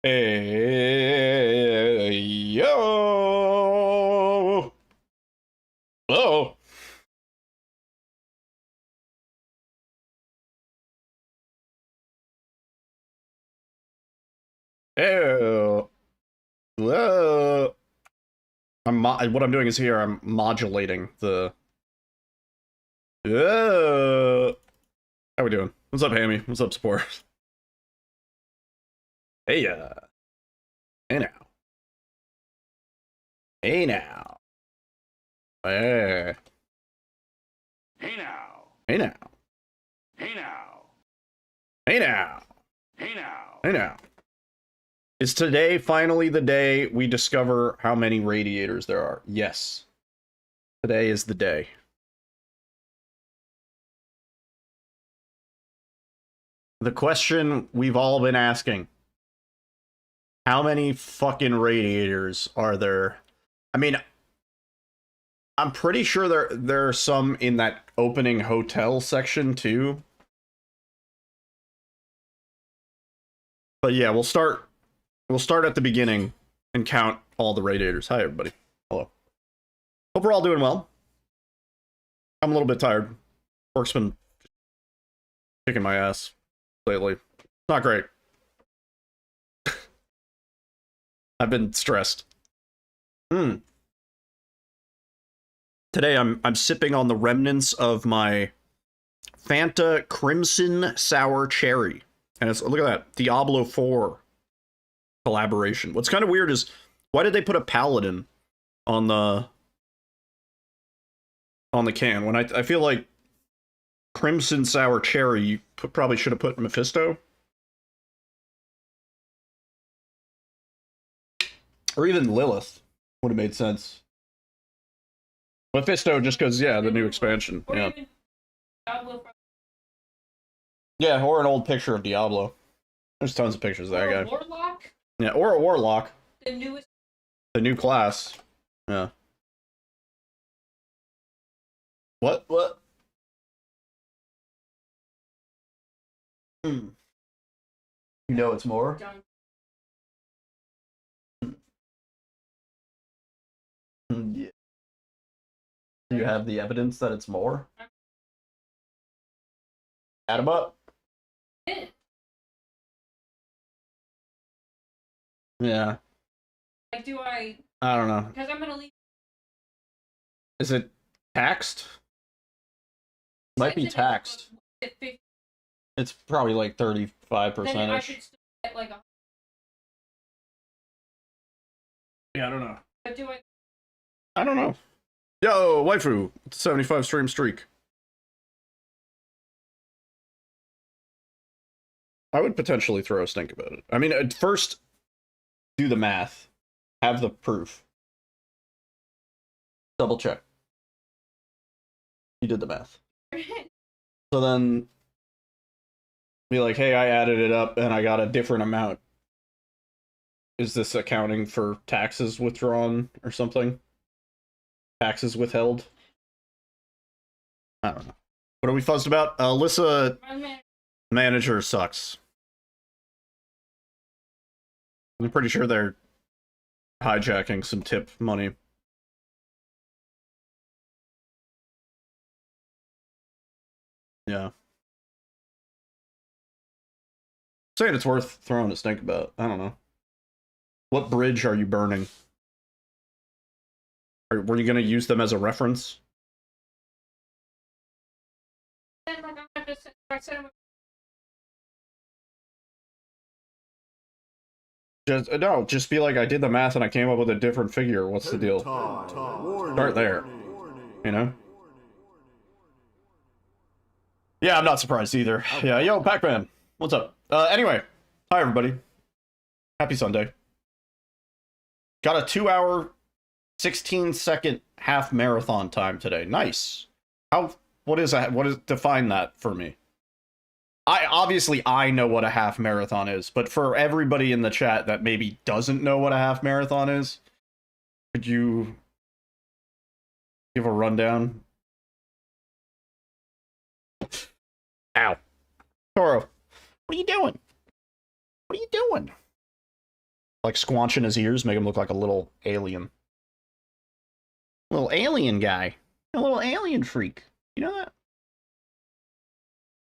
Hey, yo! Hello? Ew. Hello? What I'm doing is here, I'm modulating the... How we doing? What's up, Hammy? What's up, Sport? Hey, hey now. Hey now. Hey. Hey now. Hey now. Hey now. Hey now. Hey now. Hey now. Is today finally the day we discover how many radiators there are? Yes. Today is the day. The question we've all been asking. How many fucking radiators are there? I mean, I'm pretty sure there are some in that opening hotel section too. But yeah, we'll start at the beginning and count all the radiators. Hi everybody. Hello. Hope we're all doing well. I'm a little bit tired. Work's been kicking my ass lately. Not great. I've been stressed. Today I'm sipping on the remnants of my Fanta Crimson Sour Cherry. And it's, look at that, Diablo 4 collaboration. What's kind of weird is, why did they put a paladin on the can? When I feel like Crimson Sour Cherry, you probably should have put Mephisto. Or even Lilith would have made sense. Mephisto just because, yeah, the new expansion. Yeah. Yeah, or an old picture of Diablo. There's tons of pictures of that guy. Warlock? Yeah, or a warlock. The newest. The new class. Yeah. What? You know it's more? Yeah. Do you have the evidence that it's more? Add them up. Yeah. Like, do I don't know. Because I'm gonna leave. Is it taxed? Might be taxed. It's probably like 35%. Then I should still get like a. Yeah, I don't know. But do I? I don't know. Yo, waifu, 75 stream streak. I would potentially throw a stink about it. I mean, at first, do the math. Have the proof. Double check. You did the math. So then, be like, hey, I added it up and I got a different amount. Is this accounting for taxes withdrawn or something? Taxes withheld? I don't know. What are we fuzzed about? Alyssa manager sucks. I'm pretty sure they're hijacking some tip money. Yeah. Saying it's worth throwing a stink about. I don't know. What bridge are you burning? Were you going to use them as a reference? Just be like, I did the math and I came up with a different figure. What's the deal? Start there. You know? Yeah, I'm not surprised either. Yeah, yo, Pac-Man. What's up? Anyway. Hi, everybody. Happy Sunday. Got a 2-hour, 16-second half marathon time today. Nice. What is define that for me? Obviously I know what a half marathon is, but for everybody in the chat that maybe doesn't know what a half marathon is, could you give a rundown? Ow. Toro, what are you doing? What are you doing? Like squanching his ears, make him look like a little alien. Little alien guy. A little alien freak. You know that?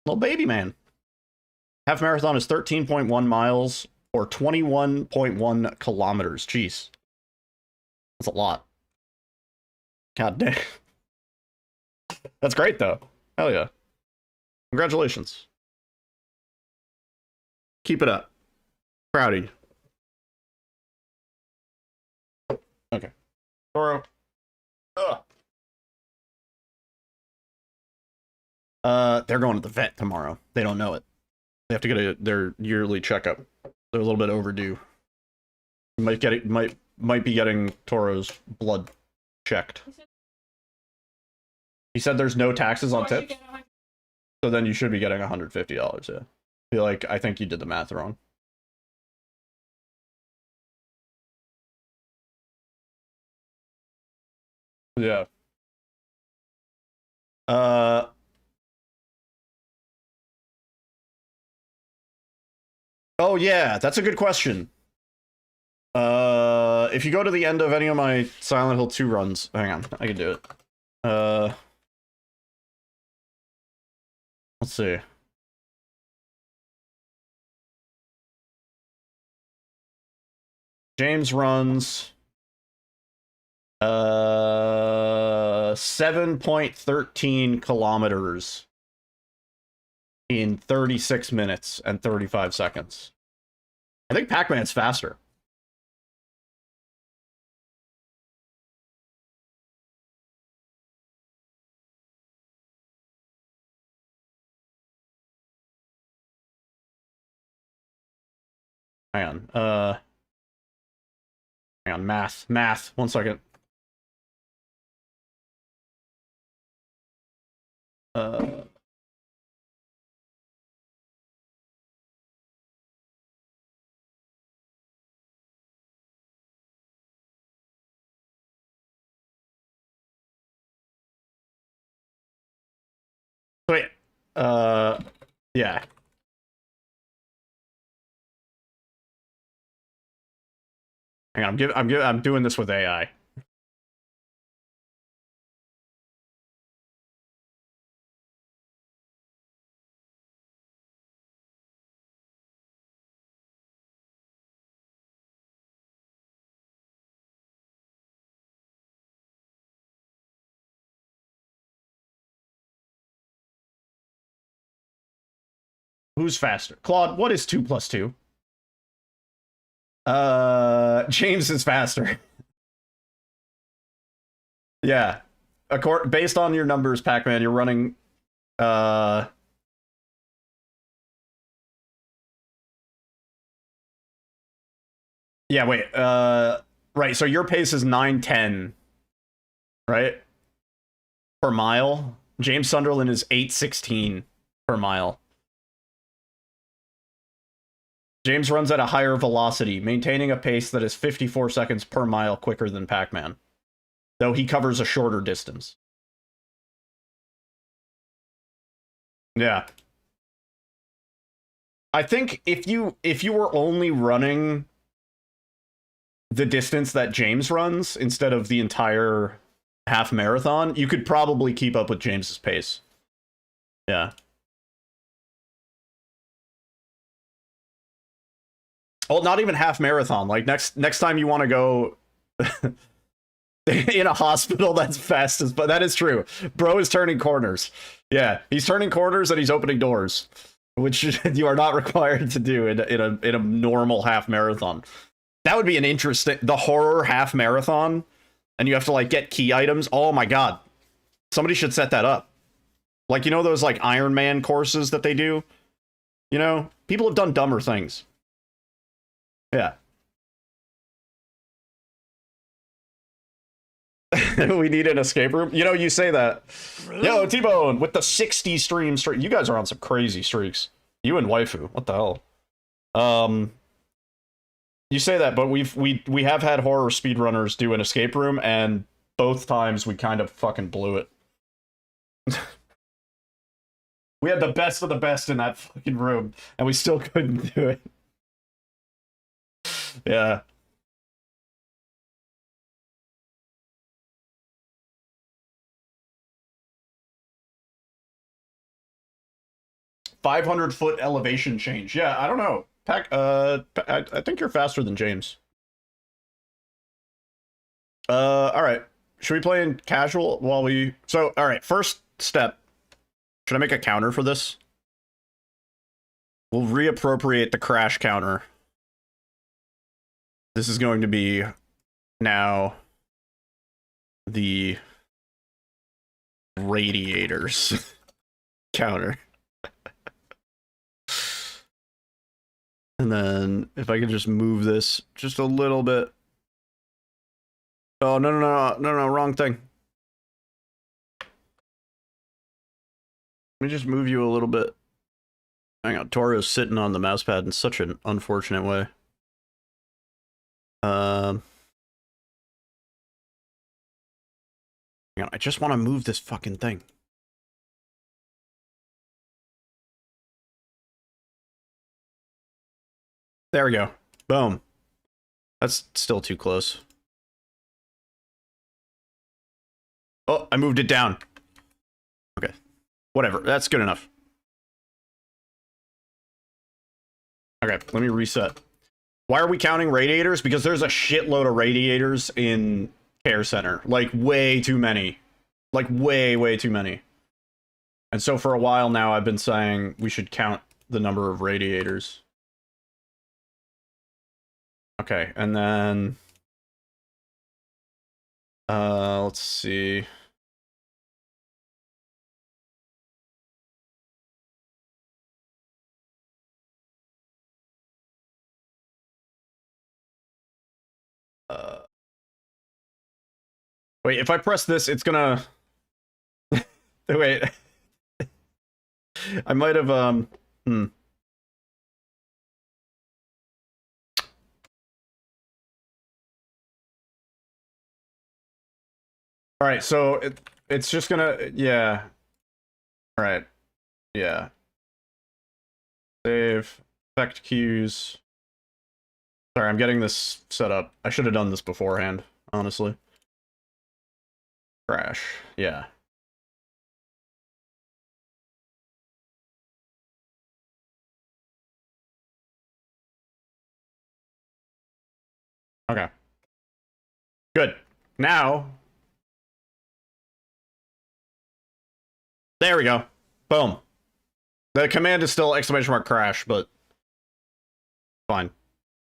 Little baby man. Half marathon is 13.1 miles or 21.1 kilometers. Jeez. That's a lot. God damn. That's great, though. Hell yeah. Congratulations. Keep it up. Proud of you. Okay. Toro. Ugh. They're going to the vet tomorrow. They don't know it. They have to get their yearly checkup. They're a little bit overdue. Might be getting Toro's blood checked. He said there's no taxes on tips. So then you should be getting $150, yeah. I think you did the math wrong. Yeah. Oh yeah, that's a good question. If you go to the end of any of my Silent Hill 2 runs, hang on, I can do it. Let's see. James runs 7.13 kilometers in 36 minutes and 35 seconds. I think Pac-Man's faster. Hang on, math, 1 second. Wait, yeah. Hang on, I'm doing this with AI. Who's faster? Claude, what is 2 plus 2? James is faster. Yeah. Based on your numbers, Pac-Man, you're running, yeah, wait, right, so your pace is 9:10, right? Per mile. James Sunderland is 8:16 per mile. James runs at a higher velocity, maintaining a pace that is 54 seconds per mile quicker than Pac-Man, though he covers a shorter distance. Yeah. I think if you were only running the distance that James runs instead of the entire half marathon, you could probably keep up with James's pace. Yeah. Oh, not even half marathon. Like next time you want to go in a hospital, that's fastest. But that is true. Bro is turning corners. Yeah, he's turning corners and he's opening doors, which you are not required to do in a normal half marathon. That would be an interesting, the horror half marathon, and you have to like get key items. Oh my god, somebody should set that up. Like, you know those like Iron Man courses that they do. You know, people have done dumber things. Yeah. We need an escape room. You know, you say that. Yo, T-Bone, with the 60 stream streak. You guys are on some crazy streaks. You and waifu. What the hell? You say that, but we have had horror speedrunners do an escape room, and both times we kind of fucking blew it. We had the best of the best in that fucking room, and we still couldn't do it. Yeah. "500-foot elevation change." Yeah, I don't know. Pack. I think you're faster than James. All right. Should we play in casual while we? So, all right. First step. Should I make a counter for this? We'll reappropriate the crash counter. This is going to be now the radiators counter. And then if I could just move this just a little bit. Oh, no, wrong thing. Let me just move you a little bit. Hang on, Toro's sitting on the mouse pad in such an unfortunate way. Hang on, I just want to move this fucking thing. There we go. Boom. That's still too close. Oh, I moved it down. Okay. Whatever. That's good enough. Okay, let me reset. Why are we counting radiators? Because there's a shitload of radiators in Care Center. Like, way too many. Like, way too many. And so for a while now, I've been saying we should count the number of radiators. Okay, and then... let's see... Wait, if I press this, it's gonna... Wait. I might have, Alright, so it's just gonna... Yeah. Alright. Yeah. Save. Effect cues. Sorry, I'm getting this set up. I should have done this beforehand, honestly. Crash. Yeah. Okay. Good. Now... There we go. Boom. The command is still !crash, but... Fine.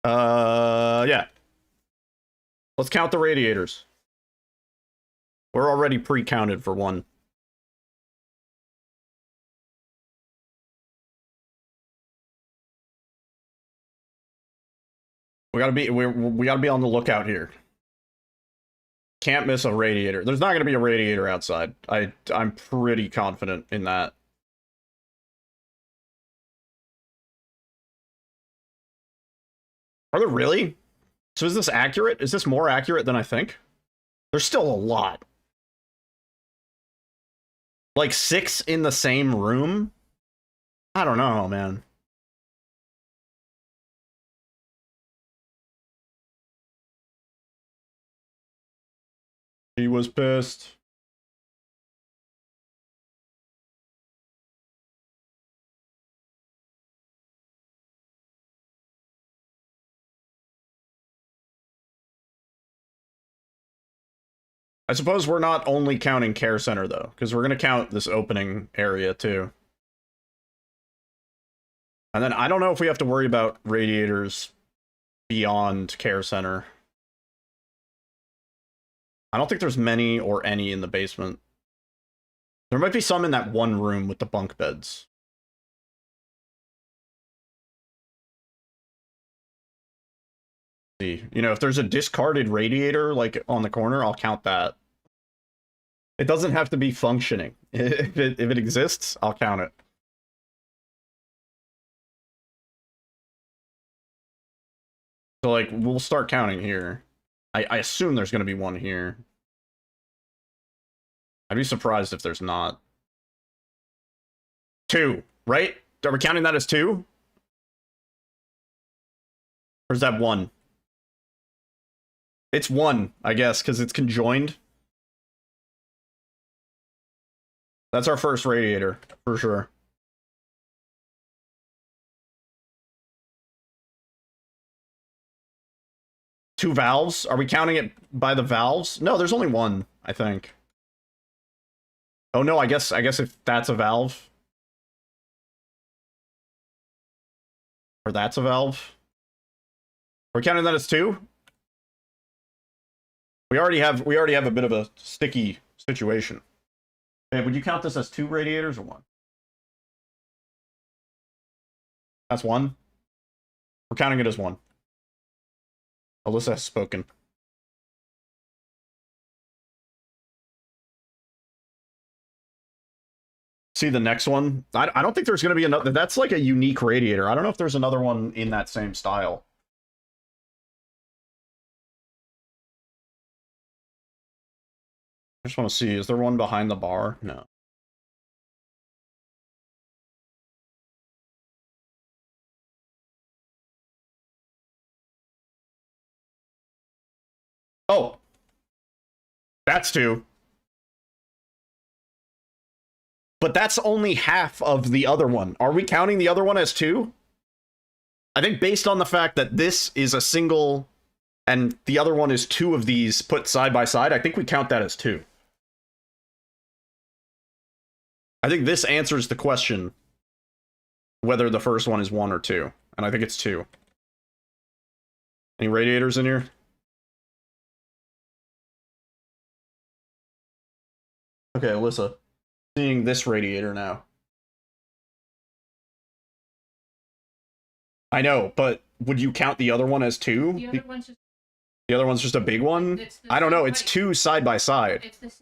Yeah. Let's count the radiators. We're already pre-counted for one. We gotta be on the lookout here. Can't miss a radiator. There's not gonna be a radiator outside. I'm pretty confident in that. Are there really? So is this accurate? Is this more accurate than I think? There's still a lot. Like 6 in the same room? I don't know, man. He was pissed. I suppose we're not only counting Care Center, though, because we're going to count this opening area, too. And then I don't know if we have to worry about radiators beyond Care Center. I don't think there's many or any in the basement. There might be some in that one room with the bunk beds. See, you know, if there's a discarded radiator, like, on the corner, I'll count that. It doesn't have to be functioning. If it exists, I'll count it. So, like, we'll start counting here. I assume there's going to be one here. I'd be surprised if there's not. 2, right? Are we counting that as 2? Or is that 1? It's one, I guess, because it's conjoined. That's our first radiator, for sure. Two valves? Are we counting it by the valves? No, there's only one, I think. Oh no, I guess if that's a valve. Or that's a valve. We're counting that as two? We already have a bit of a sticky situation. Hey, would you count this as two radiators or one? That's one? We're counting it as one. Alyssa has spoken. See the next one? I don't think there's going to be another. That's like a unique radiator. I don't know if there's another one in that same style. I just want to see. Is there one behind the bar? No. Oh. That's two. But that's only half of the other one. Are we counting the other one as two? I think based on the fact that this is a single and the other one is two of these put side by side, I think we count that as two. I think this answers the question whether the first one is one or two. And I think it's two. Any radiators in here? Okay, Alyssa. Seeing this radiator now. I know, but would you count the other one as two? The other one's just a big one? I don't know, it's two side by side. It's the same.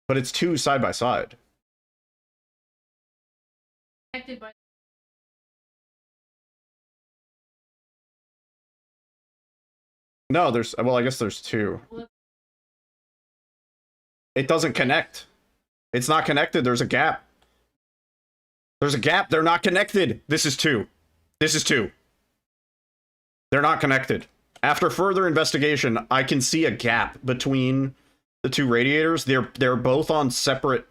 But it's two side by side. Connected by. No, there's, well, I guess there's two. It doesn't connect. It's not connected, there's a gap. There's a gap, they're not connected. This is two. This is two. They're not connected. After further investigation, I can see a gap between the two radiators. They're both on separate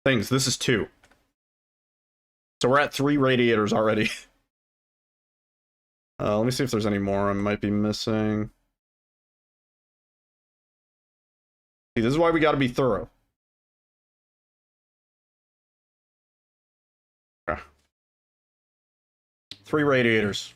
things. This is two. So we're at 3 radiators already. Let me see if there's any more I might be missing. See, this is why we gotta be thorough. Okay. 3 radiators.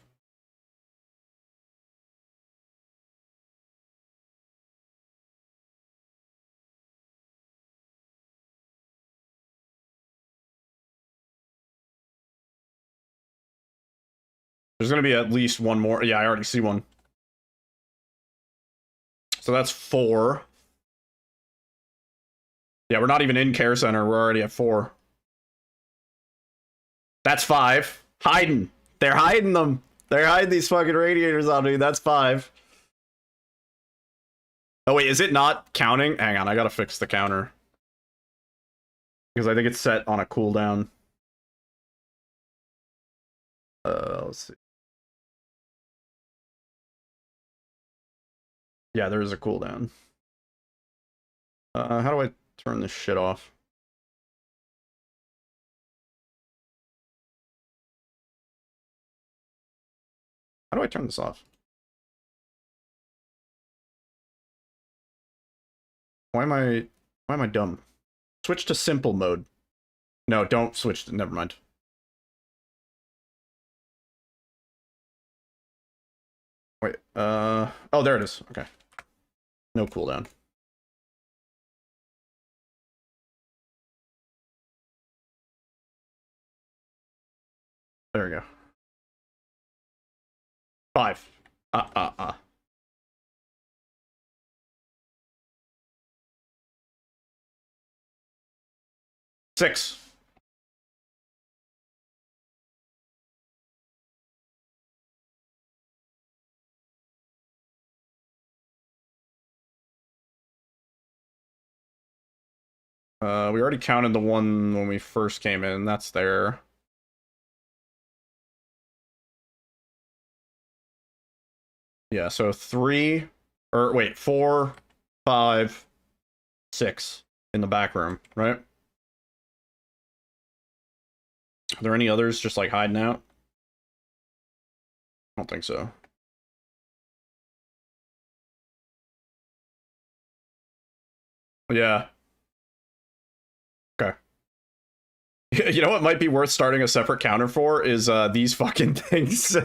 There's gonna be at least one more. Yeah, I already see one. So that's 4. Yeah, we're not even in care center. We're already at 4. That's 5. Hiding. They're hiding them. They're hiding these fucking radiators on me. That's 5. Oh wait, is it not counting? Hang on, I gotta fix the counter. Because I think it's set on a cooldown. Let's see. Yeah, there is a cooldown. How do I turn this shit off? How do I turn this off? Why am I dumb? Switch to simple mode. No, don't switch to, never mind. Wait, oh, there it is. Okay. No cooldown. There we go. 5. 6. We already counted the one when we first came in. That's there. Yeah, so 3, or wait, 4, 5, 6 in the back room, right? Are there any others just like hiding out? I don't think so. Yeah. Okay. You know what might be worth starting a separate counter for is these fucking things.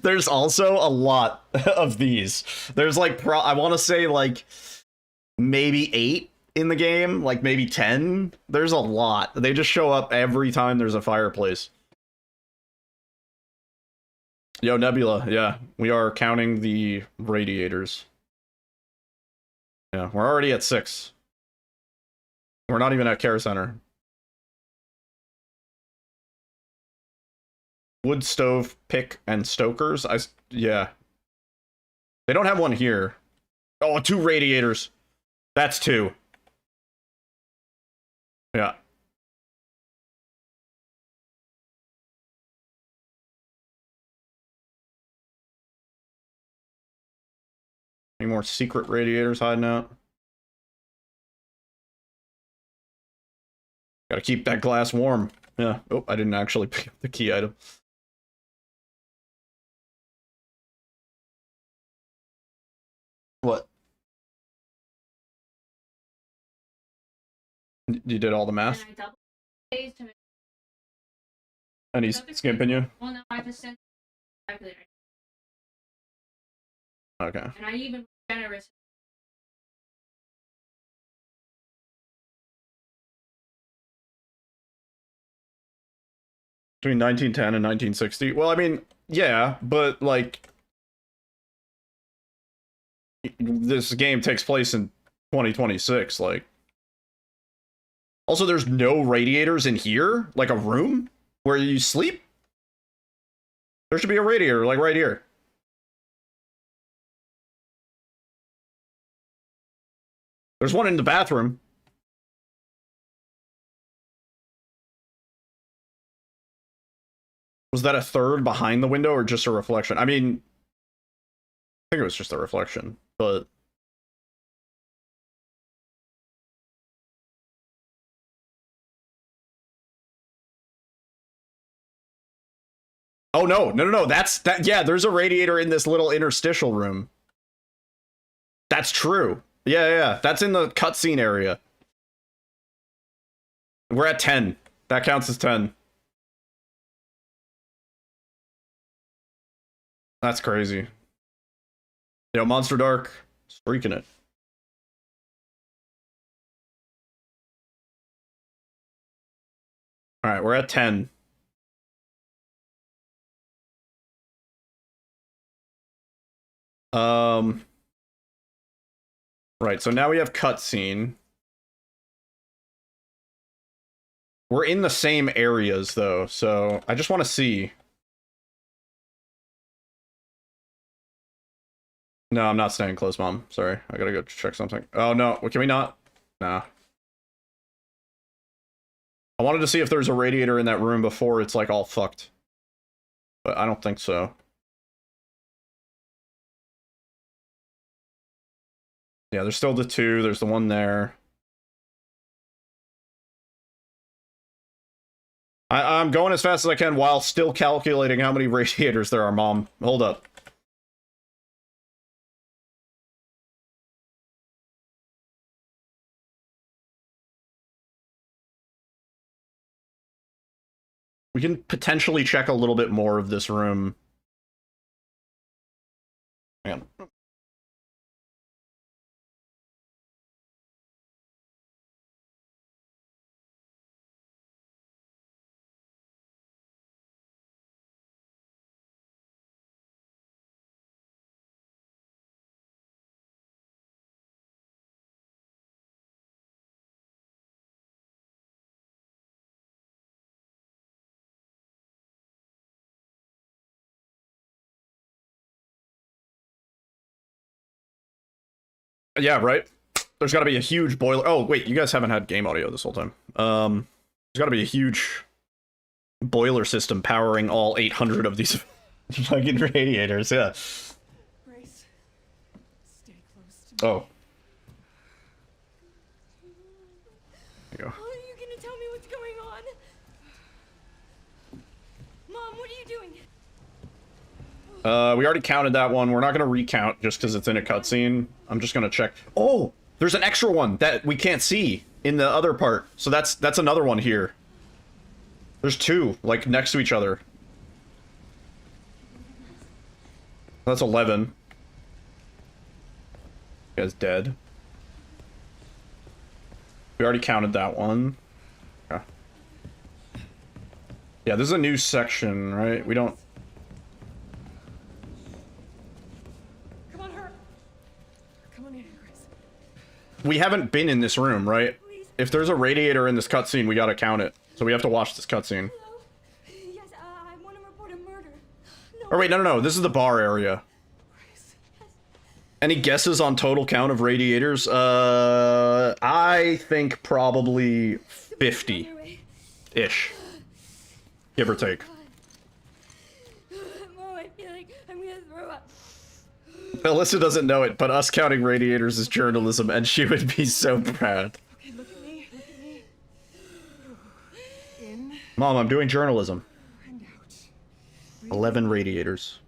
There's also a lot of these. There's like I want to say like maybe 8 in the game, like maybe 10. There's a lot. They just show up every time there's a fireplace. Yo, Nebula, yeah, we are counting the radiators. Yeah, we're already at 6. We're not even at Care Center. Wood stove, pick, and stokers. Yeah. They don't have one here. Oh, 2 radiators. That's 2. Yeah. Any more secret radiators hiding out? Gotta keep that glass warm. Yeah. Oh, I didn't actually pick up the key item. What? You did all the math? And I double days to make. And he's skimping you? Well, no, I just sent calculator. Okay. And I even generous. Between 1910 and 1960? Well, I mean, yeah, but, like, this game takes place in 2026, like. Also, there's no radiators in here? Like a room where you sleep? There should be a radiator, like, right here. There's one in the bathroom. Was that a third behind the window or just a reflection? I mean, I think it was just a reflection, but... Oh, no. That's that. Yeah, there's a radiator in this little interstitial room. That's true. Yeah. That's in the cutscene area. We're at 10. That counts as 10. That's crazy. Yo, Monster Dark, streaking it. All right, we're at 10. Right, so now we have cutscene. We're in the same areas, though, so I just want to see. No, I'm not staying close, Mom. Sorry, I gotta go check something. Oh, no, can we not? Nah. I wanted to see if there's a radiator in that room before it's, like, all fucked. But I don't think so. Yeah, there's still the 2. There's the one there. I'm going as fast as I can while still calculating how many radiators there are, Mom. Hold up. We can potentially check a little bit more of this room. Hang on. Yeah, right? There's gotta be a huge boiler. Oh, wait, you guys haven't had game audio this whole time. There's gotta be a huge boiler system powering all 800 of these fucking radiators, yeah. Oh. There you go. Are you gonna tell me what's going on? Mom, what are you doing? We already counted that one. We're not gonna recount just because it's in a cutscene. I'm just gonna check. Oh, there's an extra one that we can't see in the other part. So that's another one here. There's two, like, next to each other. That's 11. You guys dead. We already counted that one. Okay. Yeah, this is a new section, right? We don't... Come on, her. Come on in, Chris. We haven't been in this room, right? If there's a radiator in this cutscene, we gotta count it. So we have to watch this cutscene. Hello? Yes, I want to report a murder. No. Oh wait, no. This is the bar area. Chris. Yes. Any guesses on total count of radiators? I think probably 50-ish. Give or take. Mom, I feel like I'm gonna throw up. Alyssa doesn't know it, but us counting radiators is journalism, and she would be so proud. Okay, look at me. Look at me. In Mom, I'm doing journalism. and out. 11 radiators.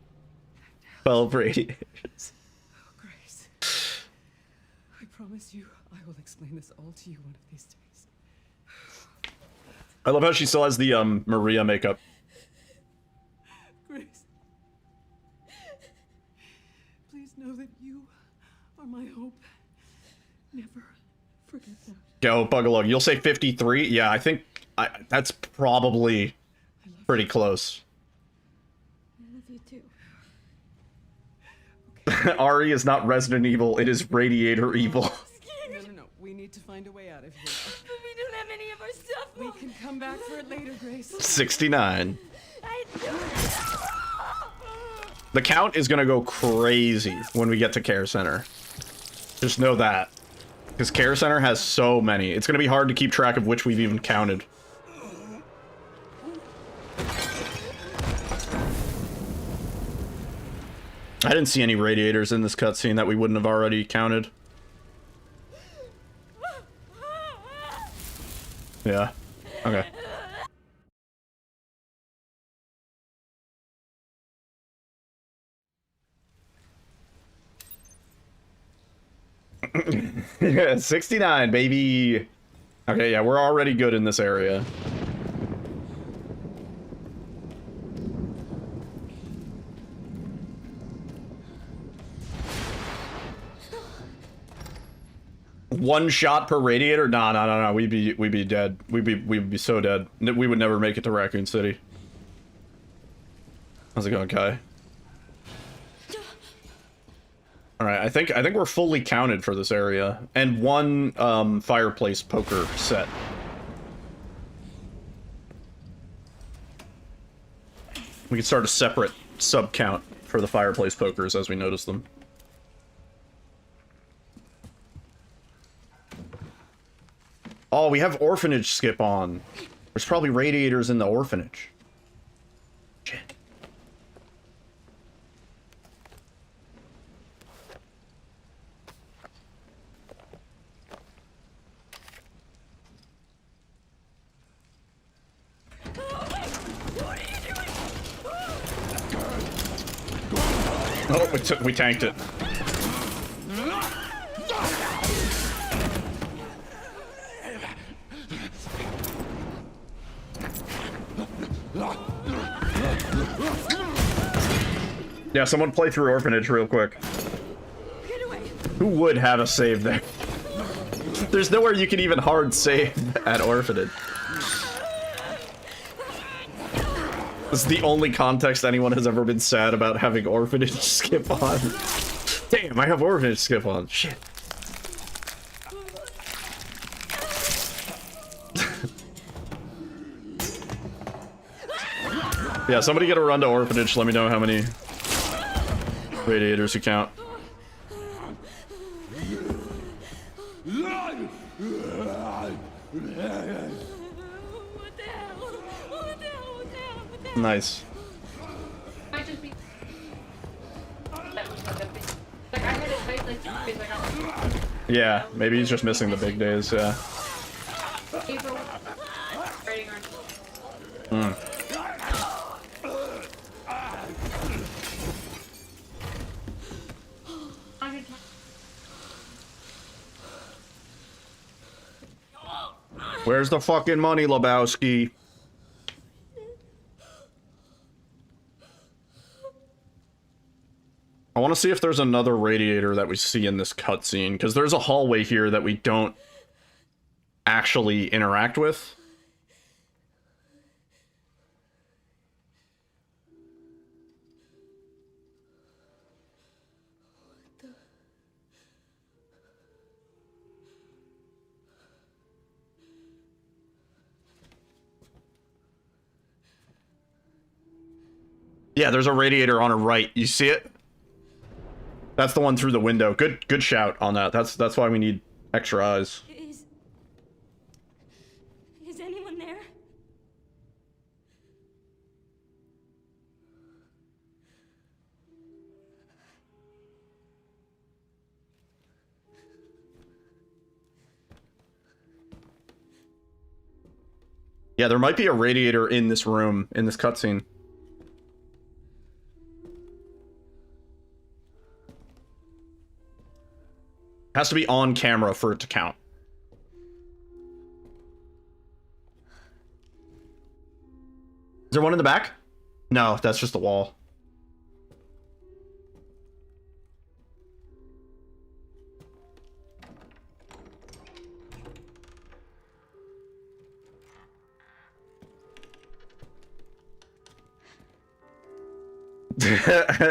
12 radiators. Grace. I promise you, I will explain this all to you one of these days. I love how she still has the Maria makeup. Grace. Please know that you are my hope. Never forget that. Go, Bugalug. You'll say 53? Yeah, I think that's probably pretty close. I love you too. RE is not Resident Evil, it is Radiator Evil. No. We need to find a way out of here. But we don't have any of our stuff. We Mom. can come back for it later, Grace. 69. I The count is gonna go crazy when we get to Care Center. Just know that. Because Care Center has so many. It's gonna be hard to keep track of which we've even counted. I didn't see any radiators in this cutscene that we wouldn't have already counted. Yeah. Okay. Yeah, 69, baby. Okay, yeah, we're already good in this area. One shot per radiator? No. We'd be dead. We'd be so dead. We would never make it to Raccoon City. How's it going, Kai? All right, I think we're fully counted for this area, and one fireplace poker set. We can start a separate sub count for the fireplace pokers as we notice them. Oh, we have orphanage skip on. There's probably radiators in the orphanage. Shit. Oh, we tanked it. Yeah, someone play through Orphanage real quick. Get away. Who would have a save there? There's nowhere you can even hard save at Orphanage. This is the only context anyone has ever been sad about having Orphanage skip on. Damn, I have Orphanage skip on. Shit. Yeah, somebody get a run to Orphanage. Let me know how many radiators you count. What the hell? What the hell? What the hell? What the hell? Nice. Might just be. Like I had it right, like He's like, oh, Yeah, maybe he's just missing the big days, yeah. April. Writing on. Hmm. Where's the fucking money, Lebowski? I want to see if there's another radiator that we see in this cutscene, because there's a hallway here that we don't actually interact with. Yeah, there's a radiator on her right. You see it? That's the one through the window. Good shout on that. That's why we need extra eyes. Is anyone there? Yeah, there might be a radiator in this room, in this cutscene. Has to be on camera for it to count. Is there one in the back? No, that's just the wall.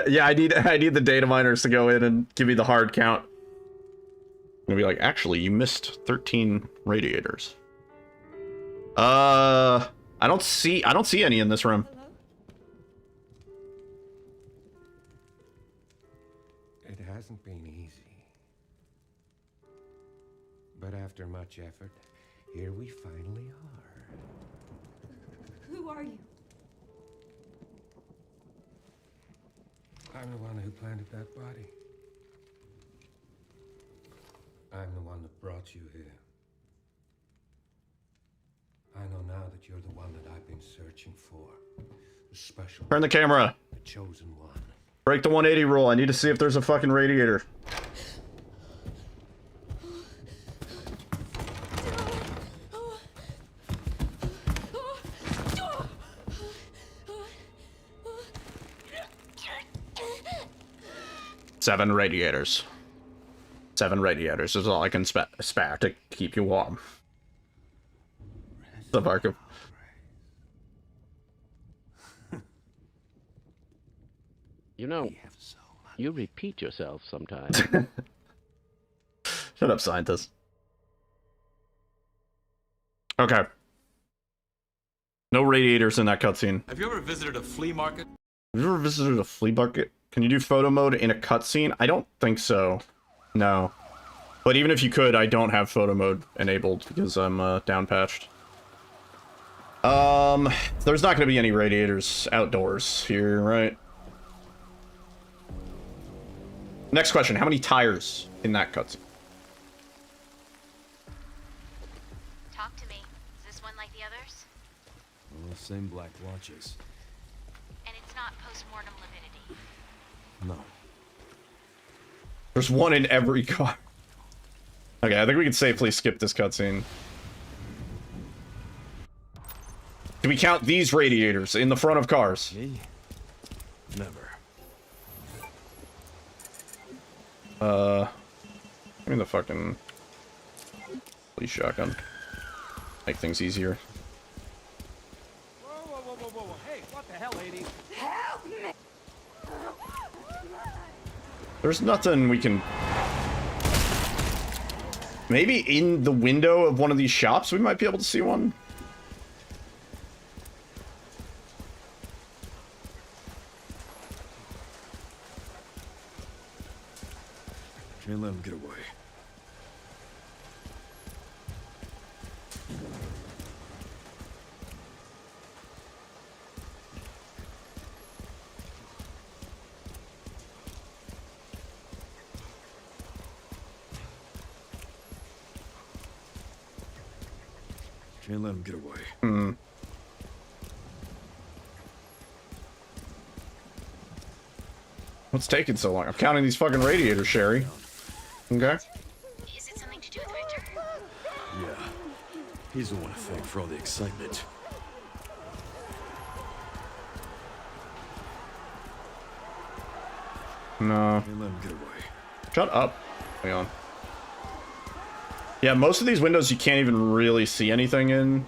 Yeah, I need the data miners to go in and give me the hard count. I'm gonna be like, actually, you missed 13 radiators. I don't see any in this room. Hello? It hasn't been easy. But after much effort, here we finally are. Who are you? I'm the one who planted that body. I'm the one that brought you here. I know now that you're the one that I've been searching for. The special Turn the camera. the chosen one. Break the 180 rule. I need to see if there's a fucking radiator. Seven radiators. 7 radiators is all I can spare to keep you warm. The Barker. You know, you repeat yourself sometimes. Shut up, scientist. Okay. No radiators in that cutscene. Have you ever visited a flea market? Have you ever visited a flea market? Can you do photo mode in a cutscene? I don't think so. No. But even if you could, I don't have photo mode enabled because I'm down patched. There's not going to be any radiators outdoors here, right? Next question, how many tires in that cutscene? Talk to me. Is this one like the others? Well, same black watches. And it's not post-mortem lividity. No. There's one in every car. Okay, I think we can safely skip this cutscene. Do we count these radiators in the front of cars? Me? Never. Give me the fucking police shotgun. Make things easier. Whoa, whoa, whoa, whoa, whoa. Hey, what the hell, lady? There's nothing we can... Maybe in the window of one of these shops we might be able to see one? Can't let him get away. Can't let him get away. Hmm. What's taking so long? I'm counting these fucking radiators, Sherry. Okay. Is it something to do with Victor? Yeah. He's the one to thank for all the excitement. No. Can't let him get away. Shut up. Hang on. Yeah, most of these windows you can't even really see anything in.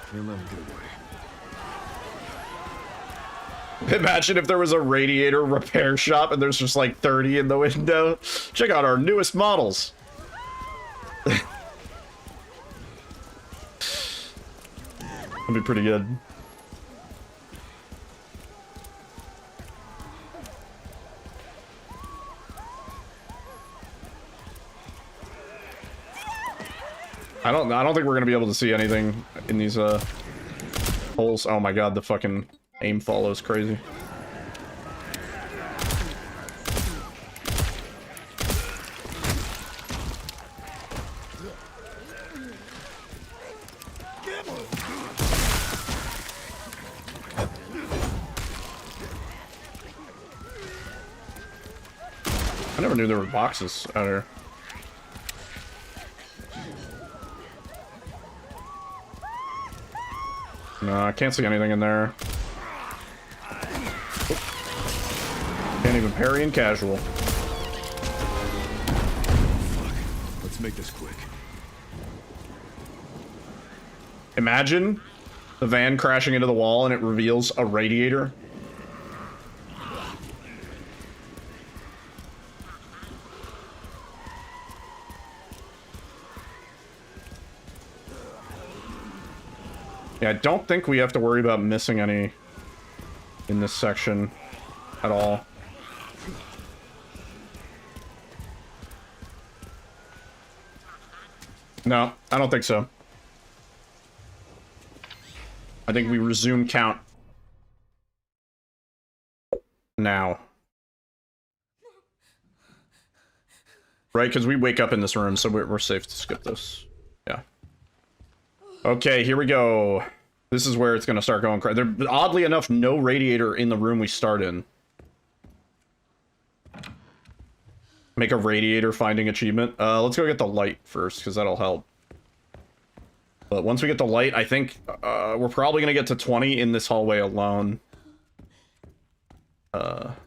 Can't let him get away. Imagine if there was a radiator repair shop and there's just like 30 in the window. Check out our newest models. That'd be pretty good. I don't think we're gonna be able to see anything in these holes. Oh my god, the fucking aim follows crazy. I never knew there were boxes out here. No, I can't see anything in there. Can't even parry in casual. Fuck. Let's make this quick. Imagine the van crashing into the wall and it reveals a radiator. Yeah, I don't think we have to worry about missing any in this section at all. No, I don't think so. I think we resume count now. Right, because we wake up in this room, so we're safe to skip this. Yeah. Okay, here we go. This is where it's going to start going crazy. There, oddly enough, no radiator in the room we start in. Make a radiator finding achievement. Let's go get the light first, because that'll help. But once we get the light, I think we're probably going to get to 20 in this hallway alone. Vode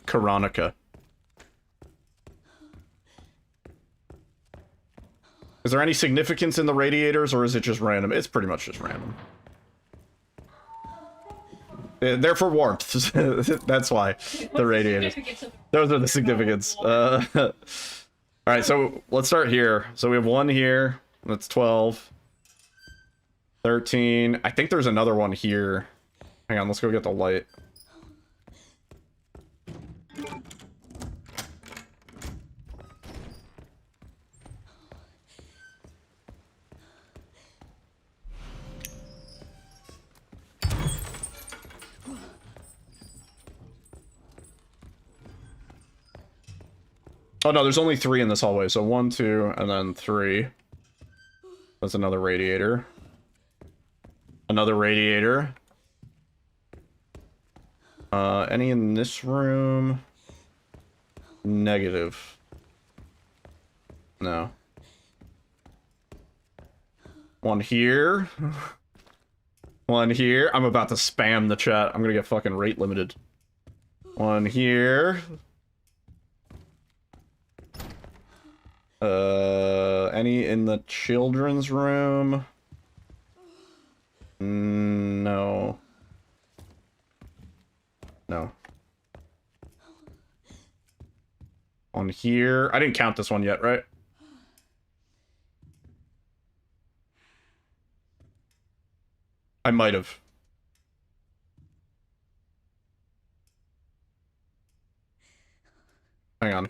Coronica. Is there any significance in the radiators, or is it just random? It's pretty much just random. They're for warmth. That's why. The radiators. Those are the significance. Alright, so let's start here. So we have one here. That's 12. 13. I think there's another one here. Hang on, let's go get the light. Oh no, there's only 3 in this hallway. So 1, 2, and then 3. That's another radiator. Another radiator. Any in this room? Negative. No. One here. One here. I'm about to spam the chat. I'm gonna get fucking rate limited. One here. Any in the children's room? No. No. On here. I didn't count this one yet, right? I might have. Hang on.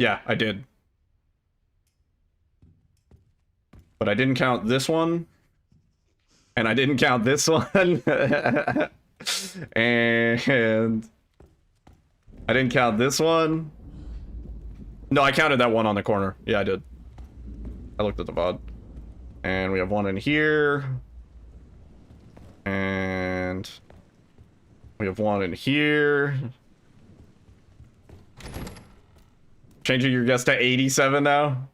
Yeah, I did. But I didn't count this one. And I didn't count this one. And I didn't count this one. No, I counted that one on the corner. Yeah, I did. I looked at the VOD. And we have one in here. And we have one in here. Changing your guess to 87 now?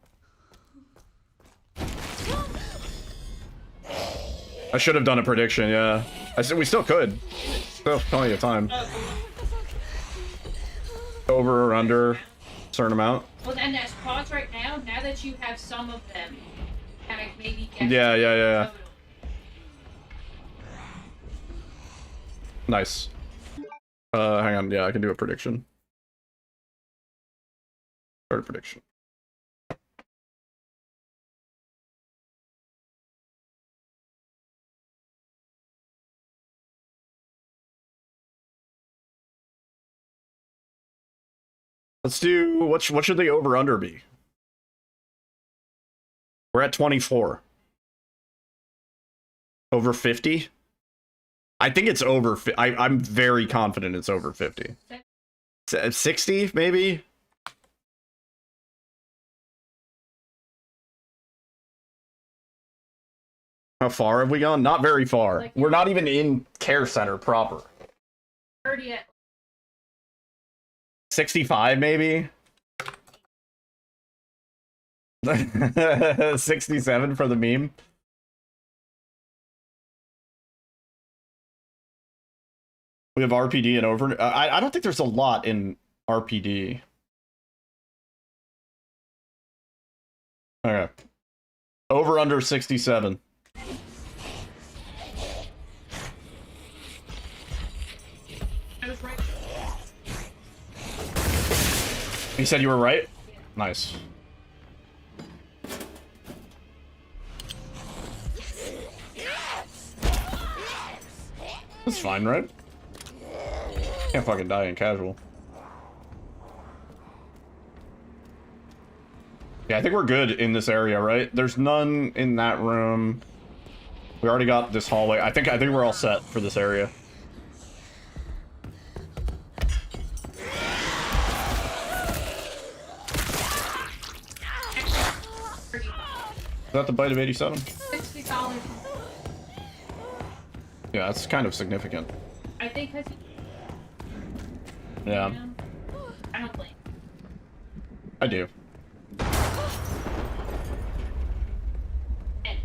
I should have done a prediction, yeah. I said we still could. Still plenty of time. Over or under a certain amount. Well, then there's pause right now. Now that you have some of them, kind of maybe guess. Yeah. Nice. Hang on. Yeah, I can do a prediction. Start a prediction. Let's do, what should the over-under be? We're at 24. Over 50? I think it's over, I'm very confident it's over 50. 60, maybe? How far have we gone? Not very far. Like, we're not even in care center proper. 30 at 65, maybe? 67 for the meme. We have RPD and over. I don't think there's a lot in RPD. Okay. Over under 67. I was right. You said you were right? Nice. That's fine, right? Can't fucking die in casual. Yeah, I think we're good in this area, right? There's none in that room. We already got this hallway. I think we're all set for this area. Is that the bite of 87? $60. Yeah, that's kind of significant. I think that's. Yeah, I don't blame. I do. And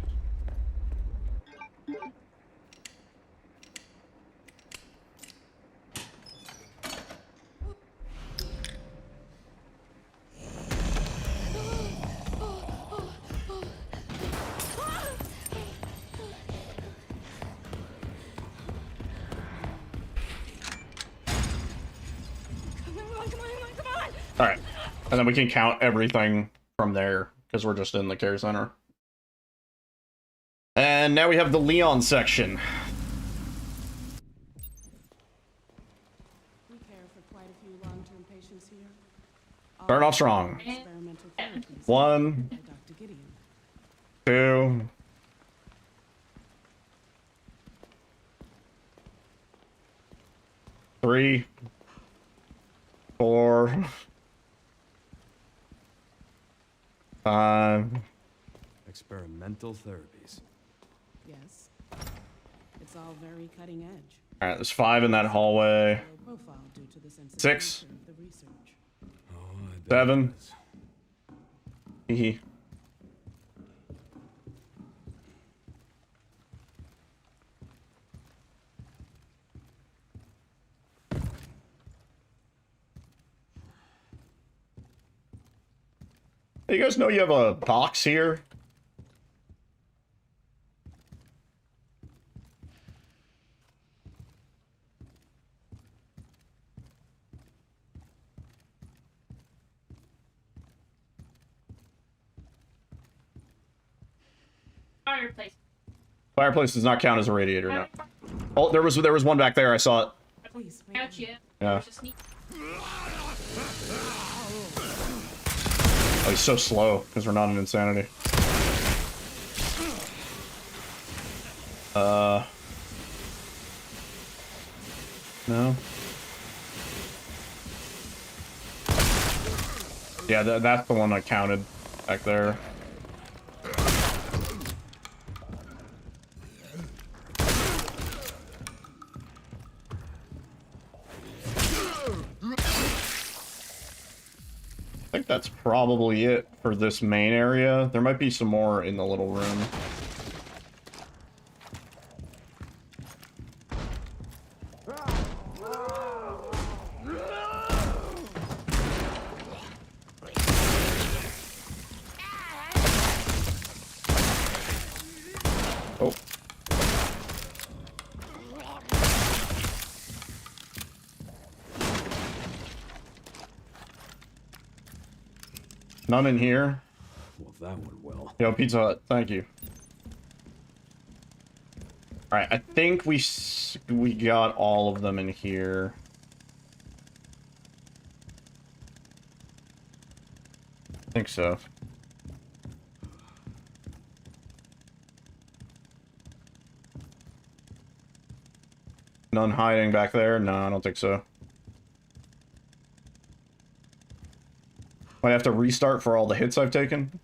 All right, and then we can count everything from there because we're just in the care center. And now we have the Leon section. We care for quite a few long-term patients here. Starting off strong. Experimental therapies 1, by Dr. Gideon. 2, 3, 4, 5. Experimental therapies. Yes. It's all very cutting edge. All right, there's 5 in that hallway. Low profile due to the 6, sensitivity of the research. Oh, I bet 7. it is. Hee. You guys know you have a box here? fireplace. Fireplace does not count as a radiator now. Oh, there was one back there. I saw it. Please, wait. Ouch, yeah. Yeah. There's a sneak. Oh, he's so slow because we're not in insanity. No. Yeah, that's the one I counted back there. I think that's probably it for this main area. There might be some more in the little room. Oh. None in here. Well, that went well. Yo, Pizza Hut, thank you. All right, I think we got all of them in here. I think so. None hiding back there? No, I don't think so. Might have to restart for all the hits I've taken.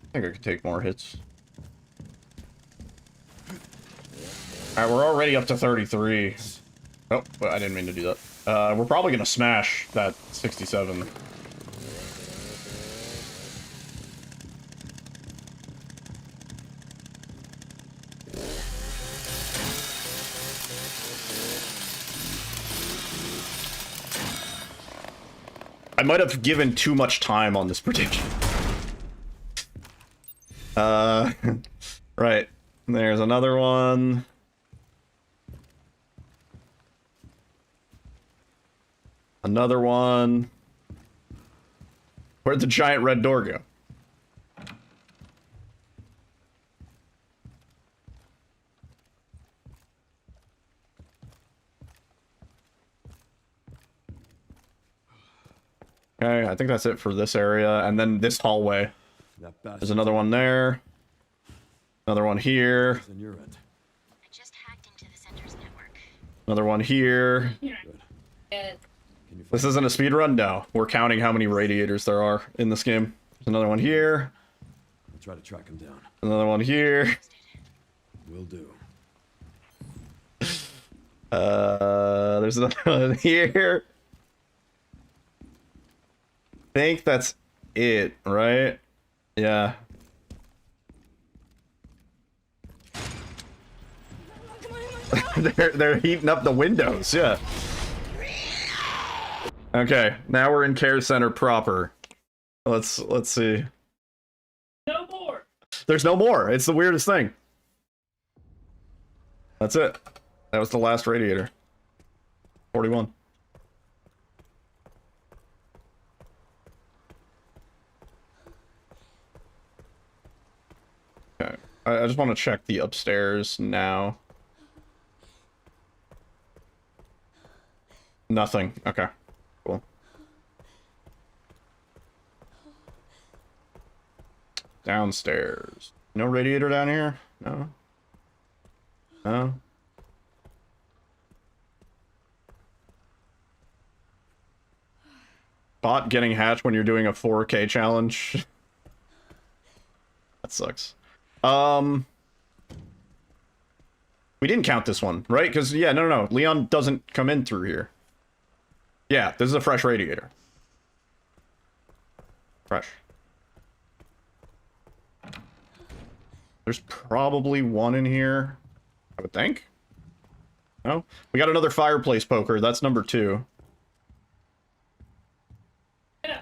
I think I could take more hits. Alright, we're already up to 33. Oh, but I didn't mean to do that. We're probably gonna smash that 67. I might have given too much time on this prediction. Right. There's another one. Another one. Where'd the giant red door go? Okay, I think that's it for this area. And then this hallway. There's another one there. Another one here. I just hacked into the center's network. Another one here. This isn't a speed run? No. We're counting how many radiators there are in this game. There's another one here. I'll try to track him down. Another one here. Will do. There's another one here. I think that's it, right? Yeah. they're heating up the windows, yeah. Okay, now we're in care center proper. Let's see. No more. There's no more. It's the weirdest thing. That's it. That was the last radiator. 41. Okay. I just want to check the upstairs now. Nothing. Okay. Cool. Downstairs. No radiator down here? No. No. Bot getting hatched when you're doing a 4K challenge. That sucks. We didn't count this one, right? Because, yeah, no. Leon doesn't come in through here. Yeah, this is a fresh radiator. Fresh. There's probably one in here, I would think. No? We got another fireplace poker. That's number 2. Yeah,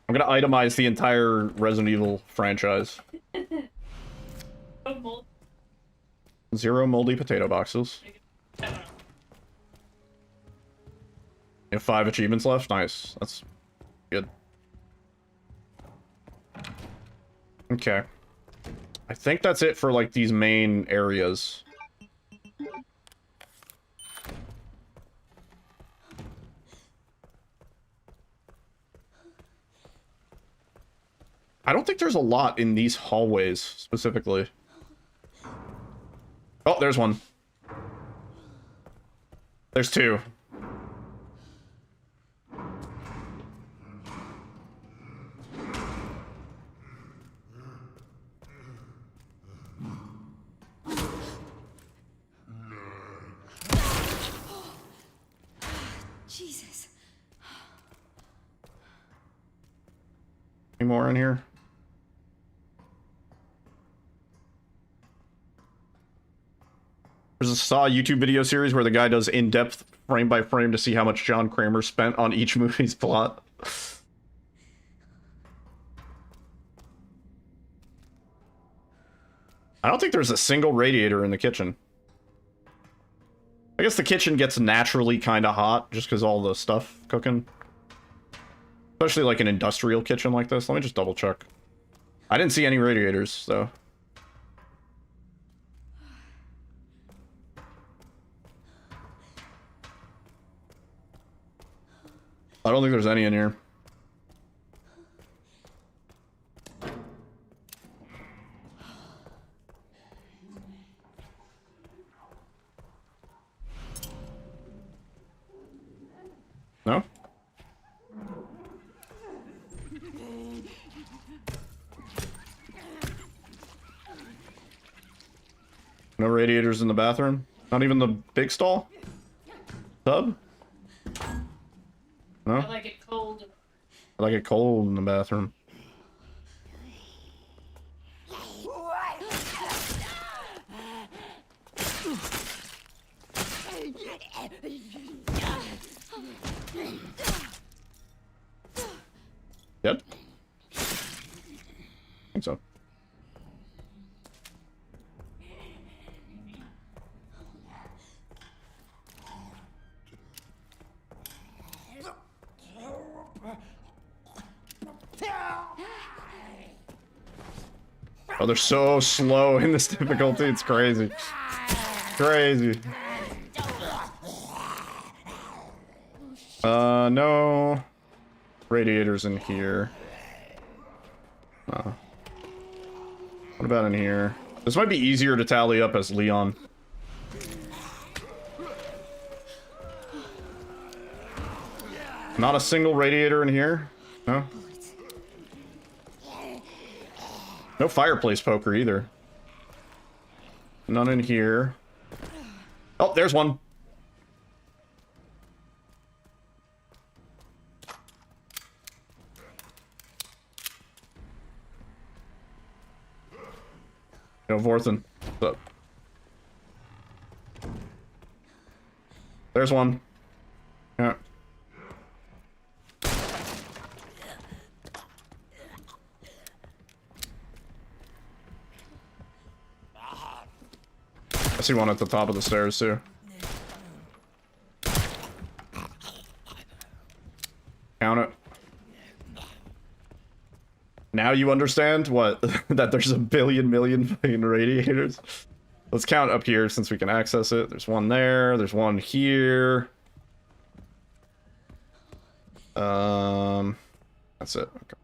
I'm gonna itemize the entire Resident Evil franchise. 0 moldy potato boxes. You have 5 achievements left? Nice. That's good. Okay. I think that's it for, like, these main areas. there's a lot in these hallways specifically. Oh, there's one. There's two. Jesus. Any more in here? There's a Saw YouTube video series where the guy does in-depth frame by frame to see how much John Kramer spent on each movie's plot. I don't think there's a single radiator in the kitchen. I guess the kitchen gets naturally kind of hot just because all the stuff cooking. Especially like an industrial kitchen like this. Let me just double check. I didn't see any radiators, though. I don't think there's any in here. No? No radiators in the bathroom? Not even the big stall? Tub? No? I like it cold. I like it cold in the bathroom. Yep. I think so. Oh, they're so slow in this difficulty. It's crazy. Crazy. No radiators in here. What about in here? This might be easier to tally up as Leon. Not a single radiator in here? No? No fireplace poker either. None in here. Oh, there's one. Yo, Vorthen. What's up? There's one. Yeah. I see one at the top of the stairs, too. Count it. Now you understand what? That there's a million radiators. Let's count up here since we can access it. There's one there. There's one here. That's it. Okay.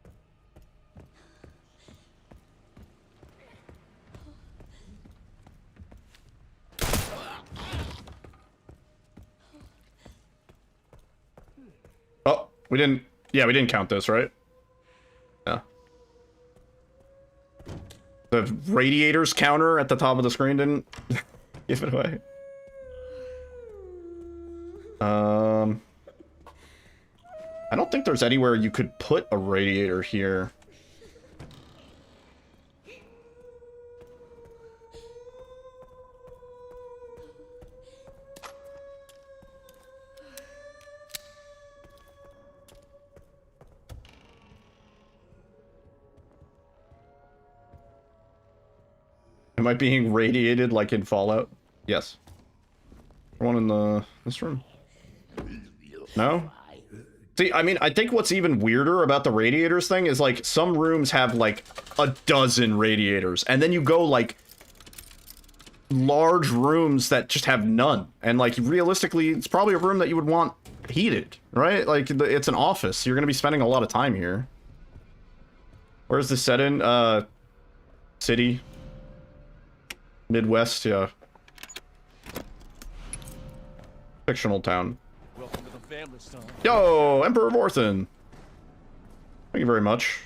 Oh, we didn't. Yeah, we didn't count this, right? Yeah. The radiators counter at the top of the screen didn't give it away. I don't think there's anywhere you could put a radiator here. Am I being radiated like in Fallout? Yes. One in this room. No? See, I mean, I think what's even weirder about the radiators thing is, like, some rooms have, like, a dozen radiators. And then you go, like, large rooms that just have none. And, like, realistically, it's probably a room that you would want heated, right? Like, it's an office. You're going to be spending a lot of time here. Where's the set in? City. Midwest, yeah. Fictional town. Welcome to the family, son. Yo, Emperor Vorthen. Thank you very much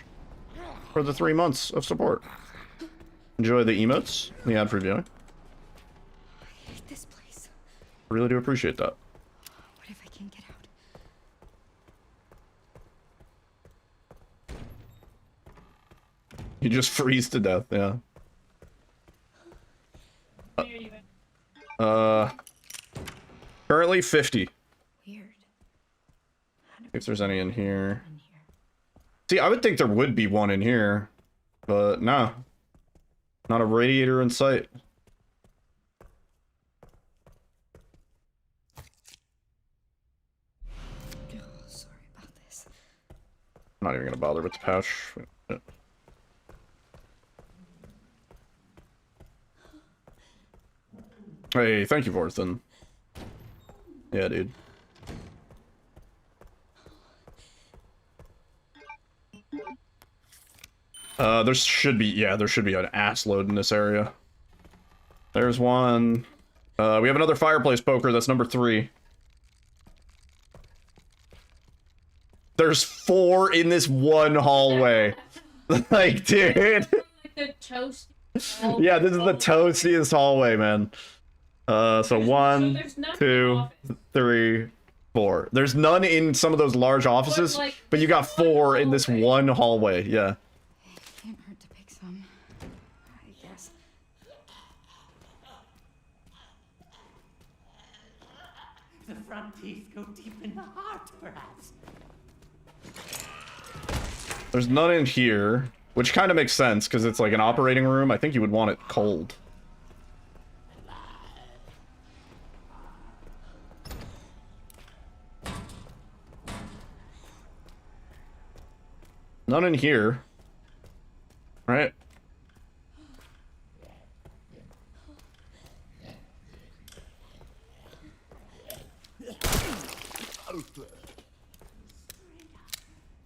for the 3 months of support. Enjoy the emotes, the ad for viewing. I hate this place. Really do appreciate that. What if I can't get out? You just freeze to death, yeah. There you go. Currently 50. Weird. If there's any in here. In here. See, I would think there would be one in here, but no. Not a radiator in sight. Oh, sorry about this. I'm not even gonna bother with the pouch. Hey, thank you, Vorthen. Yeah, dude. There should be an ass load in this area. There's one. We have another fireplace poker, that's number 3. There's 4 in this one hallway. Like, dude. The toast. Yeah, this is the toastiest hallway, man. So 1, there's none in 2, the 3, 4. There's none in some of those large offices, like, but you got there's one 4 in this hallway. one hallway, yeah. Can't hurt to pick some. I guess. The front teeth go deep in the heart, perhaps. There's none in here, which kind of makes sense, because it's like an operating room. I think you would want it cold. None in here. Right?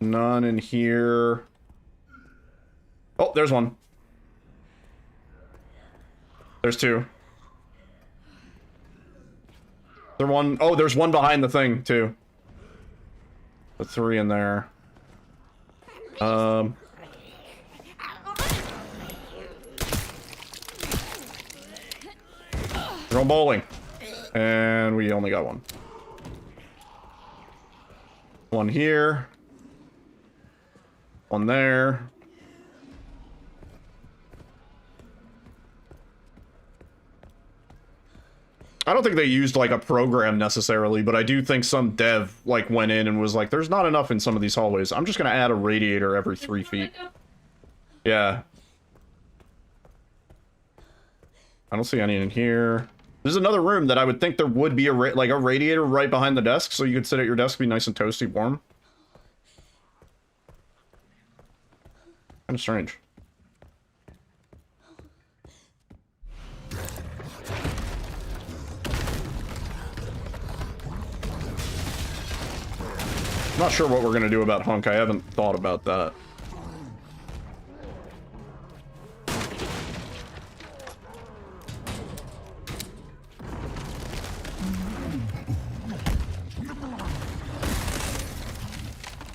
None in here. Oh, there's one. There's 2. There's one behind the thing, too. The 3 in there. They're going bowling. And we only got one. One here. One there. I don't think they used like a program necessarily, but I do think some dev like went in and was like, there's not enough in some of these hallways. I'm just gonna add a radiator every 3 feet. Yeah. I don't see any in here. There's another room that I would think there would be a radiator right behind the desk, so you could sit at your desk, be nice and toasty, warm. Kind of strange. I'm not sure what we're gonna do about Hunk. I haven't thought about that.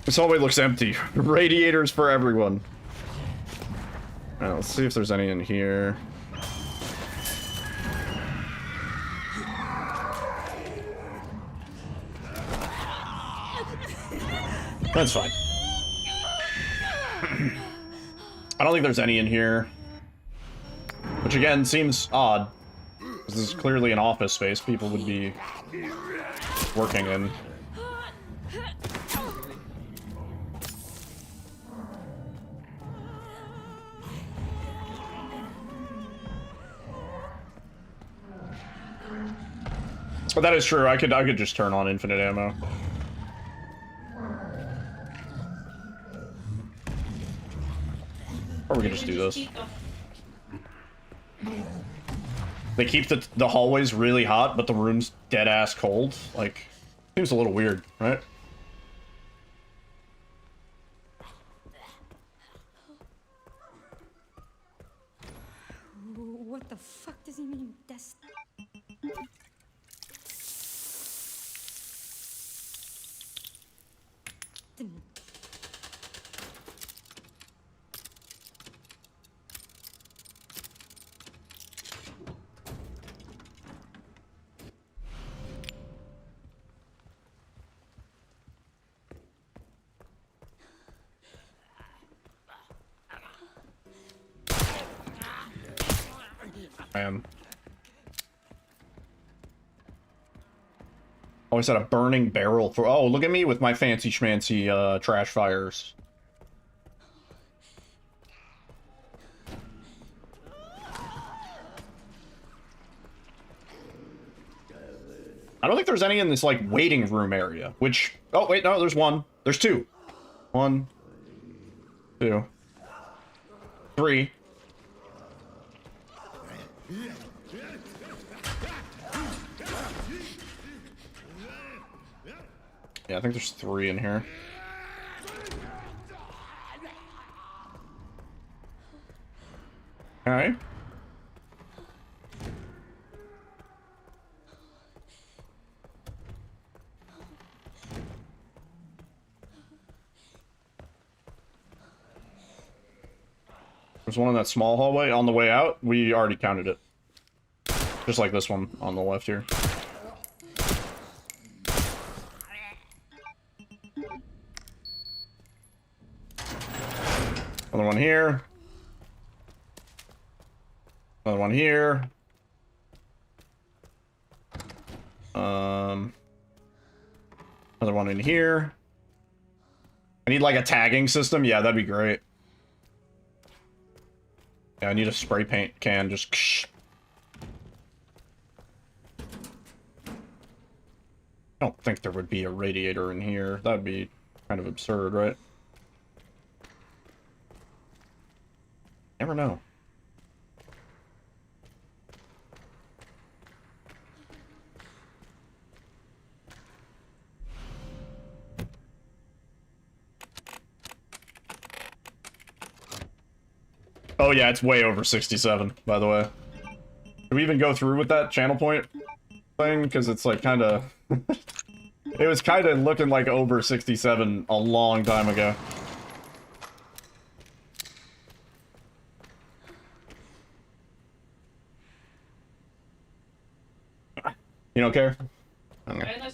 This hallway looks empty. Radiators for everyone. Let's see if there's any in here. That's fine. I don't think there's any in here. Which again seems odd. This is clearly an office space people would be working in. But that is true. I could just turn on infinite ammo. Or we could just do this. They keep the hallways really hot, but the room's dead ass cold. Like, seems a little weird, right? What the fuck does he mean, destiny? Man. Always had a burning barrel for. Oh, look at me with my fancy schmancy trash fires. I don't think there's any in this like waiting room area. Which, oh wait, no, there's one. There's two. 1, 2, 3. Yeah, I think there's 3 in here. Okay. There's one in that small hallway on the way out. We already counted it. Just like this one on the left here. Another one here. Another one here. Another one in here. I need like a tagging system. Yeah, that'd be great. Yeah, I need a spray paint can. Just. I don't think there would be a radiator in here. That'd be kind of absurd, right? Never know. Oh yeah, it's way over 67, by the way. Did we even go through with that channel point thing? Because it's like kind of... It was kind of looking like over 67 a long time ago. You don't care? Okay.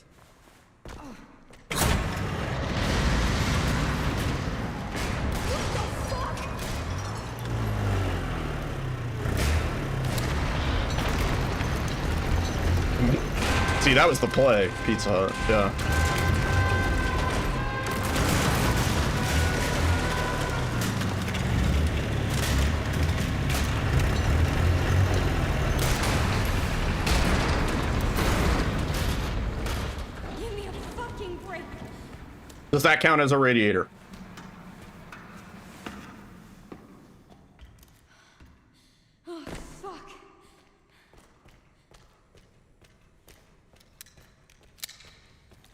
See, that was the play, Pizza Hut, yeah. Give me a fucking break. Does that count as a radiator? Oh, fuck.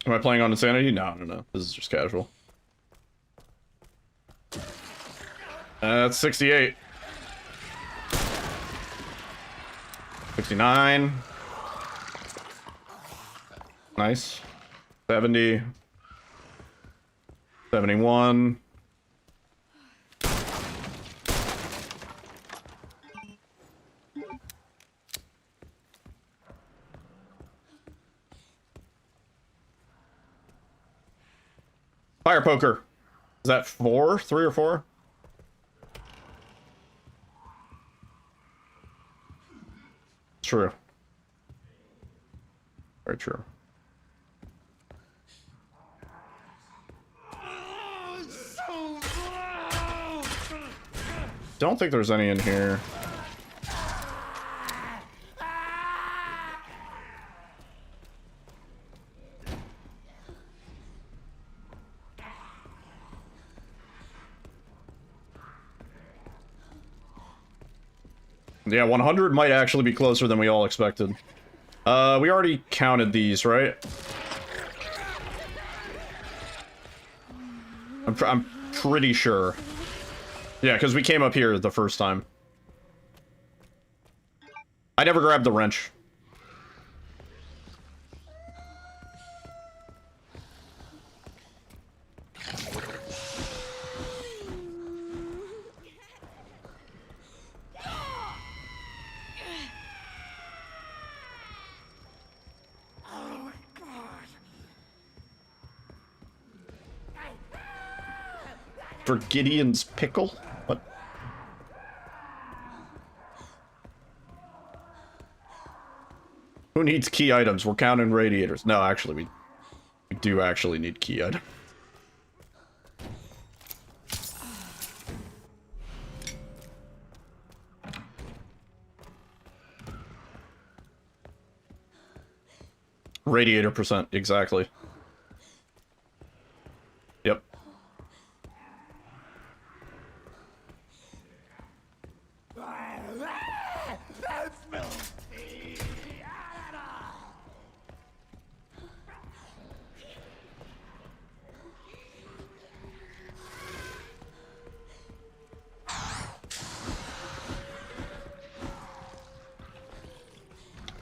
Am I playing on Insanity? No, no, no. This is just casual. That's 68. 69. Nice. 70. 71. Fire poker. Is that 4? 3 or 4? True. Very true. Don't think there's any in here. Yeah, 100 might actually be closer than we all expected. We already counted these, right? I'm pretty sure. Yeah, because we came up here the first time. I never grabbed the wrench. For Gideon's pickle? What? Who needs key items? We're counting radiators. No, actually, we do actually need key items. Radiator percent, exactly. Yep.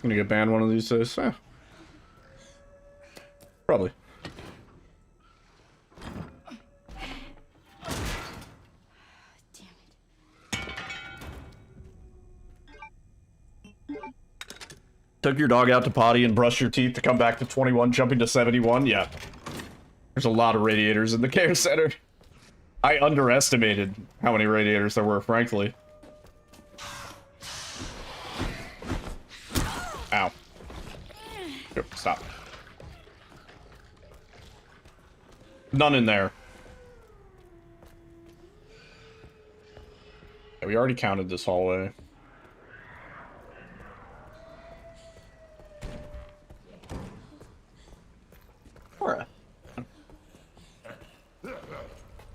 Gonna get banned one of these days. Eh. Probably. Took your dog out to potty and brushed your teeth to come back to 21, jumping to 71? Yeah. There's a lot of radiators in the care center. I underestimated how many radiators there were, frankly. Ow. Here, stop. None in there. Yeah, we already counted this hallway.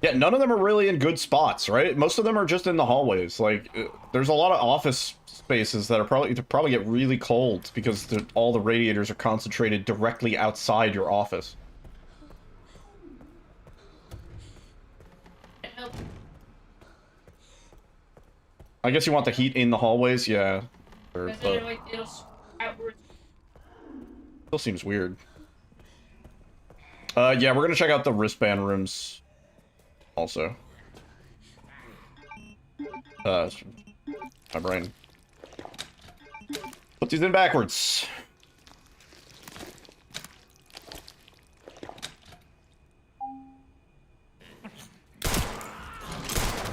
Yeah, none of them are really in good spots, right? Most of them are just in the hallways. Like, there's a lot of office spaces that are probably get really cold because all the radiators are concentrated directly outside your office. I guess you want the heat in the hallways, yeah. But still seems weird. Yeah, we're gonna check out the wristband rooms. Also. My brain. Put these in backwards.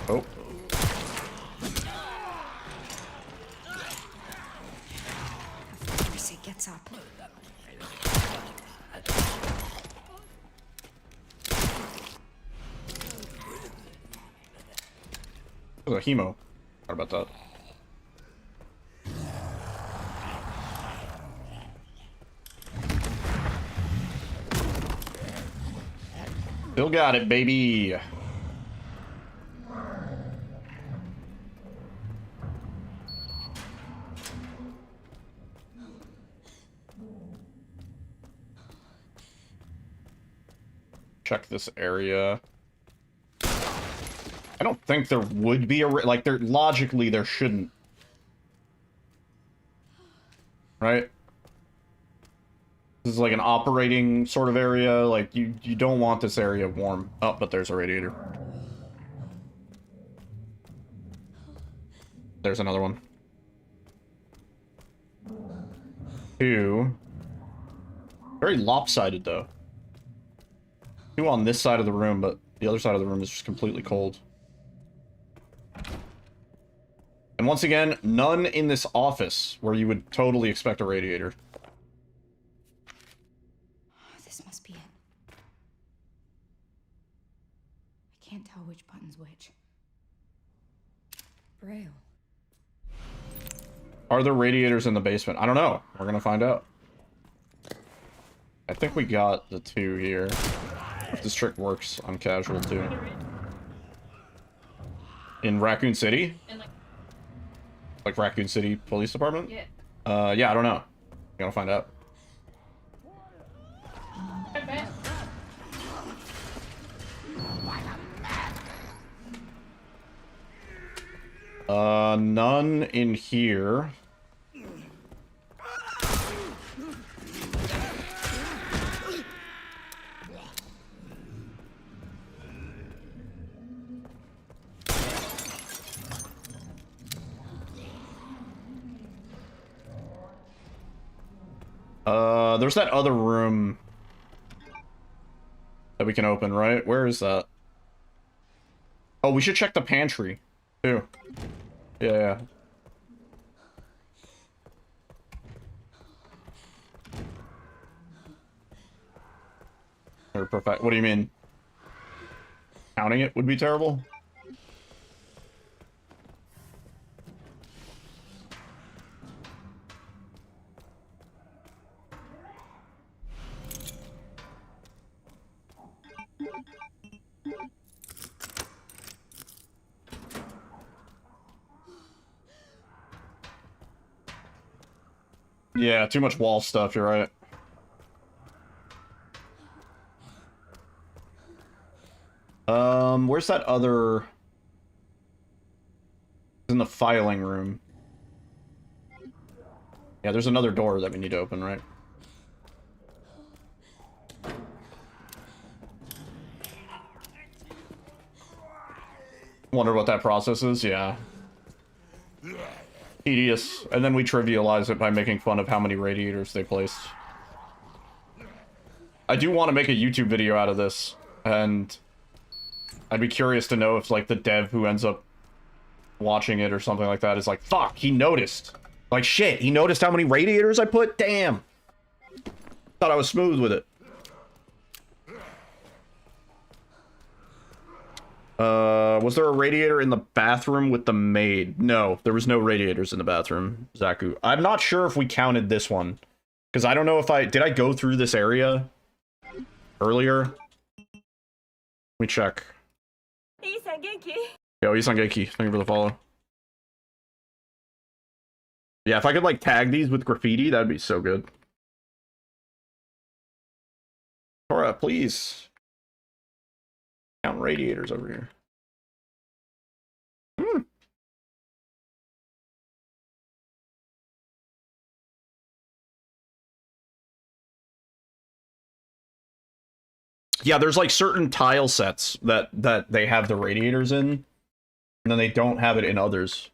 Oh. Mercy gets up. There's a hemo. What about that? Still got it, baby. Check this area. I don't think there would be a... Like, there logically, there shouldn't. Right? This is like an operating sort of area. Like, you don't want this area warm. Oh, but there's a radiator. There's another one. 2. Very lopsided, though. 2 on this side of the room, but the other side of the room is just completely cold. And once again, none in this office where you would totally expect a radiator. This must be it. I can't tell which button's which. Braille. Are there radiators in the basement? I don't know. We're gonna find out. I think we got the 2 here. If this trick works on casual too. In Raccoon City? Like Raccoon City Police Department? Yeah. Yeah, I don't know. Gotta find out. None in here. There's that other room that we can open, right? Where is that? Oh, we should check the pantry, too. Yeah. Or perfect. What do you mean? Counting it would be terrible? Yeah, too much wall stuff, you're right. Where's that other... in the filing room. Yeah, there's another door that we need to open, right? Wonder what that process is, yeah. Tedious. And then we trivialize it by making fun of how many radiators they placed. I do want to make a YouTube video out of this, and I'd be curious to know if, like, the dev who ends up watching it or something like that is like, fuck, he noticed. Like, shit, he noticed how many radiators I put? Damn. Thought I was smooth with it. Was there a radiator in the bathroom with the maid? No, there was no radiators in the bathroom, Zaku. I'm not sure if we counted this one. Because I don't know if did I go through this area earlier? Let me check. Yo, Isangeki, thank you for the follow. Yeah, if I could, like, tag these with graffiti, that'd be so good. Tora, please. Count radiators over here. Yeah, there's like certain tile sets that they have the radiators in, and then they don't have it in others.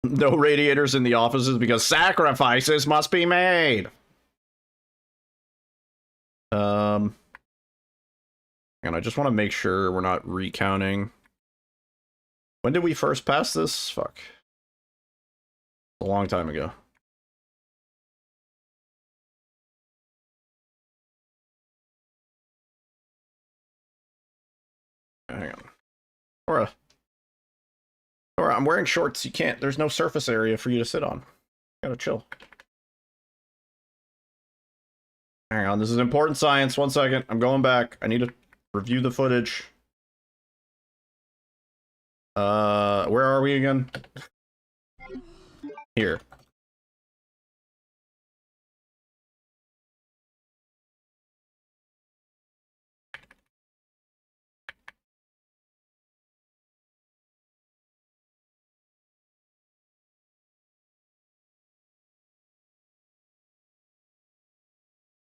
No radiators in the offices because sacrifices must be made. And I just want to make sure we're not recounting. When did we first pass this? Fuck. A long time ago. Hang on. Tora, I'm wearing shorts. You can't. There's no surface area for you to sit on. Gotta chill. Hang on. This is important science. 1 second. I'm going back. I need to review the footage. Where are we again? Here.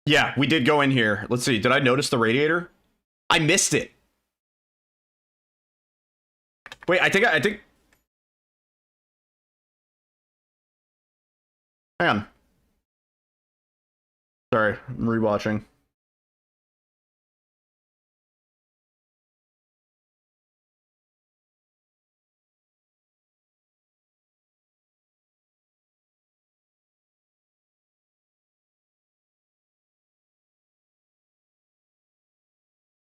Yeah, we did go in here. Let's see. Did I notice the radiator? I missed it. Wait, I think... Hang on. Sorry, I'm rewatching.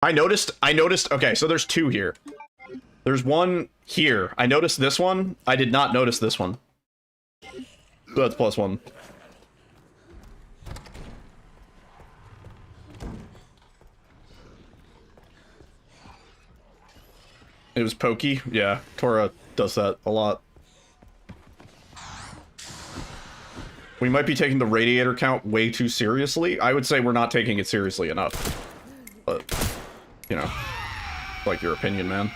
I noticed, okay, so there's two here. There's one here. I noticed this one. I did not notice this one. So that's +1. It was pokey. Yeah, Tora does that a lot. We might be taking the radiator count way too seriously. I would say we're not taking it seriously enough. But, you know, like your opinion, man.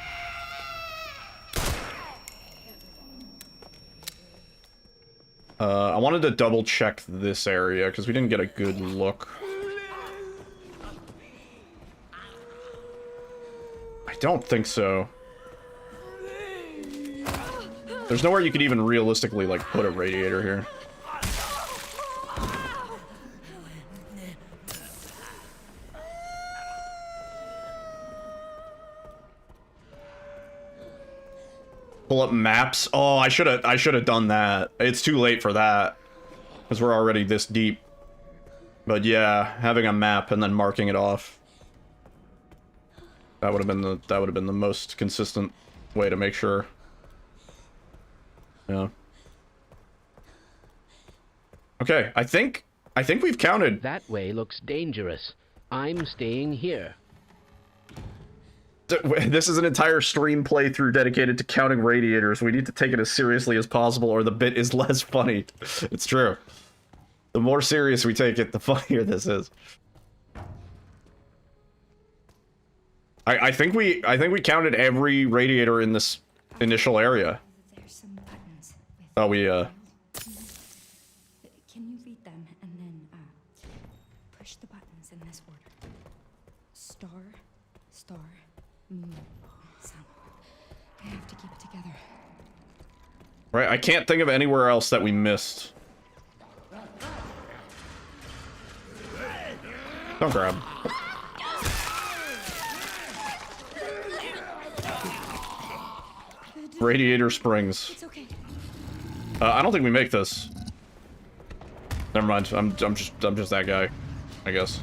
I wanted to double check this area because we didn't get a good look. I don't think so. There's nowhere you could even realistically, like, put a radiator here. Pull up maps. Oh, I should have done that. It's too late for that because we're already this deep. But yeah, having a map and then marking it off. That would have been the most consistent way to make sure. Yeah. Okay, I think we've counted. That way looks dangerous. I'm staying here. This is an entire stream playthrough dedicated to counting radiators. We need to take it as seriously as possible or the bit is less funny. It's true. The more serious we take it, the funnier this is. I think we counted every radiator in this initial area. There's some buttons. Oh, we Can you read them and then push the buttons in this order? Star, star, moon, sun. I have to keep it together. Right, I can't think of anywhere else that we missed. Don't grab. Radiator springs. It's okay. I don't think we make this. Never mind. I'm just that guy, I guess.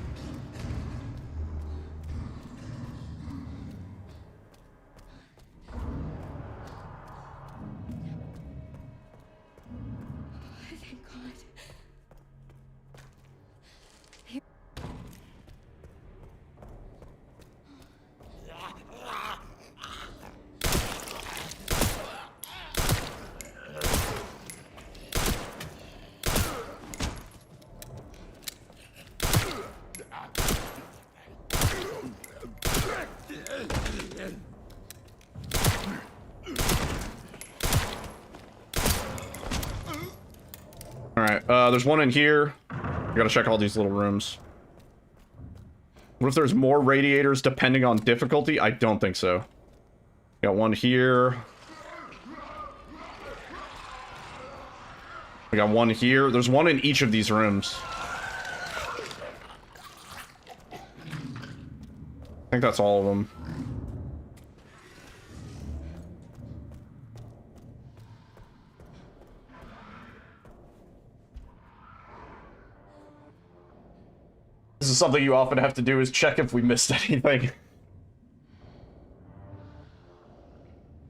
Thank God. Alright, there's one in here. I gotta check all these little rooms. What if there's more radiators depending on difficulty? I don't think so. Got one here. We got one here. There's one in each of these rooms. I think that's all of them. This is something you often have to do, is check if we missed anything.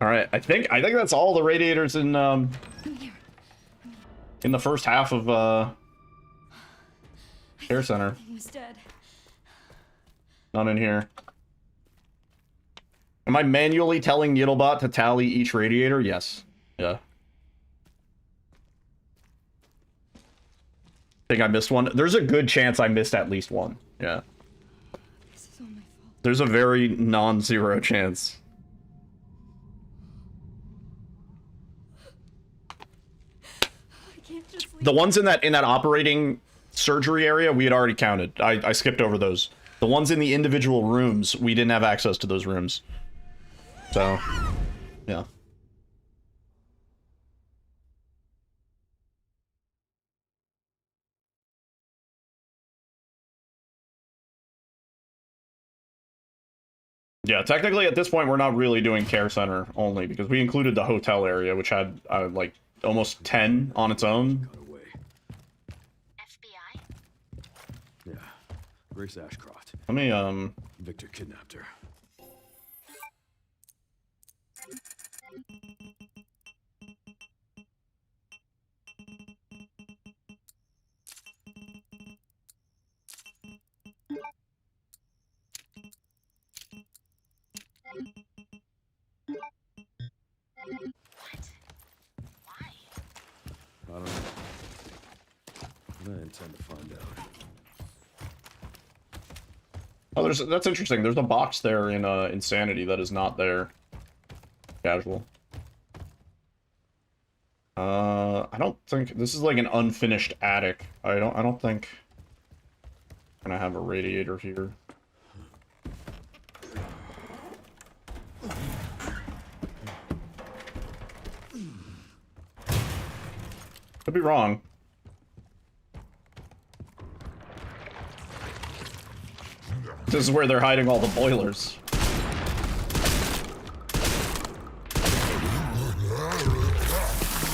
Alright, I think that's all the radiators in the first half of Care Center. He was dead. None in here. Am I manually telling Needlebot to tally each radiator? Yes. Yeah. Think I missed one? There's a good chance I missed at least one. Yeah. This is all my fault. There's a very non-zero chance. I can't just leave. The ones in that operating surgery area, we had already counted. I skipped over those. The ones in the individual rooms, we didn't have access to those rooms. So, yeah. Yeah, technically at this point we're not really doing Care Center only because we included the hotel area, which had like almost 10 on its own. FBI? Yeah. Grace Ashcroft. Let me Victor kidnapped her. What? Why? I don't know. I intend to find out. Oh, that's interesting. There's a box there in Insanity that is not there. Casual. I don't think this is like an unfinished attic. I don't think I'm gonna have a radiator here. Could be wrong. This is where they're hiding all the boilers.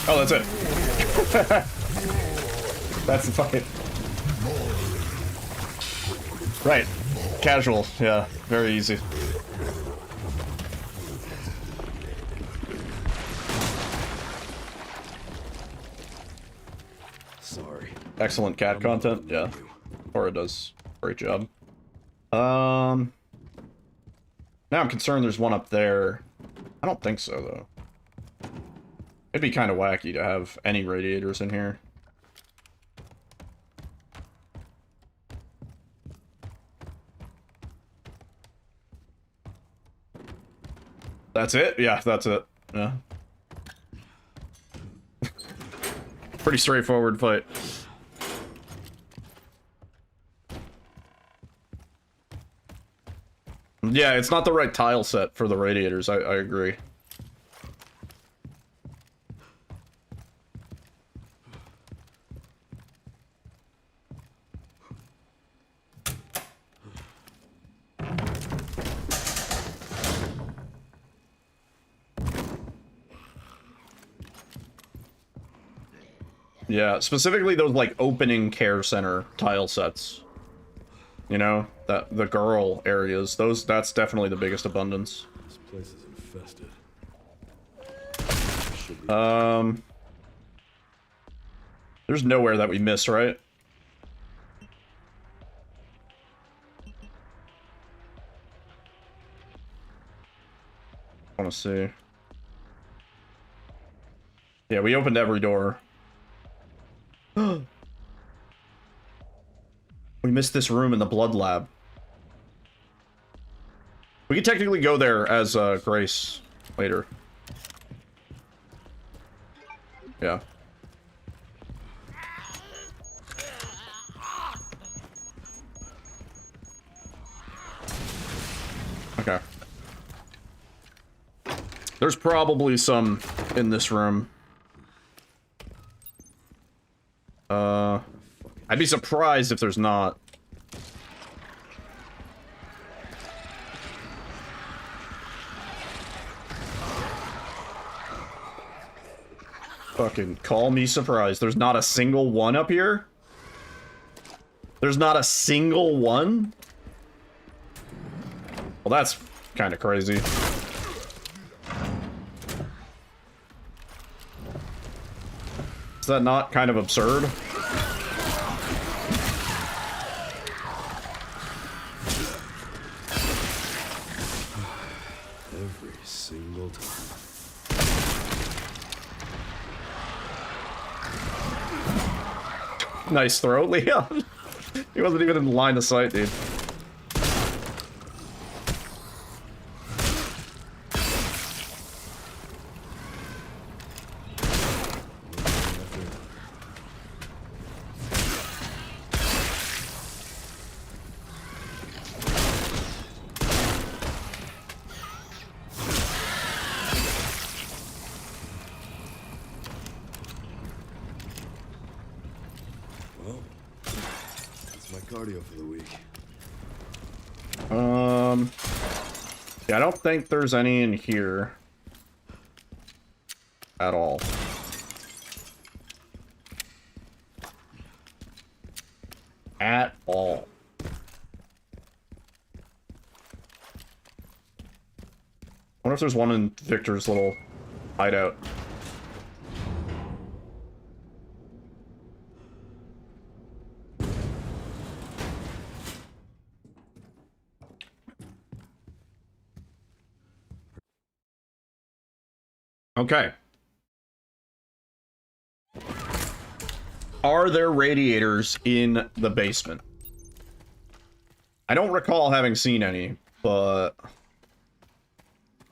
Oh, that's it. That's the fight. Right. Casual. Yeah. Very easy. Sorry. Excellent cat content. Yeah. Cora does a great job. Now I'm concerned there's one up there. I don't think so, though. It'd be kind of wacky to have any radiators in here. That's it? Yeah, that's it. Yeah. Pretty straightforward fight. Yeah, it's not the right tile set for the radiators, I agree. Yeah, specifically those, like, opening care center tile sets. You know, that the girl areas, that's definitely the biggest abundance. This place is infested. There's nowhere that we miss, right? I want to see. Yeah, we opened every door. We missed this room in the blood lab. We could technically go there as Grace later. Yeah. Okay. There's probably some in this room. I'd be surprised if there's not. Fucking call me surprised. There's not a single one up here? There's not a single one? Well, that's kind of crazy. Is that not kind of absurd? Every single time. Nice throw, Leon. He wasn't even in line of sight, dude. Cardio for the week. Yeah, I don't think there's any in here at all. At all. I wonder if there's one in Victor's little hideout. Okay. Are there radiators in the basement? I don't recall having seen any, but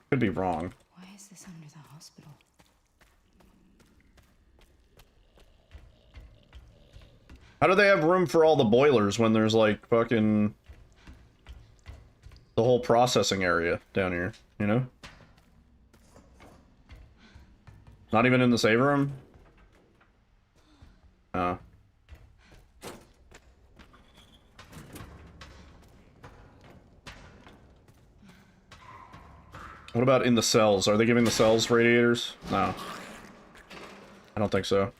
could be wrong. Why is this under the hospital? How do they have room for all the boilers when there's like fucking the whole processing area down here, you know? Not even in the save room? Oh. What about in the cells? Are they giving the cells radiators? No. I don't think so.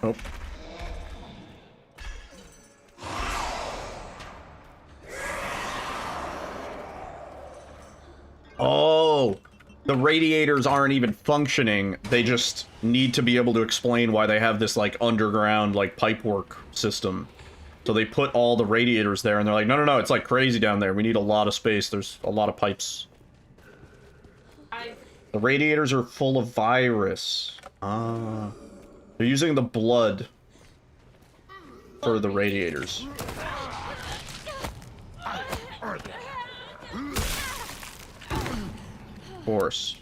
Nope. Oh, the radiators aren't even functioning. They just need to be able to explain why they have this, like, underground, like, pipework system. So they put all the radiators there, and they're like, no, no, no, it's like crazy down there. We need a lot of space. There's a lot of pipes. The radiators are full of virus. Ah. They're using the blood for the radiators. Of course.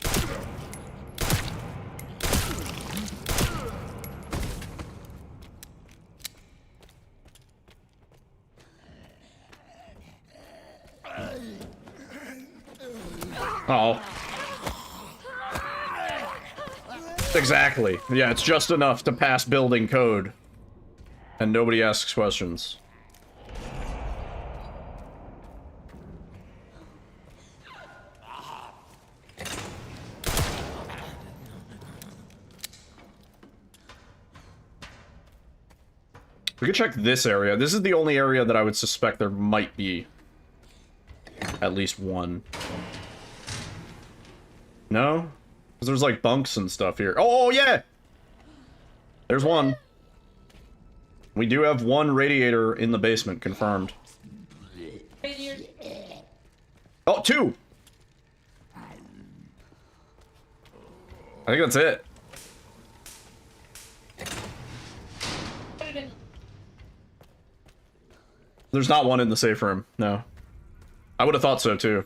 Oh. Exactly. Yeah, it's just enough to pass building code. And nobody asks questions. We could check this area. This is the only area that I would suspect there might be at least one. No? Because there's like bunks and stuff here. Oh, yeah! There's one. We do have one radiator in the basement, confirmed. Oh, two! I think that's it. There's not one in the safe room, no. I would have thought so, too.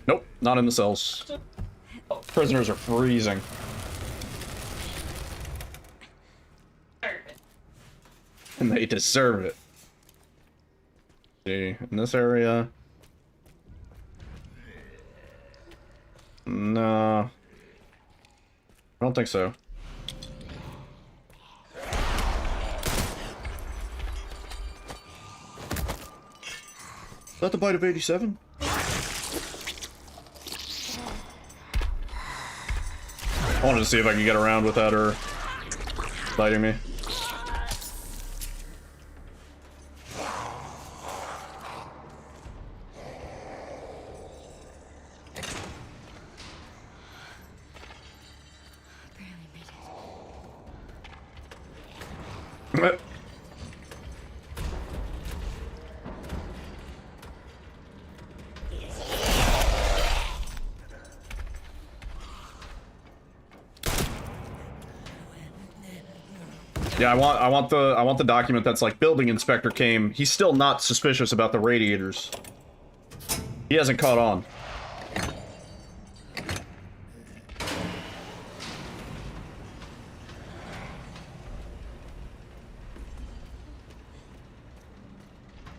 Nope, not in the cells. Prisoners are freezing. And they deserve it. See, in this area... No. I don't think so. Is that the bite of 87? I wanted to see if I could get around without her biting me. Yeah, I want the document that's like building inspector came. He's still not suspicious about the radiators. He hasn't caught on.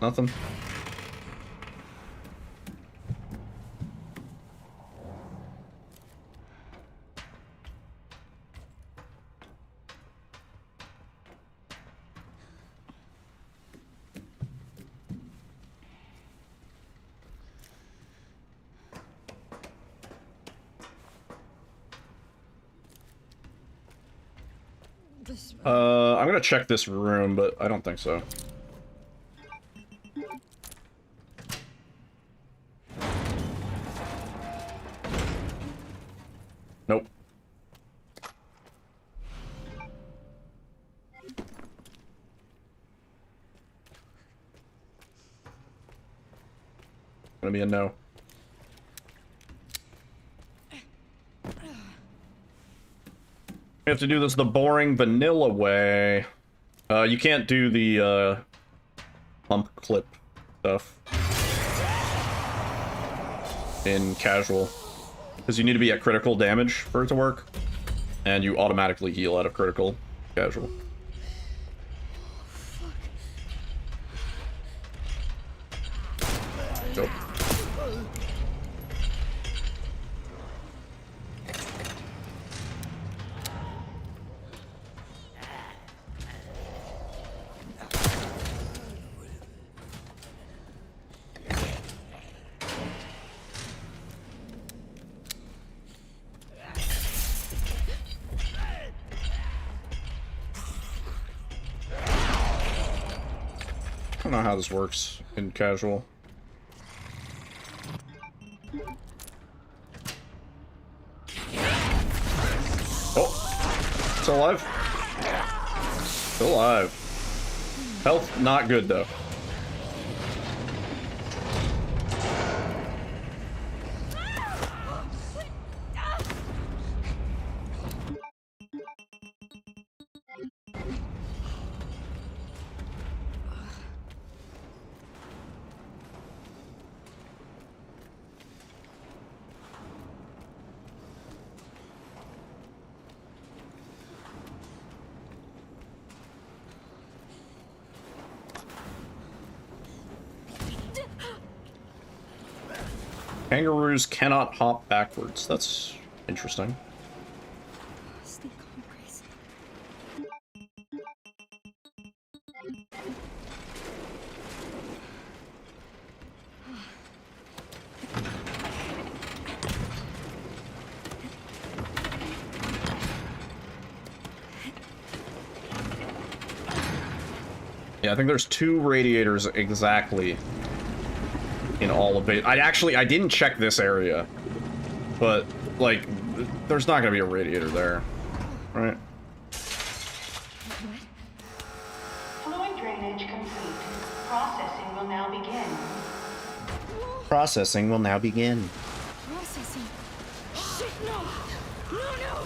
Nothing. I'm gonna check this room, but I don't think so. Nope. Gonna be a no. We have to do this the boring vanilla way. You can't do the pump clip stuff in casual because you need to be at critical damage for it to work, and you automatically heal out of critical casual. Go. don't know how this works in casual. Oh, still alive? Still alive. Health not good though. Kangaroos cannot hop backwards. That's interesting. Stay calm, Grace. Yeah, I think there's 2 radiators exactly in all of it. I didn't check this area, but like, there's not gonna be a radiator there, right? Fluid drainage complete. Processing will now begin. Processing will now begin. Processing. Shit, no! No, no!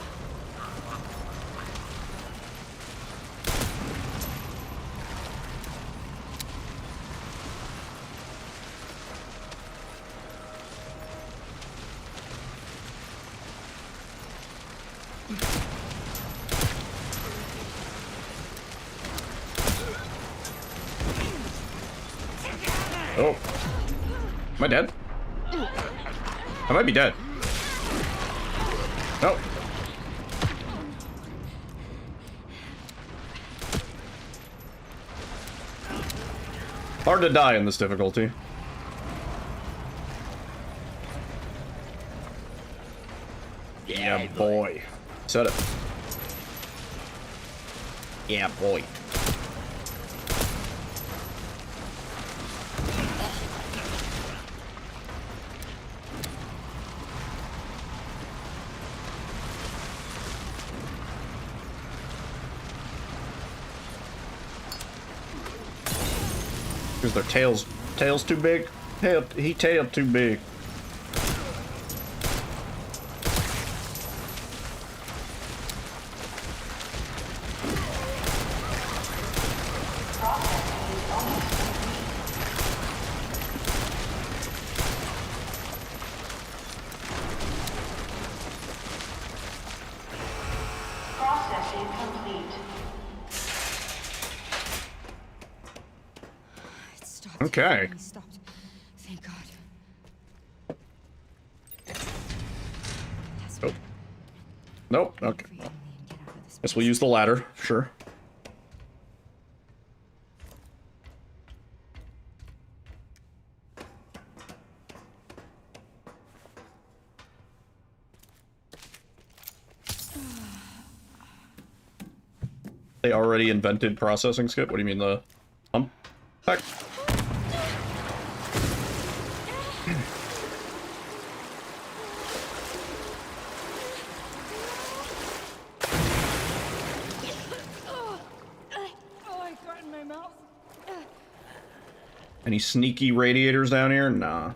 Oh. Am I dead? I might be dead. Oh. Hard to die in this difficulty. Yeah, boy. Said it. Yeah, boy. Because their tail's too big. He tailed too big. Processing complete. It stopped. Okay. It stopped. Thank God. Nope. Nope. Okay. Guess we'll use the ladder. Sure. They already invented processing skip? What do you mean, the hump pack? Any sneaky radiators down here? Nah.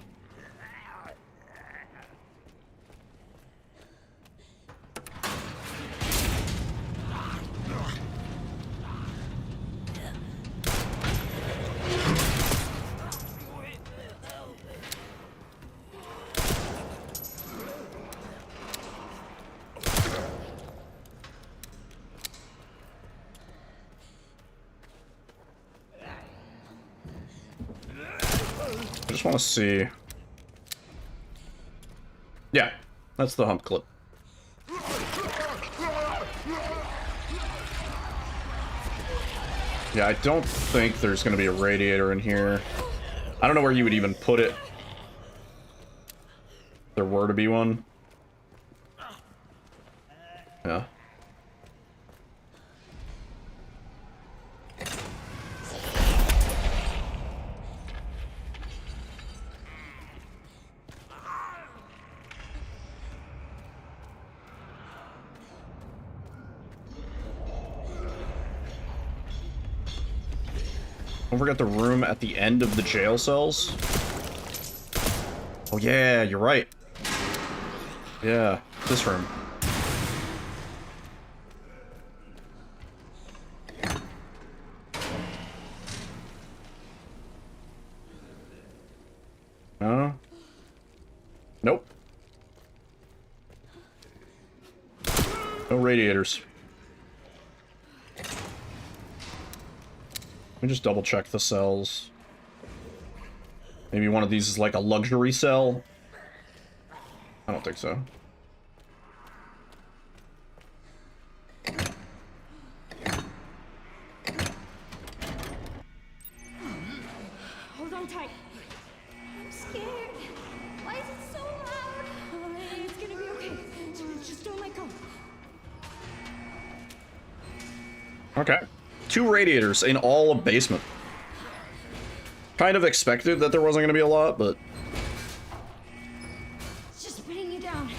I just want to see. Yeah, that's the hump clip. Yeah, I don't think there's going to be a radiator in here. I don't know where you would even put it. If there were to be one. Yeah. Don't forget the room at the end of the jail cells. Oh yeah, you're right. Yeah, this room. No. Nope. No radiators. Let me just double check the cells. Maybe one of these is like a luxury cell. I don't think so. Hold on tight. I'm scared. Why is it so loud? It's gonna be okay. Just don't let go. Okay. 2 radiators in all of basement. Kind of expected that there wasn't going to be a lot, but... It's just pinning you down.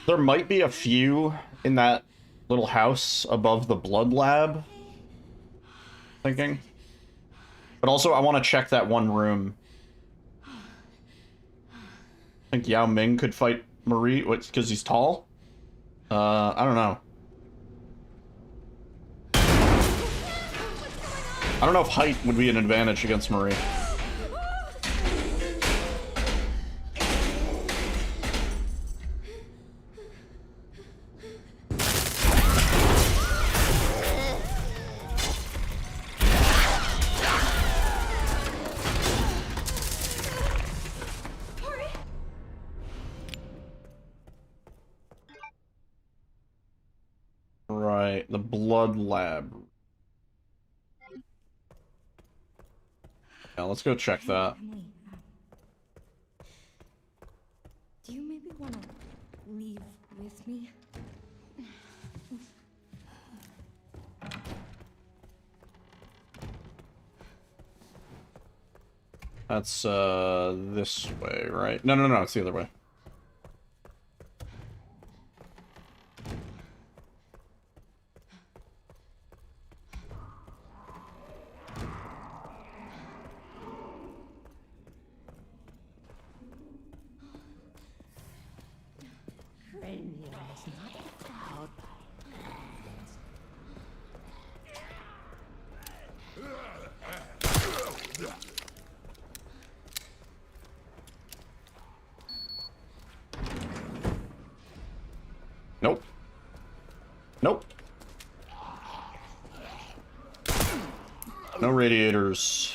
There might be a few in that little house above the blood lab. Thinking. But also, I want to check that one room. I think Yao Ming could fight Marie, because he's tall? I don't know. I don't know if height would be an advantage against Marie. Right, the blood lab. Yeah, let's go check that. Emily, do you maybe want to leave with me? That's, this way, right? No, it's the other way. Nope. Nope. No radiators.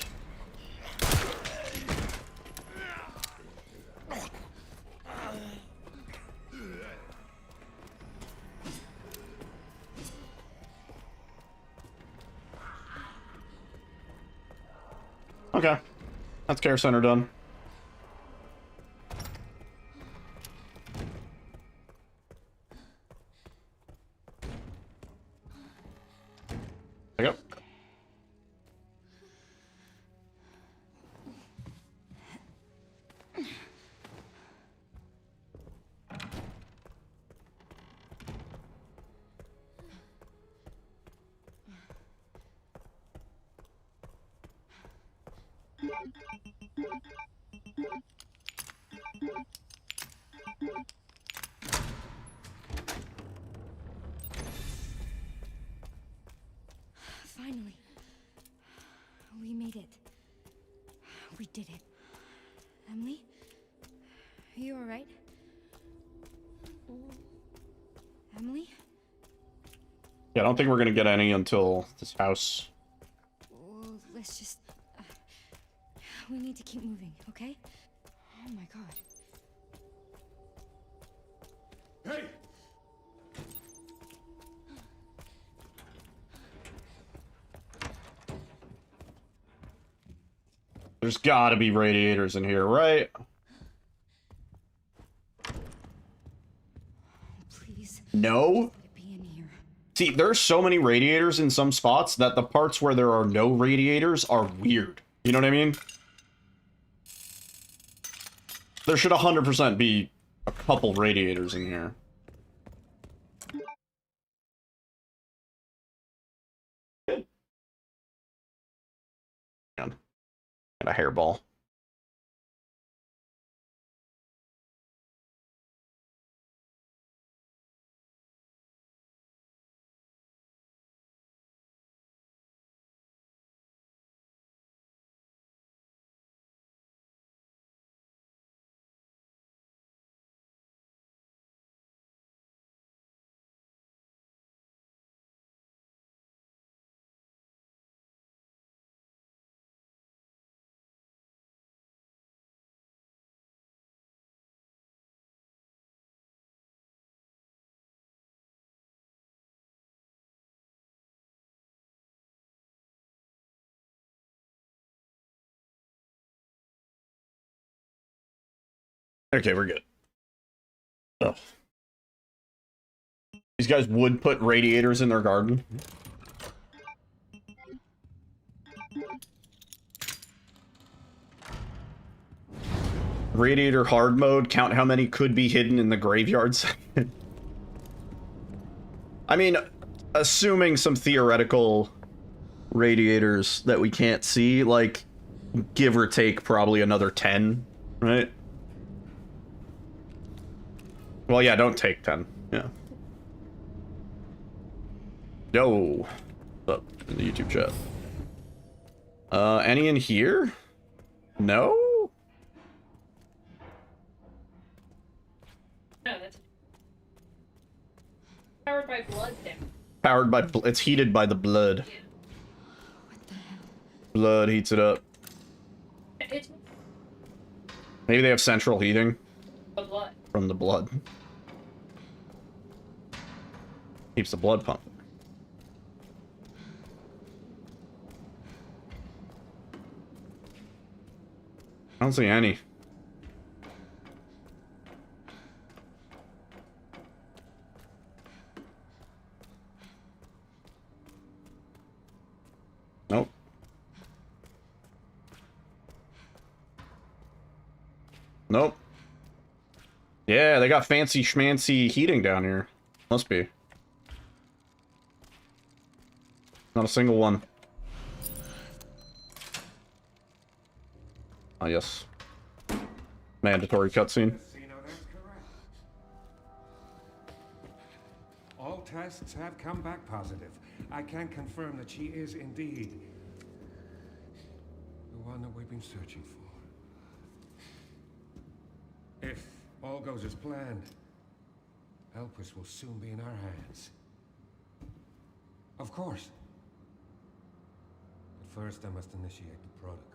Okay. That's care center done. There you go. Finally. We made it. We did it. Emily? Are you alright? Emily? Yeah, I don't think we're gonna get any until this house. Well, let's just... we need to keep moving, okay? Oh my god. Hey! There's gotta be radiators in here, right? Please. No? Be in here. See, there's so many radiators in some spots that the parts where there are no radiators are weird. You know what I mean? There should 100% be a couple radiators in here. And a hairball. Okay, we're good. Ugh. These guys would put radiators in their garden. Radiator hard mode, count how many could be hidden in the graveyards. I mean, assuming some theoretical radiators that we can't see, like, give or take probably another 10, right? Well, yeah, don't take 10, yeah. Yo, what's up in the YouTube chat? Any in here? No? No, that's powered by blood there. Powered by, it's heated by the blood. Yeah. What the hell? Blood heats it up. It's Maybe they have central heating the blood. from the blood. Keeps the blood pumping. I don't see any. Nope. Nope. Yeah, they got fancy schmancy heating down here. Must be. Not a single one. Oh, yes. Mandatory cutscene. All tests have come back positive. I can confirm that she is indeed the one that we've been searching for. If all goes as planned, Elpis will soon be in our hands. Of course. But first I must initiate the protocol.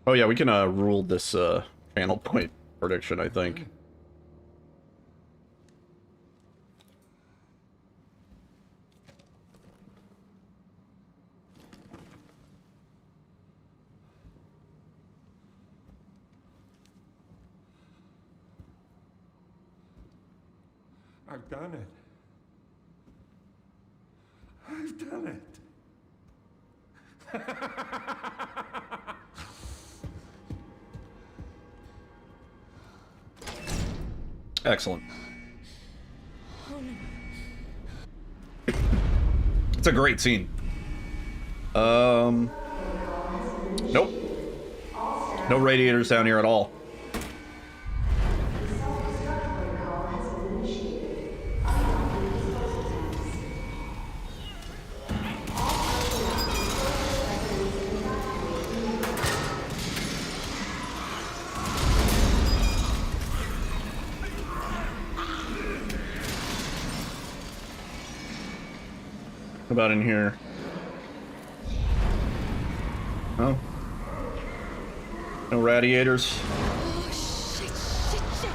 Oh yeah, we can rule this channel point prediction, I think. I've done it. I've done it. Excellent. It's a great scene. Nope. No radiators down here at all. What about in here? Oh. No radiators. Oh, shit, shit, shit.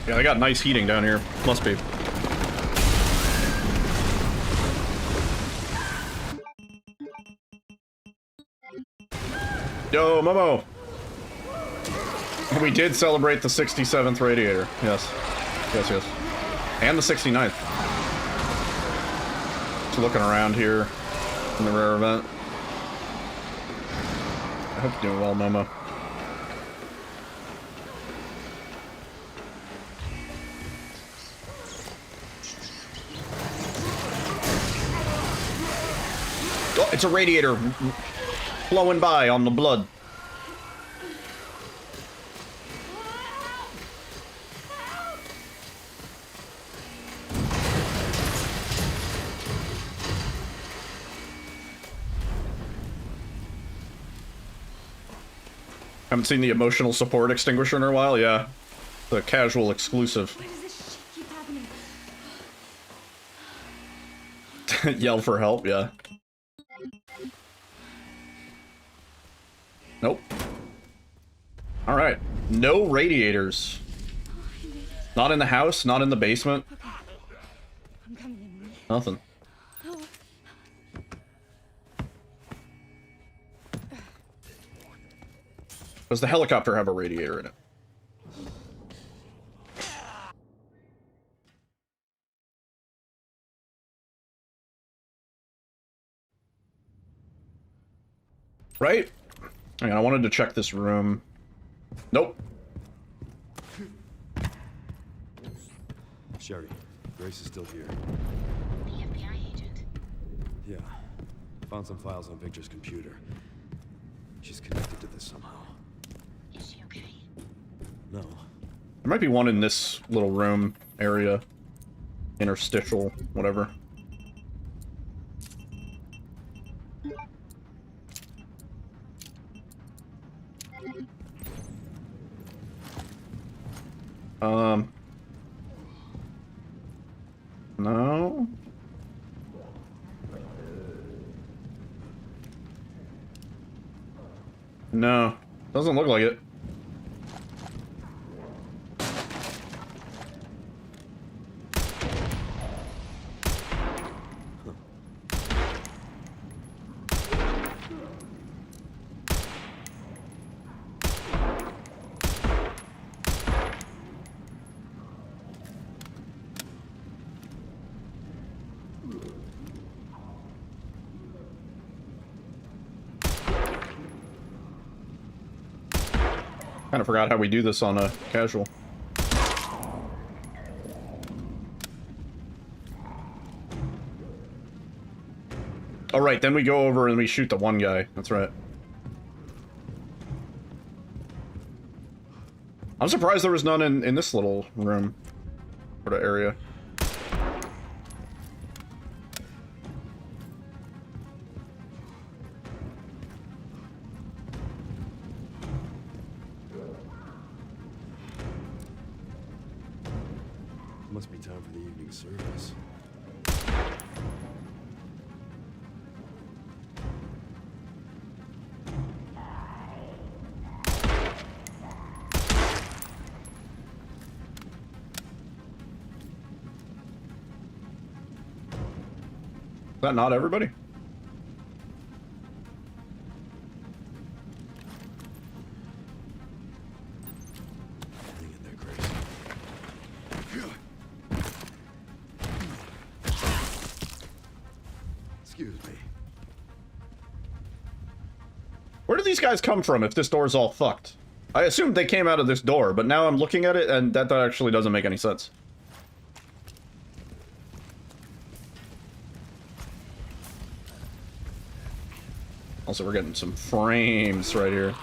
Yeah, they got nice heating down here. Must be. Yo, Momo! We did celebrate the 67th radiator. Yes. Yes, yes. And the 69th. Just looking around here in the rare event. I hope you're doing well, Momo. Oh, it's a radiator flowing by on the blood. Haven't seen the emotional support extinguisher in a while, yeah. The casual exclusive. Why does this shit keep happening? Yell for help, yeah. Nope. Alright. No radiators. Not in the house, not in the basement. Okay. I'm coming in. Nothing. Oh. Does the helicopter have a radiator in it? Right? Hang on, I wanted to check this room. Nope. Sherry, Grace is still here. The FBI agent. Yeah. Found some files on Victor's computer. She's connected to this somehow. Is she okay? No. There might be one in this little room area. Interstitial, whatever. No. No. Doesn't look like it. Kind of forgot how we do this on a casual. Oh right, then we go over and we shoot the one guy. That's right. I'm surprised there was none in this little room sort of area. Must be time for the evening service. Is that not everybody? Hang in there, Grace. Excuse me. Where do these guys come from if this door's all fucked? I assumed they came out of this door, but now I'm looking at it and that actually doesn't make any sense. Also, we're getting some frames right here.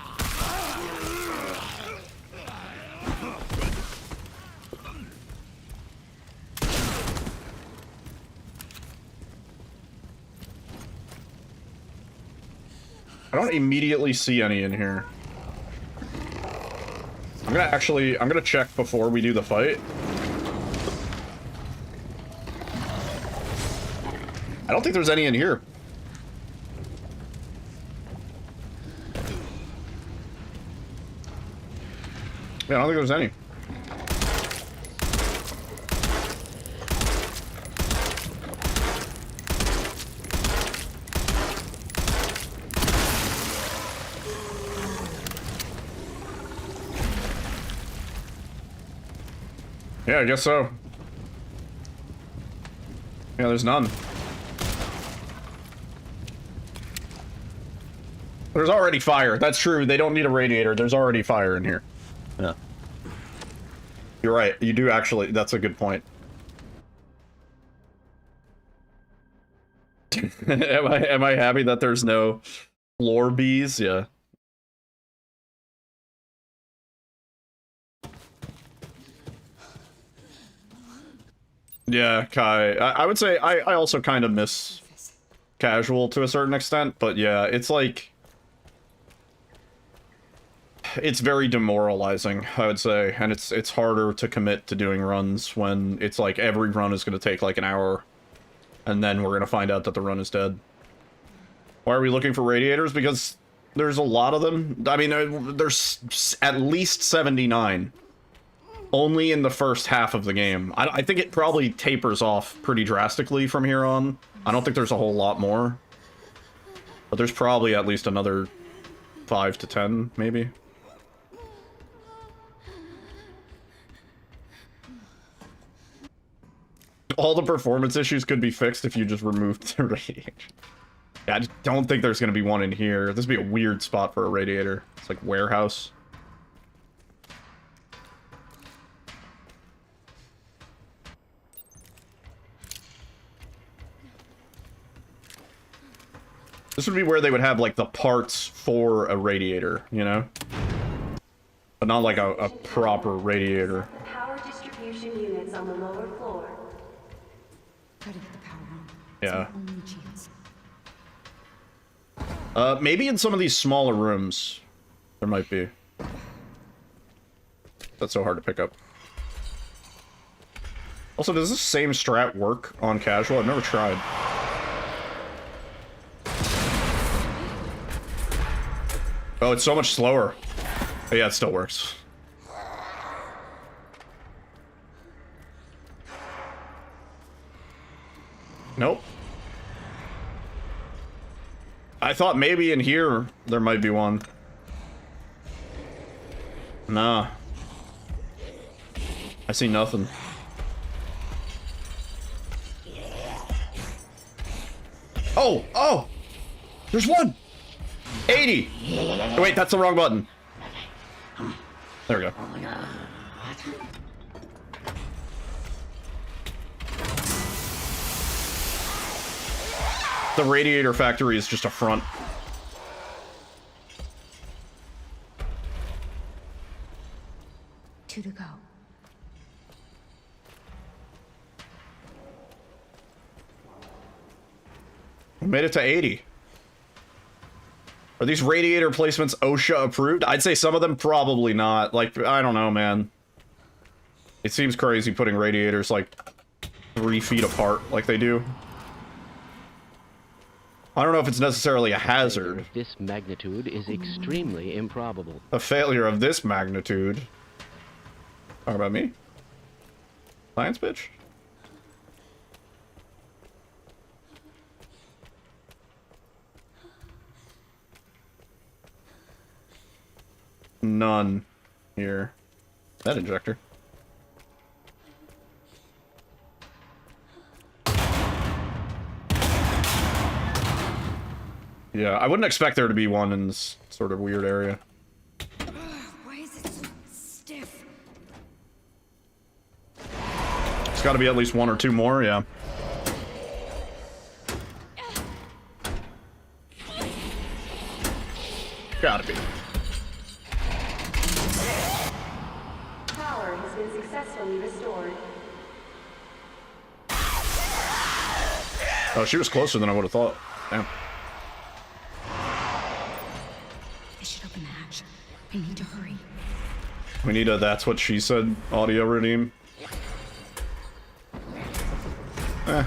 I don't immediately see any in here. I'm gonna check before we do the fight. I don't think there's any in here. Yeah, I don't think there's any. Yeah, I guess so. Yeah, there's none. There's already fire. That's true. They don't need a radiator. There's already fire in here. Yeah. You're right. You do actually. That's a good point. Am I happy that there's no floor bees? Yeah. Yeah, Kai. I would say I also kind of miss casual to a certain extent, but yeah, it's like... It's very demoralizing, I would say, and it's harder to commit to doing runs when it's like every run is going to take like an hour, and then we're going to find out that the run is dead. Why are we looking for radiators? Because there's a lot of them. I mean, there's at least 79. Only in the first half of the game. I think it probably tapers off pretty drastically from here on. I don't think there's a whole lot more. But there's probably at least another 5 to 10, maybe. All the performance issues could be fixed if you just removed the radiator. Yeah, I just don't think there's going to be one in here. This would be a weird spot for a radiator. It's like warehouse. This would be where they would have, like, the parts for a radiator, you know? But not like a proper radiator. Power distribution units on the lower floor. Gotta get the power on. Yeah. It's my only chance. Maybe in some of these smaller rooms, there might be. That's so hard to pick up. Also, does this same strat work on casual? I've never tried. Oh, it's so much slower. But yeah, it still works. Nope. I thought maybe in here there might be one. Nah. I see nothing. Oh! Oh! There's one! 80! Oh, wait, that's the wrong button. There we go. The radiator factory is just a front. Two to go. We made it to 80. Are these radiator placements OSHA approved? I'd say some of them probably not. Like, I don't know, man. It seems crazy putting radiators like 3 feet apart like they do. I don't know if it's necessarily a hazard. This magnitude is extremely improbable. A failure of this magnitude. Talk about me? Science bitch? None here. That injector. Yeah, I wouldn't expect there to be one in this sort of weird area. Why is it so stiff? It's got to be at least 1 or 2 more, yeah. Gotta be. Power has been successfully restored. Oh, she was closer than I would have thought. Damn. I should open the hatch. I need to hurry. We need a "that's what she said" audio redeem. Eh.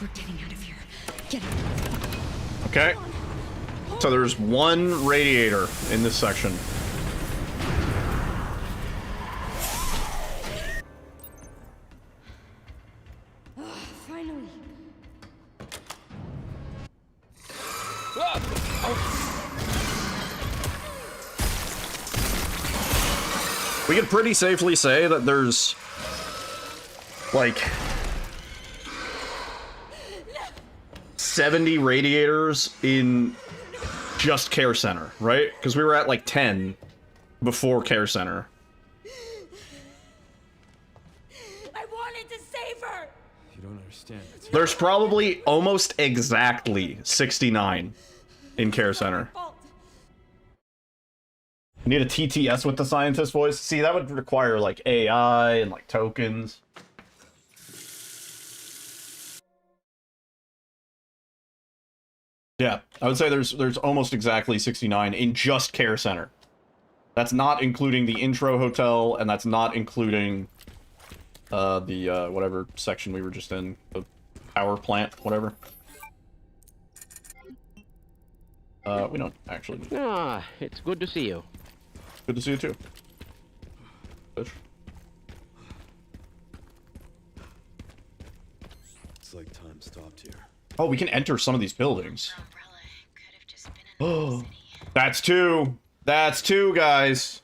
We're getting out of here. Get out. Okay. So there's 1 radiator in this section. We can pretty safely say that there's like 70 radiators in just Care Center, right? Because we were at like 10 before Care Center. I wanted to save her! You don't understand. There's probably almost exactly 69 in Care Center. You need a TTS with the scientist voice? See, that would require like AI and like tokens. Yeah, I would say there's almost exactly 69 in just Care Center. That's not including the intro hotel, and that's not including the whatever section we were just in, the power plant, whatever. We don't actually. Ah, it's good to see you. Good to see you too. Bitch. It's like time stopped here. Oh, we can enter some of these buildings. Oh, that's two. That's two, guys.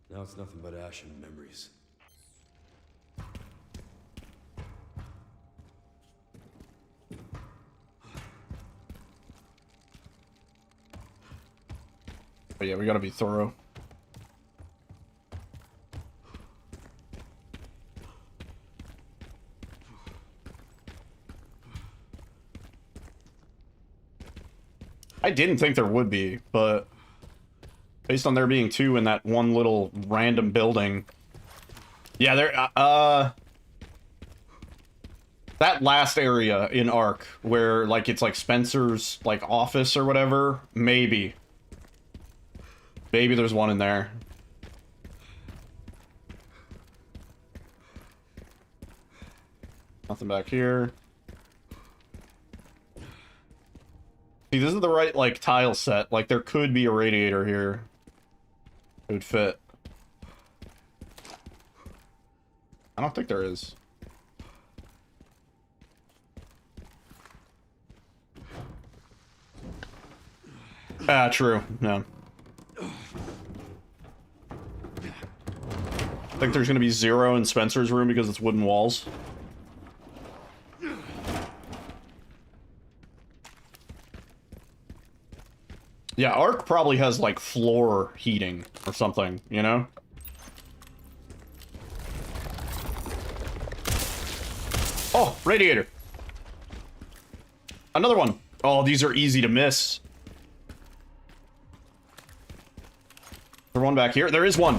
Now it's nothing but ash and memories. But yeah, we gotta be thorough. I didn't think there would be, but based on there being two in that one little random building, yeah, there. That last area in Ark where like it's like Spencer's like office or whatever, maybe there's one in there. Nothing back here. See, this is the right, like, tile set. Like, there could be a radiator here. It would fit. I don't think there is. Ah, true. No. I think there's gonna be 0 in Spencer's room because it's wooden walls. Yeah, Ark probably has, like, floor heating or something, you know? Oh, radiator! Another one! Oh, these are easy to miss. Is there one back here? There is one!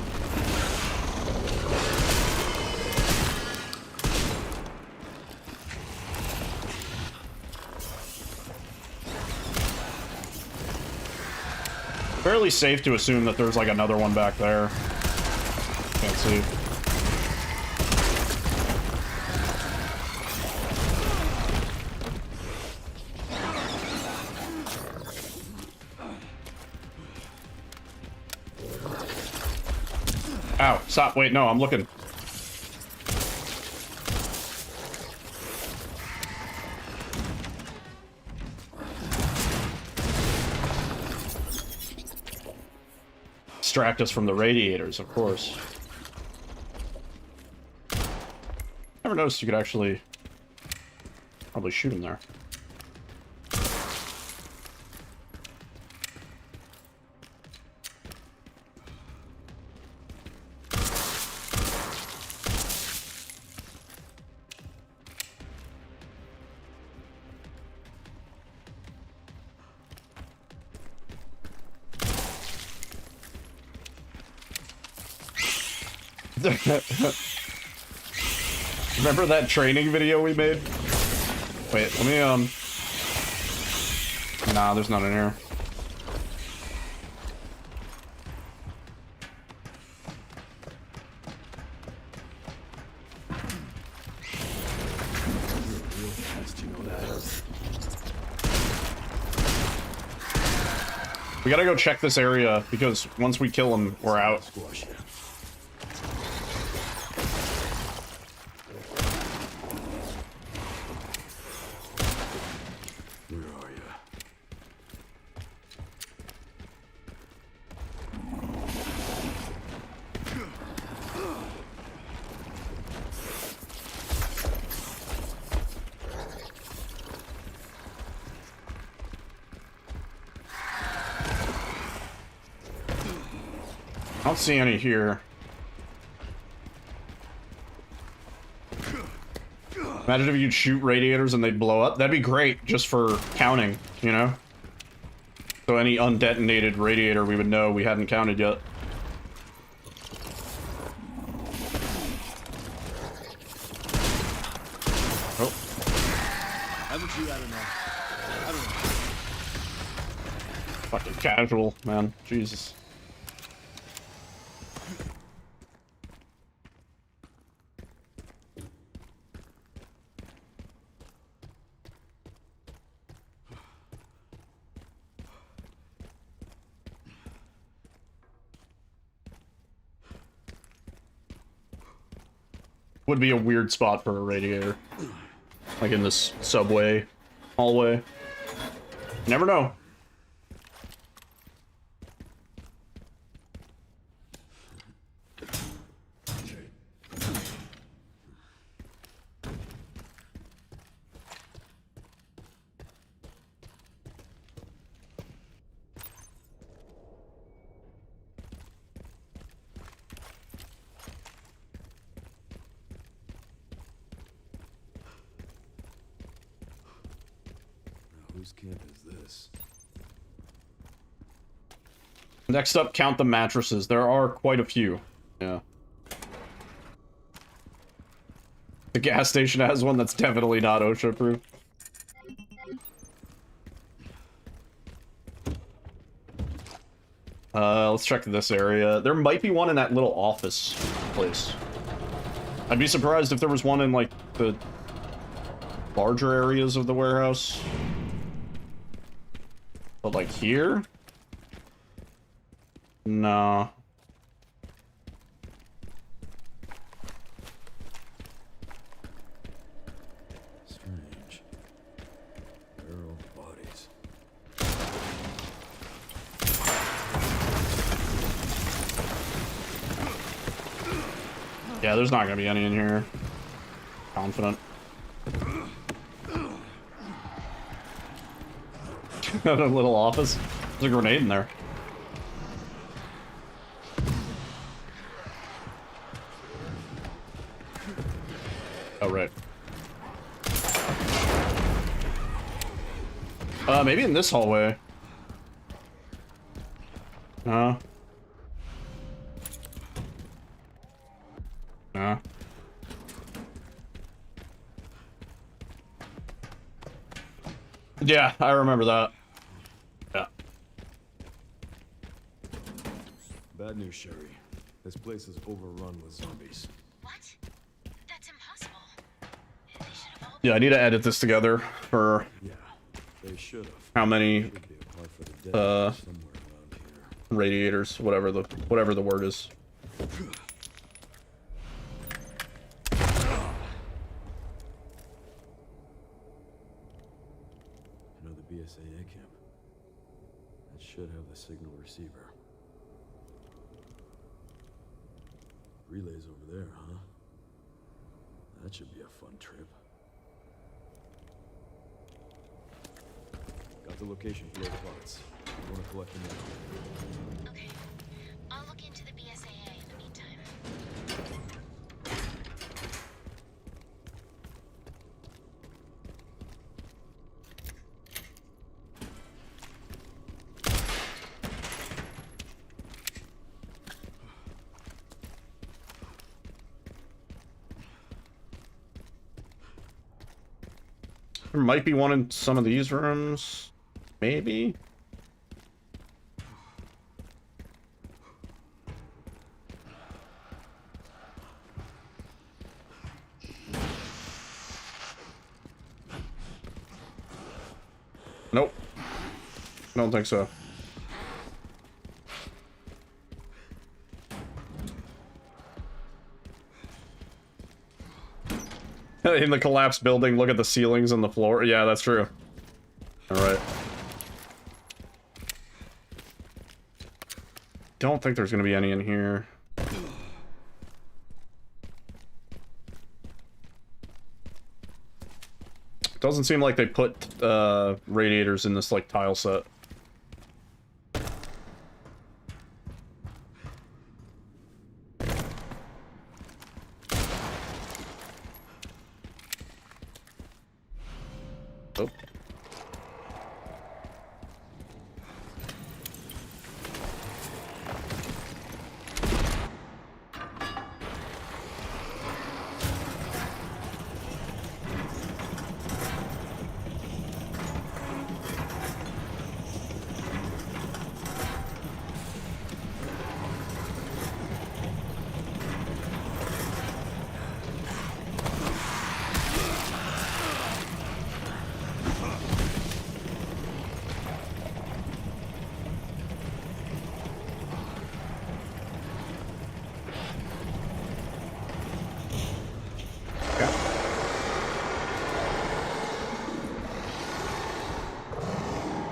Fairly safe to assume that there's like another one back there. Can't see. Ow, stop, wait, no, I'm looking. Distract us from the radiators, of course. Never noticed you could actually probably shoot him there. Remember that training video we made? Wait, let me, nah, there's none in here. We gotta go check this area, because once we kill him, we're out. don't see any here. Imagine if you could shoot radiators and they'd blow up. That'd be great, just for counting, you know? So any undetonated radiator, we would know we hadn't counted yet. Oh. Haven't you had enough? I don't know. Fucking casual, man. Jesus. Would be a weird spot for a radiator. Like in this subway hallway. Never know. Whose camp is this? Next up, count the mattresses. There are quite a few. Yeah. The gas station has one that's definitely not OSHA proof. Let's check this area. There might be one in that little office place. I'd be surprised if there was one in, like, the larger areas of the warehouse. But, like, here? No. Strange. Where are all the bodies? Yeah, there's not gonna be any in here. Confident. A little office. There's a grenade in there. Oh, right. Maybe in this hallway. No. No. Yeah, I remember that. Yeah. Bad news, Sherry. This place is overrun with zombies. What? That's impossible. They should have all Yeah, I need to edit this together for Yeah, they should have. how many Should be a part for the dead somewhere around here. radiators, whatever the word is. Another BSAA camp. That should have the signal receiver. Relays over there, huh? That should be a fun trip. Got the location for those plots. I want to collect them now. Okay. I'll look into the BSAA in the meantime. There might be one in some of these rooms. Maybe? Nope. I don't think so. In the collapsed building, look at the ceilings and the floor. Yeah, that's true. Alright. Don't think there's gonna be any in here. Doesn't seem like they put radiators in this like tile set. Oh.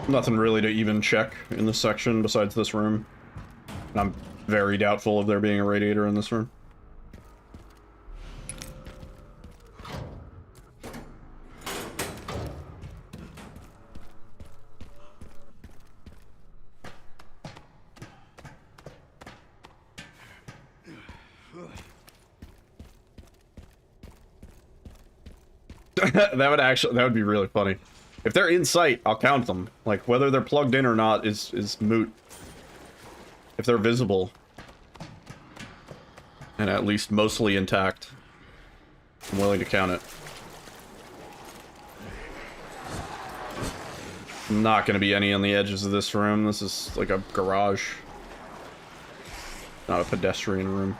Nothing really to even check in this section besides this room. And I'm very doubtful of there being a radiator in this room. that would be really funny. If they're in sight, I'll count them. Like, whether they're plugged in or not is moot. If they're visible. And at least mostly intact. I'm willing to count it. Not gonna be any on the edges of this room. This is like a garage. Not a pedestrian room.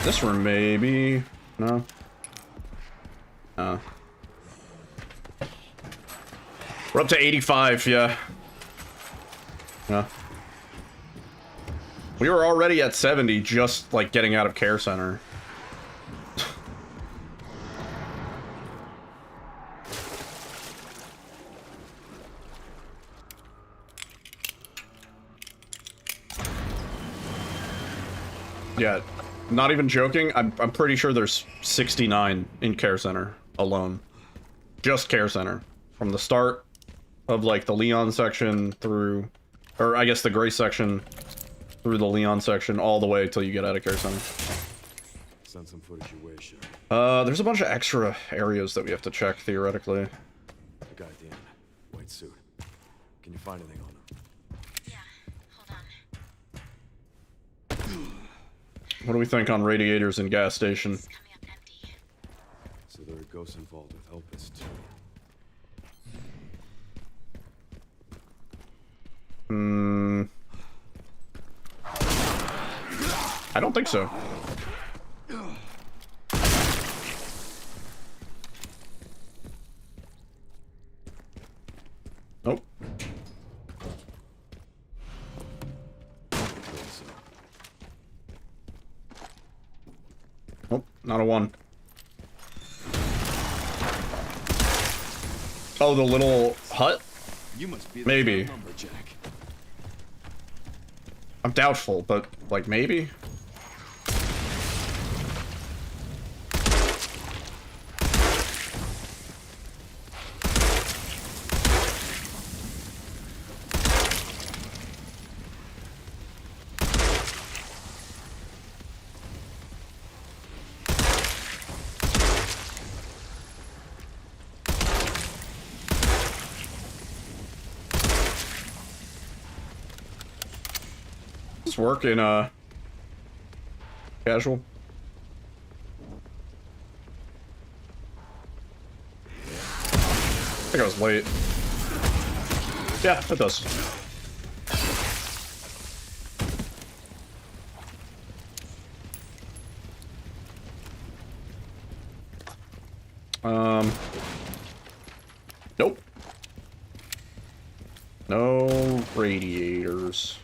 This room, maybe. No. We're up to 85, yeah. Yeah. We were already at 70 just, like, getting out of care center. Yeah, not even joking, I'm pretty sure there's 69 in care center alone. Just care center. From the start of, like, the Leon section through, or I guess the Gray section through the Leon section all the way till you get out of care center. Send some footage your way, Sherry. There's a bunch of extra areas that we have to check, theoretically. The guy at the end. White suit. Can you find anything on him? Yeah, hold on. What do we think on radiators and gas station? It's coming up empty. So there are ghosts involved with Elpis, too. I don't think so. Nope. Nope, not a one. Oh, the little hut? You must be maybe. Lumberjack. I'm doubtful, but, like, maybe? Does this work in, casual? I think I was late. Yeah, it does. Nope. No radiators.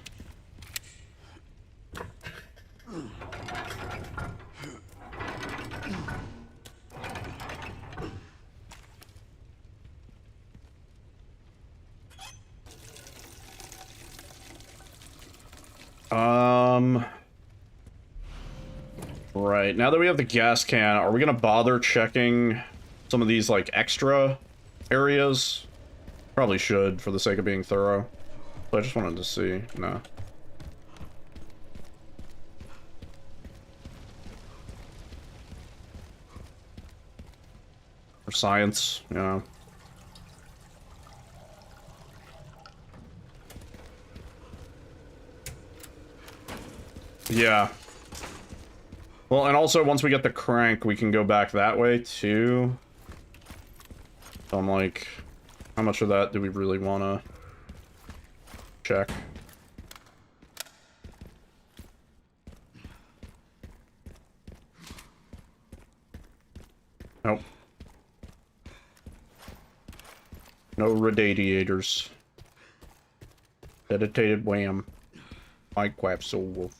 Right, now that we have the gas can, are we gonna bother checking some of these, like, extra areas? Probably should, for the sake of being thorough. But I just wanted to see. No. Or science, you know. Yeah. Well, and also once we get the crank, we can go back that way too. So I'm like, how much of that do we really want to check? Nope. No radiators. Dedicated wham. Minecraft soul wolf.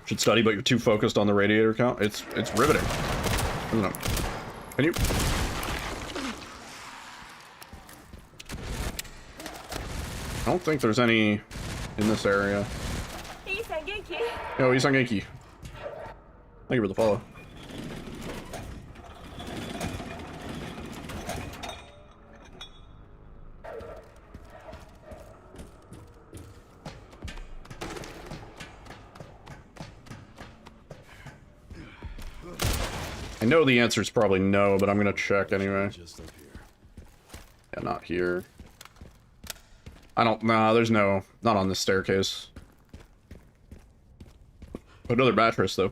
Should study, but you're too focused on the radiator count. It's riveting. Isn't it? Can you? I don't think there's any in this area. Yo, Isangeki. Thank you for the follow. I know the answer is probably no, but I'm gonna check anyway. Just up here. Yeah, not here. I don't. Nah, there's no. Not on this staircase. Another mattress though.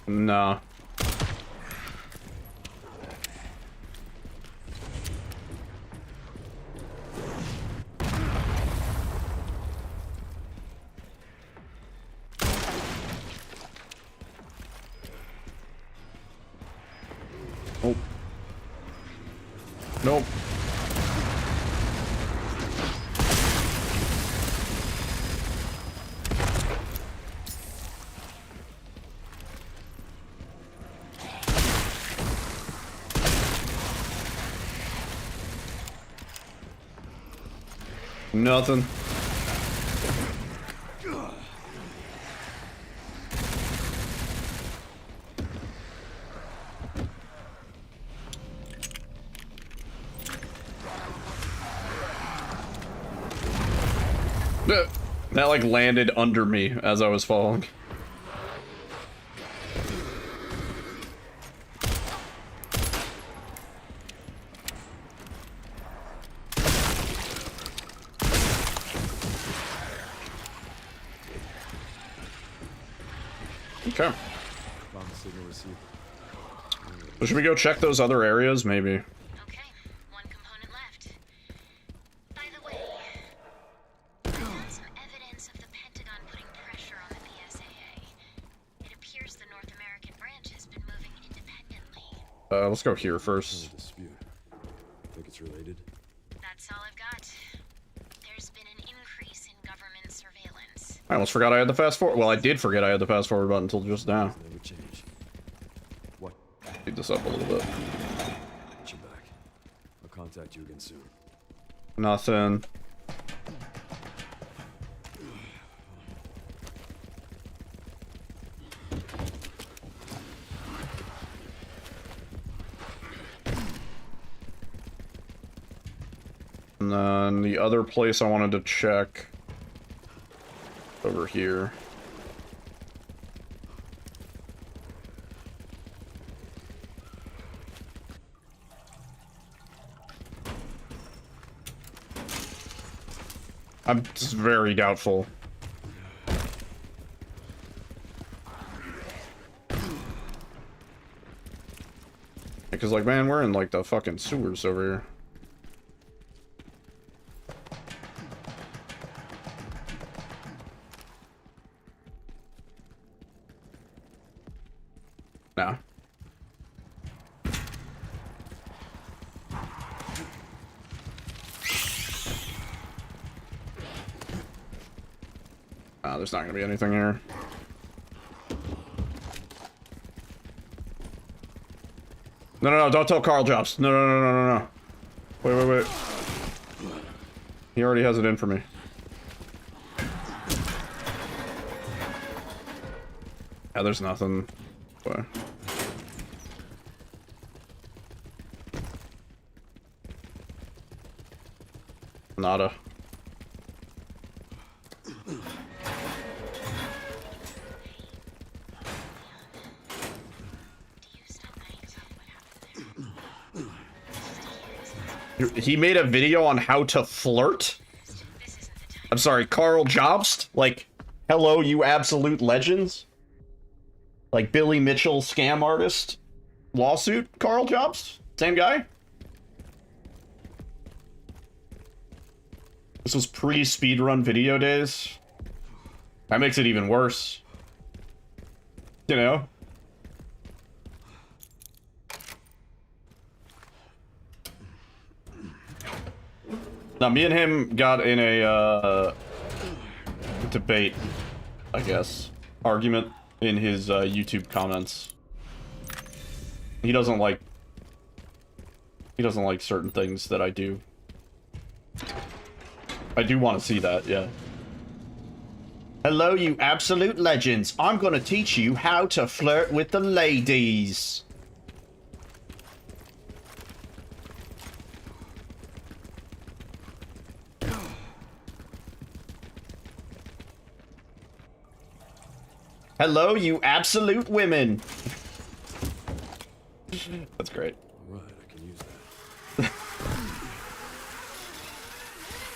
Nah. Oh. Nope. Nothing. That like landed under me as I was falling. Okay. Signal received. So should we go check those other areas, maybe? Okay, one component left. By the way, some evidence of the Pentagon putting pressure on the BSAA. It appears the North American branch has been moving independently. Let's go here first. No dispute. Think it's related? That's all I've got. There's been an increase in government surveillance. I almost forgot I had the fast forward. Well, I did forget I had the fast forward button until just now. Never change. What? Speed this up a little bit. Get you back. I'll contact you again soon. Nothing. And then the other place I wanted to check over here. I'm just very doubtful. because, like, man, we're in, like, the fucking sewers over here. No. There's not gonna be anything here. No, don't tell Carl Jobs. No. Wait. He already has it in for me. Yeah, there's nothing. Boy. Nada. He made a video on how to flirt? I'm sorry, Carl Jobst? Like, hello, you absolute legends? Like Billy Mitchell scam artist lawsuit? Carl Jobst? Same guy? This was pre-speedrun video days? That makes it even worse. You know? Now, me and him got in a, debate, I guess. Argument in his, YouTube comments. He doesn't like certain things that I do. I do want to see that, yeah. Hello, you absolute legends. I'm gonna teach you how to flirt with the ladies. Hello, you absolute women. That's great. Right, I can use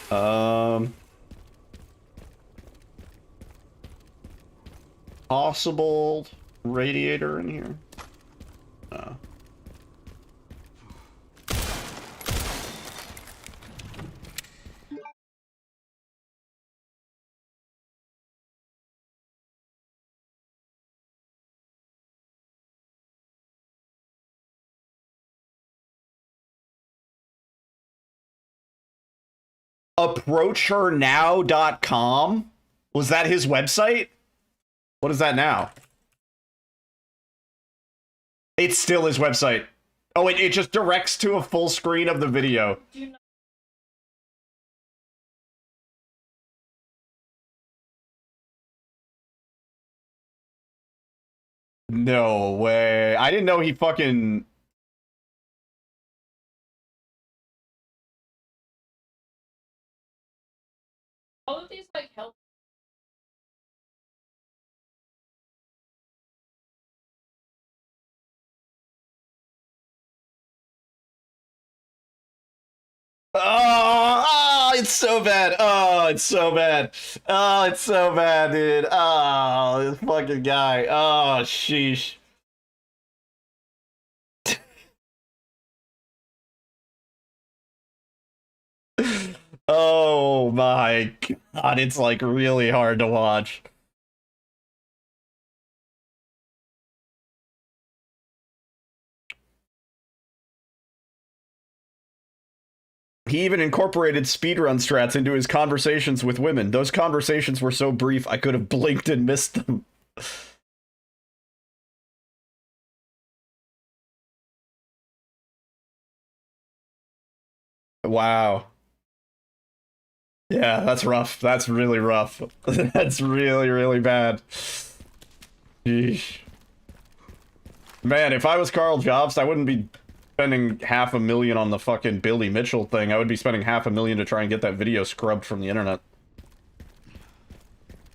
that. Possible radiator in here. Approachhernow.com? Was that his website? What is that now? It's still his website. Oh, it just directs to a full screen of the video. No way. I didn't know he fucking... All of these, like, help. Oh, it's so bad. Oh, it's so bad. Oh, it's so bad, dude. Oh, this fucking guy. Oh, sheesh. Oh my god, it's like really hard to watch. He even incorporated speedrun strats into his conversations with women. Those conversations were so brief, I could have blinked and missed them. Wow. Yeah, that's rough. That's really rough. That's really, really bad. Sheesh. Man, if I was Carl Jobst, I wouldn't be spending $500,000 on the fucking Billy Mitchell thing. I would be spending $500,000 to try and get that video scrubbed from the internet.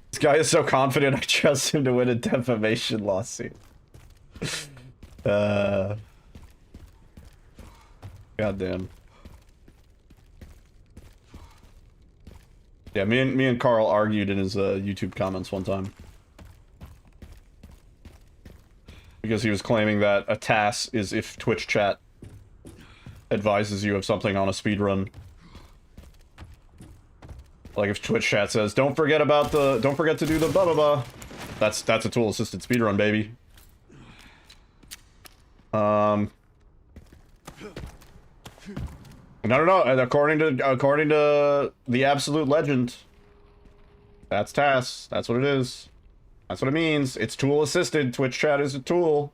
This guy is so confident I trust him to win a defamation lawsuit. Goddamn. Yeah, me and Carl argued in his YouTube comments one time. Because he was claiming that a TAS is if Twitch chat advises you of something on a speedrun. Like if Twitch chat says, don't forget to do the blah blah blah. That's a tool assisted speedrun, baby. No. According to the absolute legend, that's TAS. That's what it is. That's what it means. It's tool assisted. Twitch chat is a tool.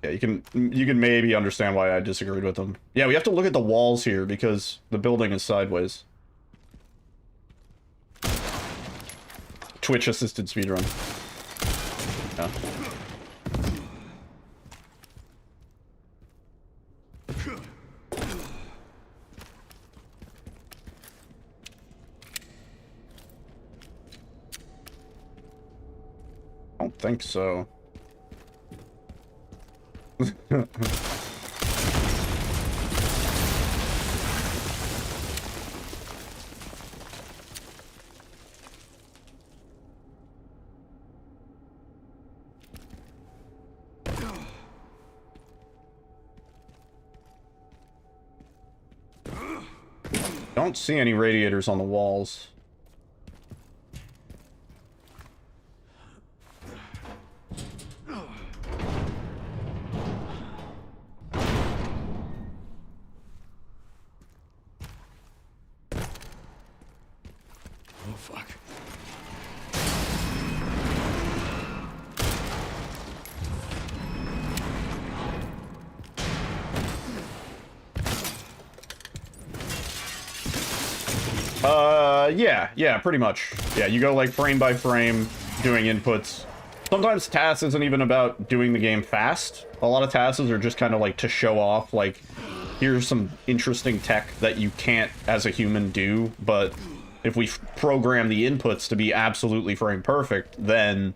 Yeah, you can maybe understand why I disagreed with them. Yeah, we have to look at the walls here because the building is sideways. Twitch assisted speedrun. Yeah. I don't think so. Don't see any radiators on the walls. Oh, fuck. Yeah, pretty much. Yeah, you go like frame by frame, doing inputs. Sometimes tasks isn't even about doing the game fast. A lot of tasks are just kind of like to show off, like, here's some interesting tech that you can't as a human do, but if we program the inputs to be absolutely frame perfect, then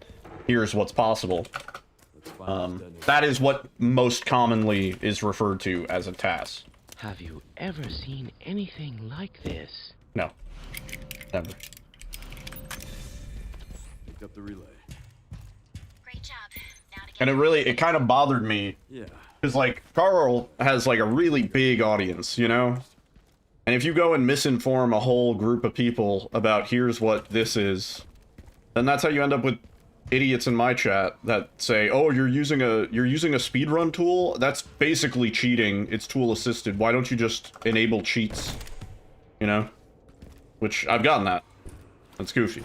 here's what's possible. That is what most commonly is referred to as a task. Have you ever seen anything like this? No. Never. Picked up the relay. Great job. Now to get And it kind of bothered me. Yeah. Because, like, Carl has, like, a really big audience, you know? And if you go and misinform a whole group of people about here's what this is, then that's how you end up with idiots in my chat that say, oh, you're using a speedrun tool? That's basically cheating. It's tool assisted. Why don't you just enable cheats? You know? Which, I've gotten that. That's goofy.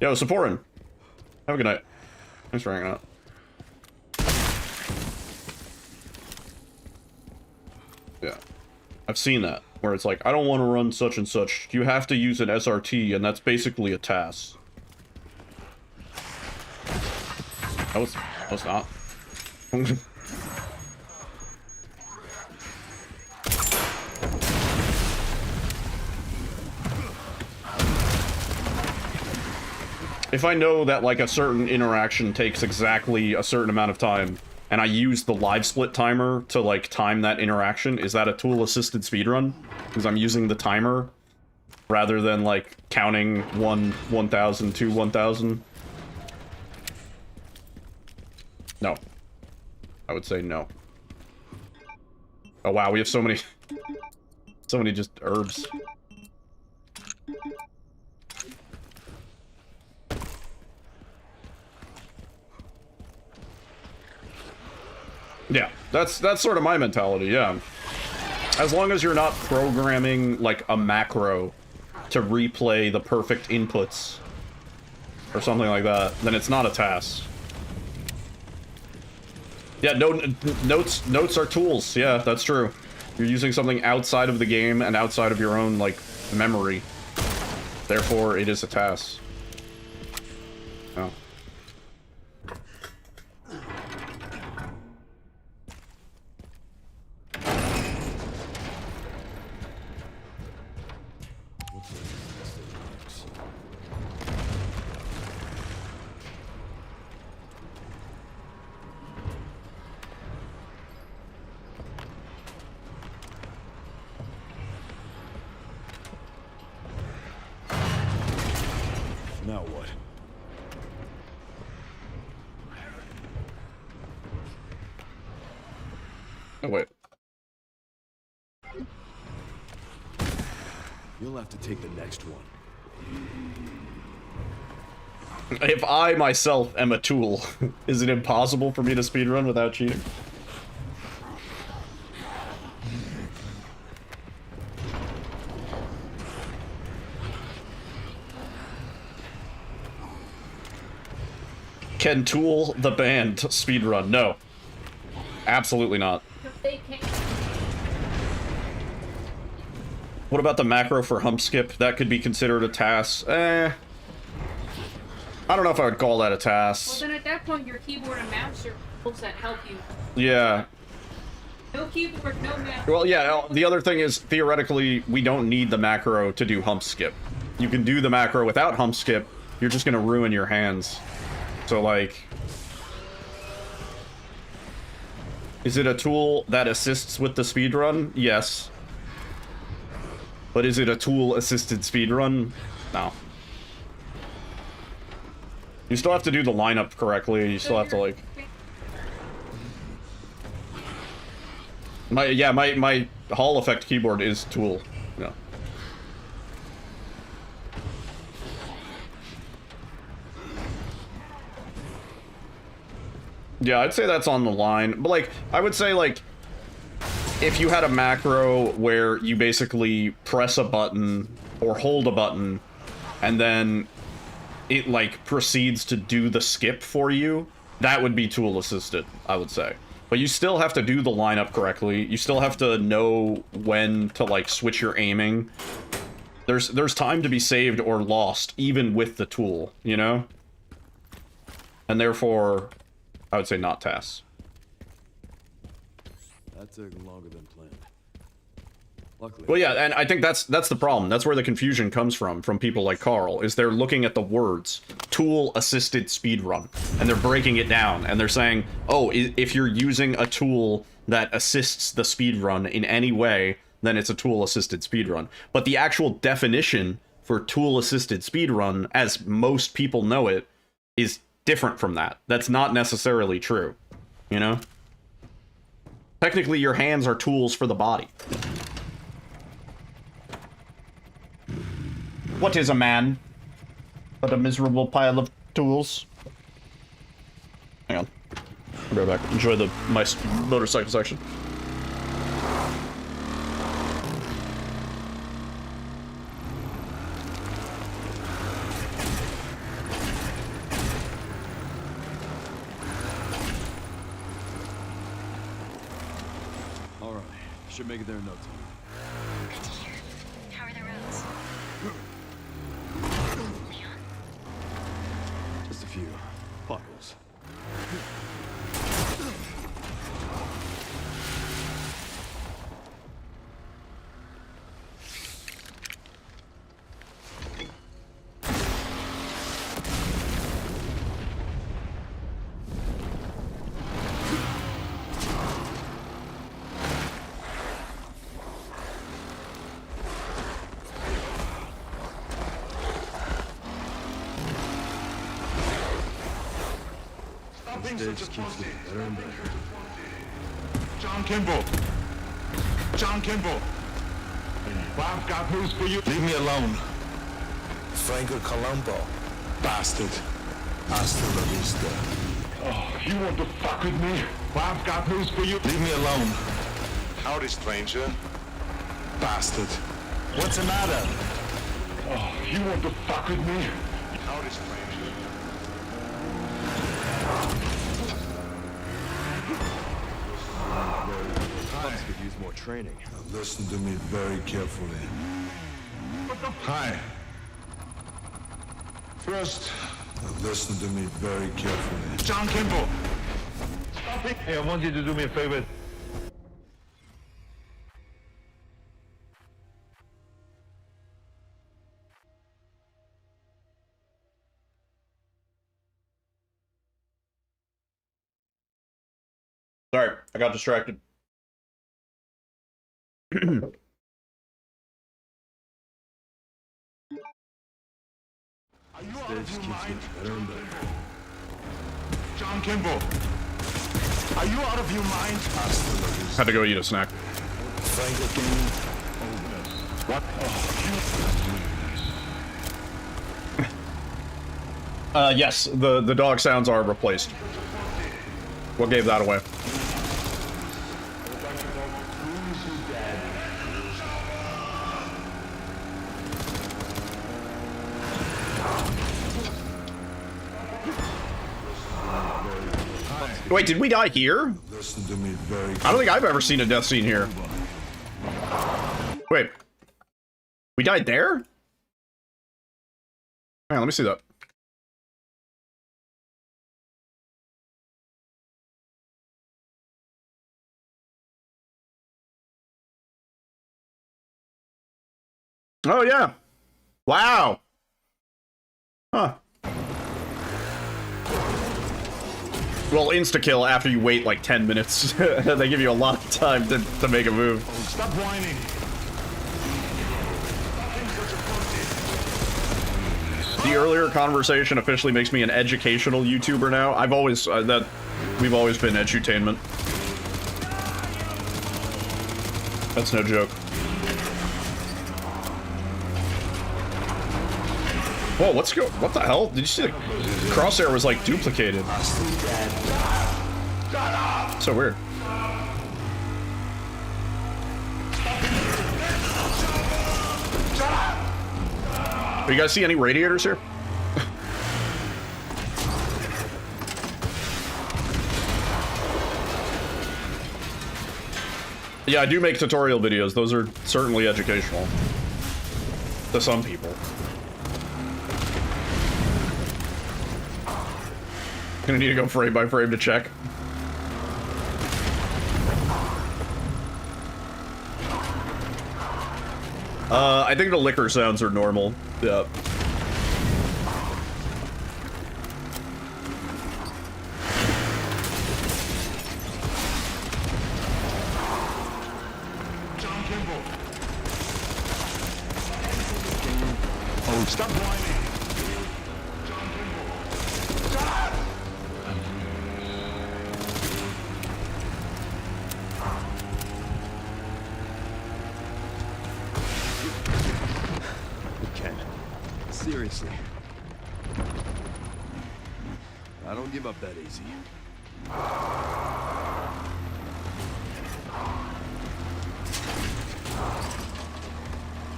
Yo, Supportin. Have a good night. Thanks for hanging out. Yeah. I've seen that, where it's like, I don't want to run such and such. You have to use an SRT, and that's basically a task. No, it's not. If I know that, like, a certain interaction takes exactly a certain amount of time, and I use the live split timer to, like, time that interaction, is that a tool-assisted speedrun? Because I'm using the timer, rather than, like, counting 1,000 to 1,000? No. I would say no. Oh wow, we have so many... so many just herbs. Yeah, that's sort of my mentality, yeah. As long as you're not programming, like, a macro to replay the perfect inputs, or something like that, then it's not a task. Yeah, notes are tools, yeah, that's true. You're using something outside of the game and outside of your own, like, memory. Therefore, it is a task. Oh. Oh, wait. You'll have to take the next one. If I myself am a tool, is it impossible for me to speedrun without cheating? Can Tool the band speedrun? No. Absolutely not. They can't. What about the macro for hump skip? That could be considered a task. I don't know if I would call that a task. Well, then at that point, your keyboard and mouse are tools that help you. Yeah. No keyboard, no mouse. Well, yeah, the other thing is, theoretically, we don't need the macro to do hump skip. You can do the macro without hump skip, you're just gonna ruin your hands. So, like... Is it a tool that assists with the speedrun? Yes. But is it a tool-assisted speedrun? No. You still have to do the lineup correctly, you still have to, like... My Hall effect keyboard is tool. Yeah. Yeah, I'd say that's on the line. But, like, I would say, like, if you had a macro where you basically press a button or hold a button and then it, like, proceeds to do the skip for you, that would be tool assisted, I would say. But you still have to do the lineup correctly. You still have to know when to, like, switch your aiming. There's time to be saved or lost, even with the tool, you know? And therefore, I would say not tasks. That took longer than planned. Luckily. Well, yeah, and I think that's the problem. That's where the confusion comes from people like Carl, is they're looking at the words, tool-assisted speedrun, and they're breaking it down, and they're saying, oh, if you're using a tool that assists the speedrun in any way, then it's a tool-assisted speedrun. But the actual definition for tool-assisted speedrun, as most people know it, is different from that. That's not necessarily true, you know? Technically, your hands are tools for the body. What is a man but a miserable pile of tools? Hang on. I'll be right back. Enjoy my motorcycle section. All right, should make it there in no time. Good to hear. How are the roads? Leon? Just a few potholes. Stage keeps getting better and better. John Kimball. John Kimball. Well, I've got news for you. Leave me alone. Franco Colombo. Bastard. Hasta la vista. Oh, you want to fuck with me? Well, I've got news for you. Leave me alone. Howdy, stranger. Bastard. What's the matter? Oh, you want to fuck with me? Howdy, stranger. Cops could use more training. Now listen to me very carefully. Hi. First, now listen to me very carefully. John Kimball. Stop it. Hey, I want you to do me a favor. Sorry, I got distracted. Stage keeps getting better and better. John Kimball. Are you out of your mind? Had to go eat a snack. Frank again. What? Yes, the dog sounds are replaced. What gave that away? Wait, did we die here? Listen to me very I don't think I've ever seen a death scene here. Wait. We died there? Hang on, let me see that. Oh, yeah. Wow. Huh. Well, insta-kill after you wait like 10 minutes. They give you a lot of time to make a move. Stop whining. The earlier conversation officially makes me an educational YouTuber now. I've always, we've always been edutainment. That's no joke. Whoa, what the hell? Did you see the crosshair was like duplicated? So weird. You guys see any radiators here? Yeah, I do make tutorial videos. Those are certainly educational. To some people. Gonna need to go frame by frame to check. I think the liquor sounds are normal. Yeah. John Kimball. Oh, stop whining. John Kimball. Stop! Ken, seriously. I don't give up that easy.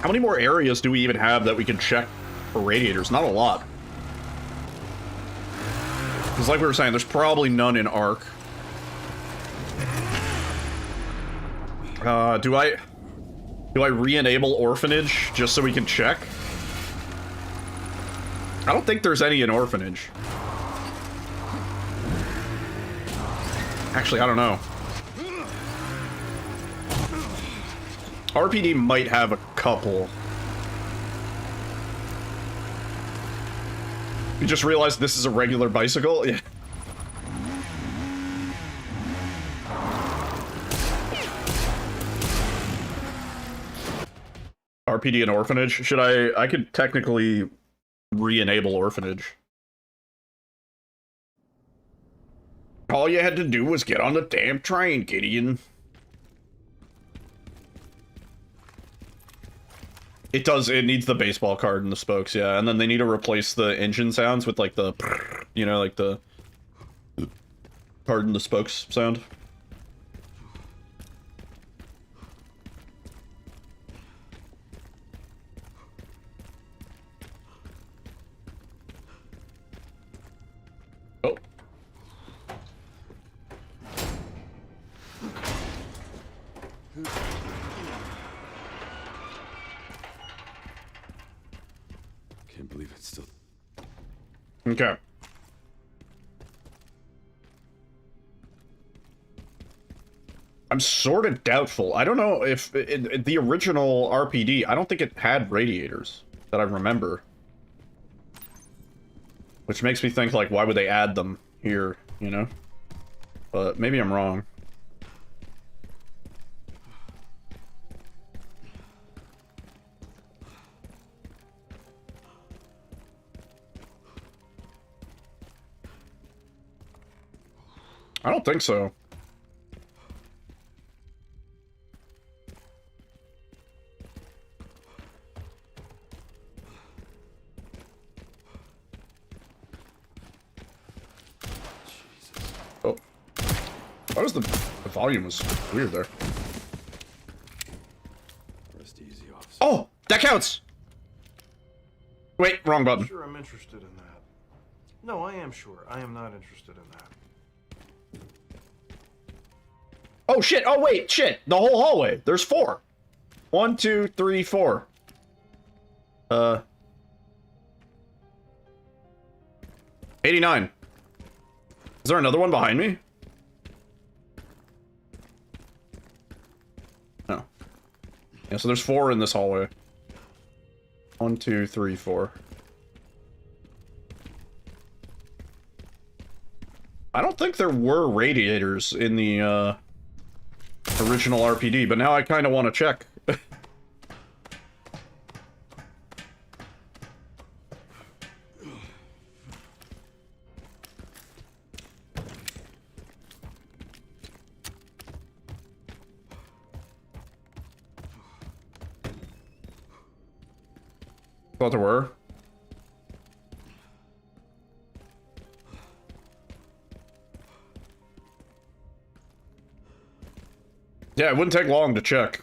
How many more areas do we even have that we can check for radiators? Not a lot. Because like we were saying, there's probably none in Ark. Do I re-enable Orphanage just so we can check? I don't think there's any in Orphanage. Actually, I don't know. RPD might have a couple. You just realized this is a regular bicycle? Yeah. RPD and Orphanage? Should I could technically re-enable Orphanage. All you had to do was get on the damn train, Gideon. It does, it needs the baseball card and the spokes, yeah. And then they need to replace the engine sounds with like the, you know, like the card and the spokes sound. Oh. Can't believe it's still... Okay. I'm sort of doubtful. I don't know if the original RPD, I don't think it had radiators that I remember. Which makes me think, like, why would they add them here, you know? But maybe I'm wrong. I don't think so. Oh. Why was the volume was weird there? Rest easy, officer. Oh! That counts! Wait, wrong button. Sure, I'm interested in that. No, I am sure. I am not interested in that. Oh shit! Oh wait, shit! The whole hallway. There's 4. 1, 2, 3, 4. 89. Is there another one behind me? No. Yeah, so there's 4 in this hallway. 1, 2, 3, 4. I don't think there were radiators in the original RPD, but now I kind of want to check. Thought there were. Yeah, it wouldn't take long to check.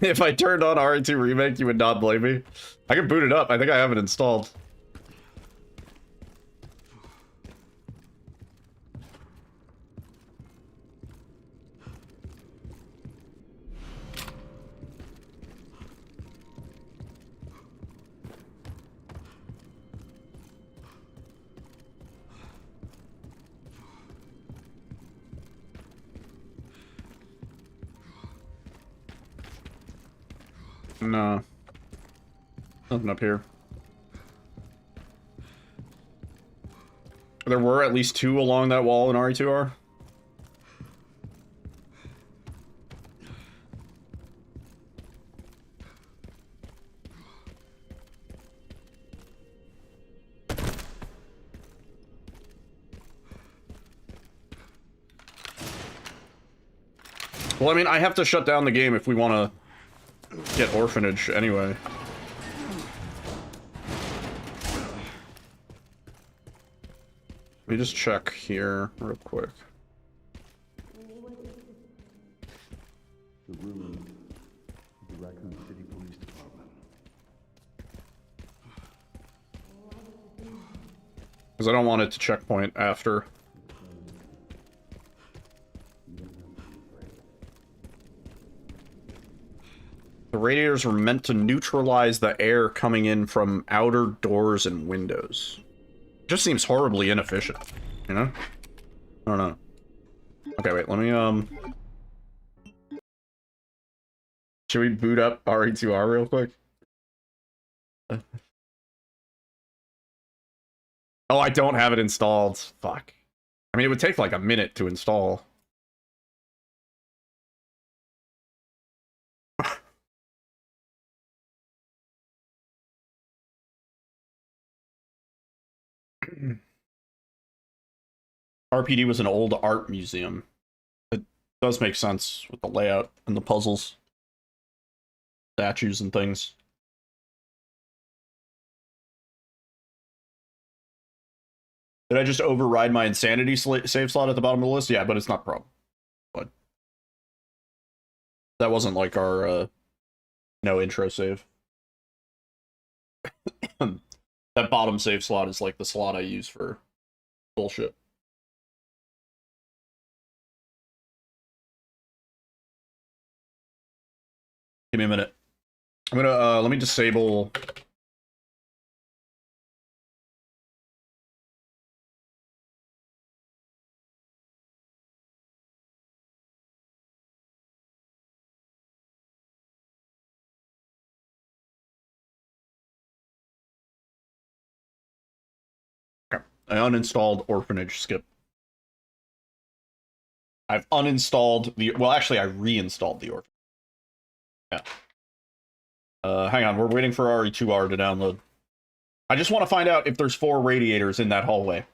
If I turned on RE2 Remake, you would not blame me. I can boot it up. I think I have it installed. No. Nothing up here. There were at least 2 along that wall in RE2R. Well, I mean, I have to shut down the game if we want to get orphanage anyway. Let me just check here real quick. The room of the Raccoon City Police Department. Because I don't want it to checkpoint after. The radiators were meant to neutralize the air coming in from outer doors and windows. Just seems horribly inefficient, you know? I don't know. Okay, wait, let me, should we boot up RE2R real quick? Oh, I don't have it installed. Fuck. I mean, it would take like a minute to install. RPD was an old art museum. It does make sense with the layout and the puzzles. Statues and things. Did I just override my insanity save slot at the bottom of the list? Yeah, but it's not a problem. But that wasn't like our no intro save. That bottom save slot is like the slot I use for bullshit. Give me a minute. I'm gonna let me disable. I uninstalled Orphanage Skip. I've uninstalled the... Well, actually, I reinstalled the Orphanage. Yeah. Hang on, we're waiting for RE2R to download. I just want to find out if there's 4 radiators in that hallway.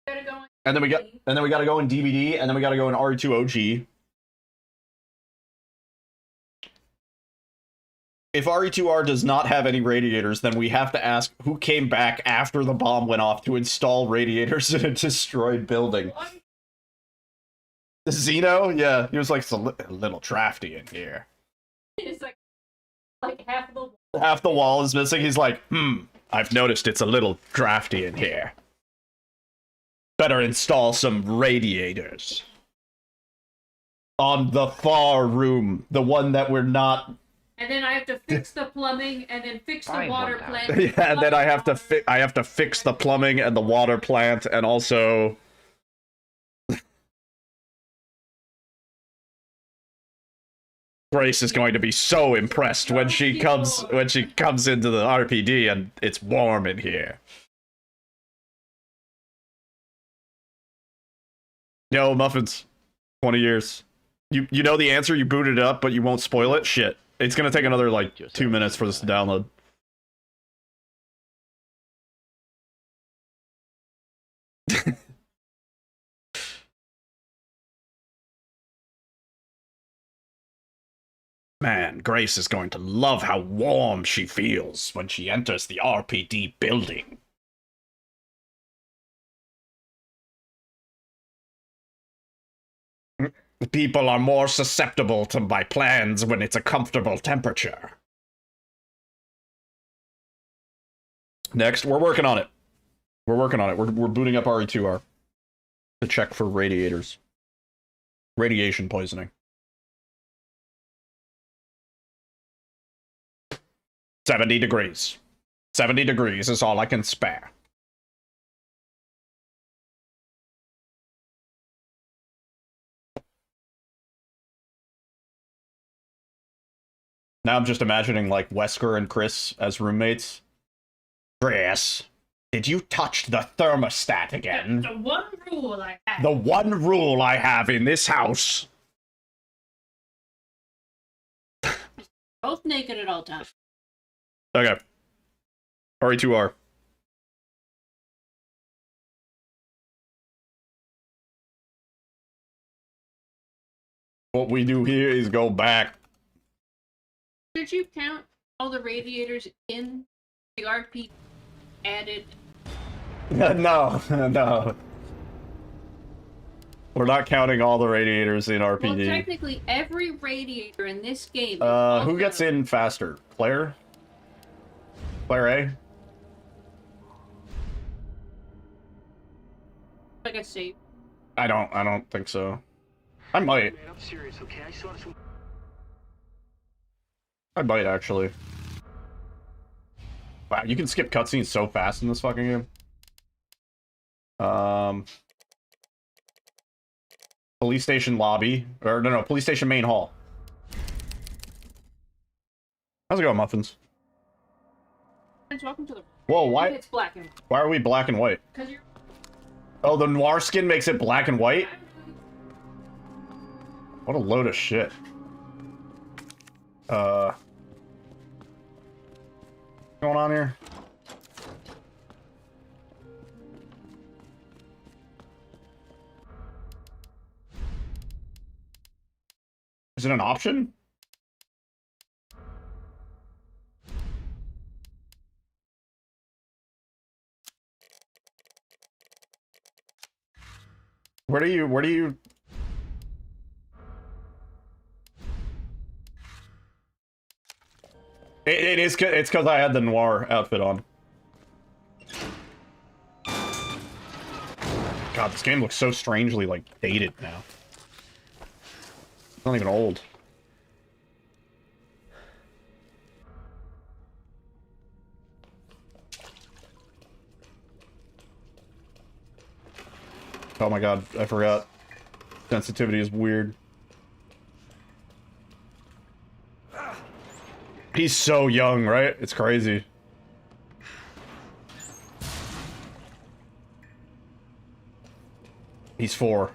And then we gotta go in DVD, and then we gotta go in RE2 OG. if RE2R does not have any radiators, then we have to ask who came back after the bomb went off to install radiators in a destroyed building. Zeno? Yeah, he was like, it's a little drafty in here. It's like half of the Half the wall is missing. He's like, I've noticed it's a little drafty in here. Better install some radiators. On the far room, the one that we're not... And then I have to fix the plumbing, and then fix the water plant. Yeah, and then I have to fix the plumbing and the water plant, and also... Grace is going to be so impressed when she comes into the RPD and it's warm in here. Yo, Muffins. 20 years. You know the answer, you booted it up, but you won't spoil it? Shit. It's gonna take another, like, 2 minutes for this to download. Man, Grace is going to love how warm she feels when she enters the RPD building. People are more susceptible to my plans when it's a comfortable temperature. Next, we're working on it. We're working on it. We're booting up RE2R to check for radiators. Radiation poisoning. 70 degrees. 70 degrees is all I can spare. Now I'm just imagining, like, Wesker and Chris as roommates. Chris, did you touch the thermostat again? The one rule I have. The one rule I have in this house. Both naked at all times. Okay. RE2R. What we do here is go back. Did you count all the radiators in the RP added? No, no. We're not counting all the radiators in RPD. Well, technically, every radiator in this game. Who gets in faster? Claire? Claire A? Like I say. I don't think so. I might. I'm serious, okay? I saw some. I might actually. Wow, you can skip cutscenes so fast in this fucking game. Police station lobby. Or no, police station main hall. How's it going, Muffins? Welcome to the. Whoa, why? It's black and. Why are we black and white? Because you're. Oh, the noir skin makes it black and white? What a load of shit. What's going on here? Is it an option? Where do you... It's because I had the noir outfit on. God, this game looks so strangely, like, dated now. It's not even old. Oh my god, I forgot. Sensitivity is weird. He's so young, right? It's crazy. He's 4.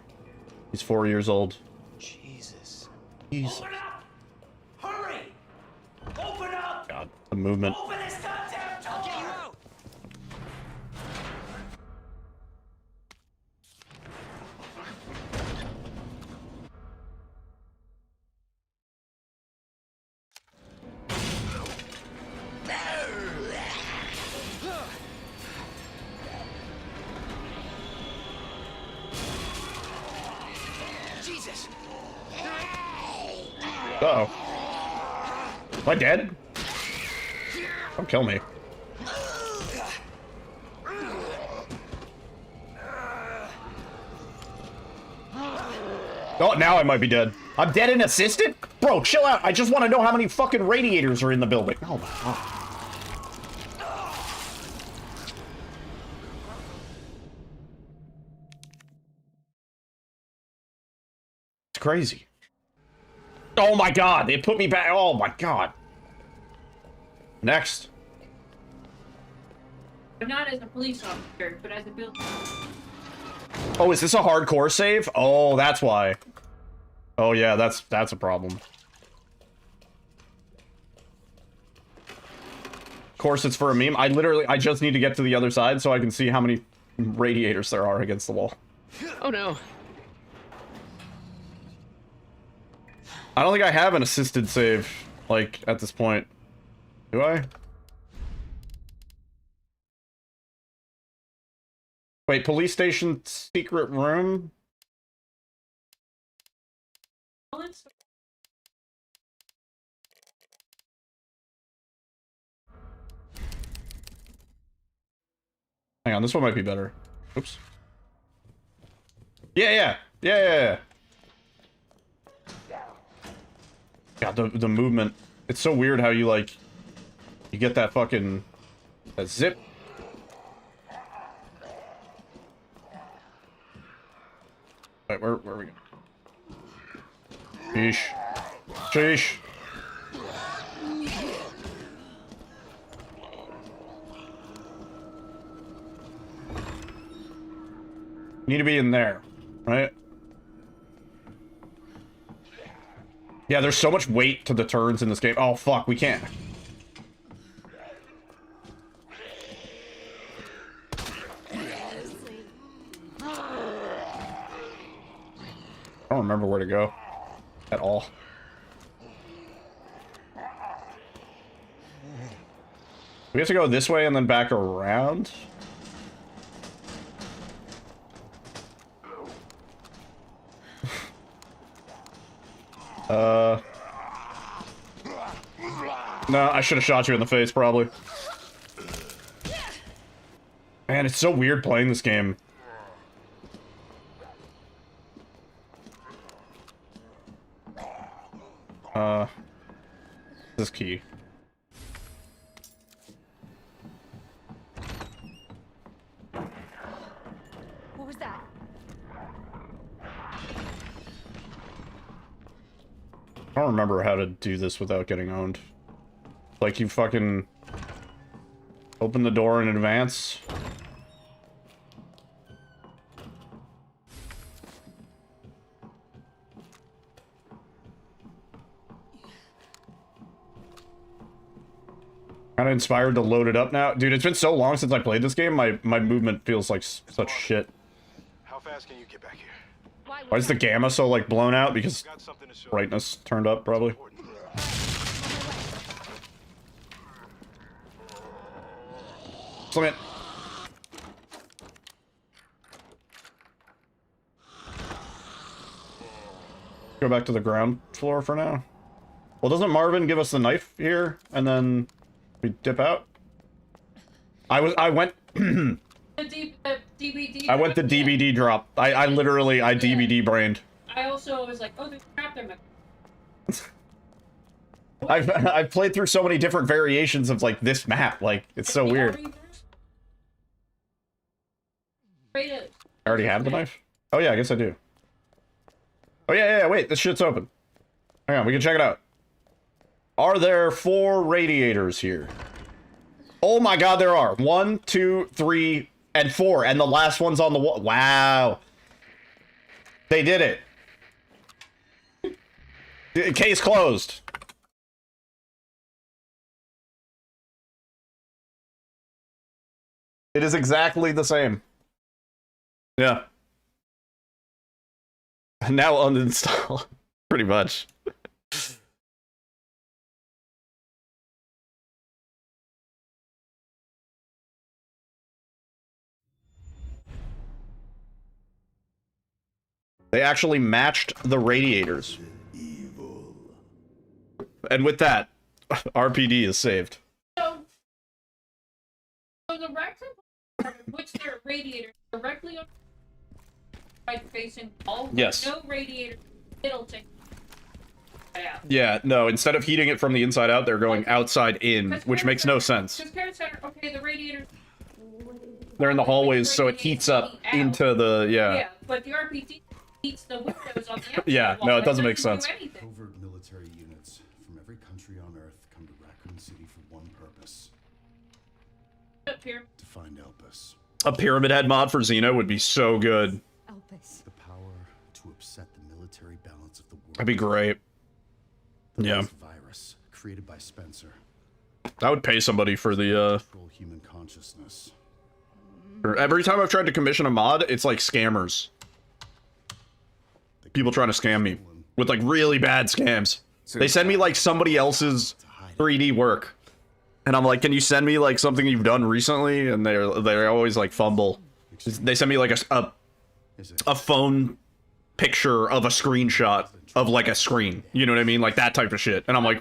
He's 4 years old. Jesus. He's... Open up! Hurry! Open up! God, the movement. Open this goddamn door! I'll get you out! Uh-oh. Am I dead? Don't kill me. Oh, now I might be dead. I'm dead and assisted? Bro, chill out. I just want to know how many fucking radiators are in the building. Oh my god. It's crazy. Oh my god, they put me back. Oh my god. Next. But not as a police officer, but as a builder. Oh, is this a hardcore save? Oh, that's why. Oh yeah, that's a problem. Of course, it's for a meme. I just need to get to the other side so I can see how many radiators there are against the wall. Oh no. I don't think I have an assisted save, like, at this point. Do I? Wait, police station secret room? Hang on, this one might be better. Oops. Yeah. God, the movement. It's so weird how you, like, you get that fucking... that zip. Wait, where are we going? Sheesh. Sheesh. Need to be in there, right? Yeah, there's so much weight to the turns in this game. Oh, fuck, we can't. I don't remember where to go at all. We have to go this way and then back around? No, I should have shot you in the face, probably. Man, it's so weird playing this game. This key. What was that? I don't remember how to do this without getting owned. Like, you fucking open the door in advance. Kinda inspired to load it up now. Dude, it's been so long since I played this game, my movement feels like such shit. How fast can you get back here? Why is the gamma so, like, blown out? Because brightness turned up, probably. Slim it. Go back to the ground floor for now. Well, doesn't Marvin give us the knife here, and then we dip out? I went... The DVD. I went the DVD drop. I literally, DVD brained. I also was like, oh, there's a trap there. I've played through so many different variations of, like, this map. Like, it's so weird. I already have the knife? Oh yeah, I guess I do. Oh yeah, wait, this shit's open. Hang on, we can check it out. Are there 4 radiators here? Oh my god, there are. 1, 2, 3, and 4, and the last one's on the wall. Wow. They did it. Case closed. It is exactly the same. Yeah. Now uninstall. Pretty much. They actually matched the radiators. And with that, RPD is saved. So the Wrexham puts their radiator directly on right facing all. Yes. No radiator. It'll take. Yeah. Yeah, no, instead of heating it from the inside out, they're going outside in, which makes no sense. Because Care Center, okay, the radiator. They're in the hallways, so it heats up into the, Yeah, but the RPG heats the windows on the outside. Yeah, no, it doesn't make sense. Covert military units from every country on Earth come to Raccoon City for one purpose. To find Elpis. A Pyramid Head mod for Xeno would be so good. Elpis. The power to upset the military balance of the world. That'd be great. Yeah. Virus created by Spencer. I would pay somebody for the, Control human consciousness. Every time I've tried to commission a mod, it's like scammers. People trying to scam me with like really bad scams. They send me like somebody else's 3D work. And I'm like, can you send me like something you've done recently? And they're always like fumble. They send me like a phone picture of a screenshot of like a screen. You know what I mean? Like that type of shit. And I'm like,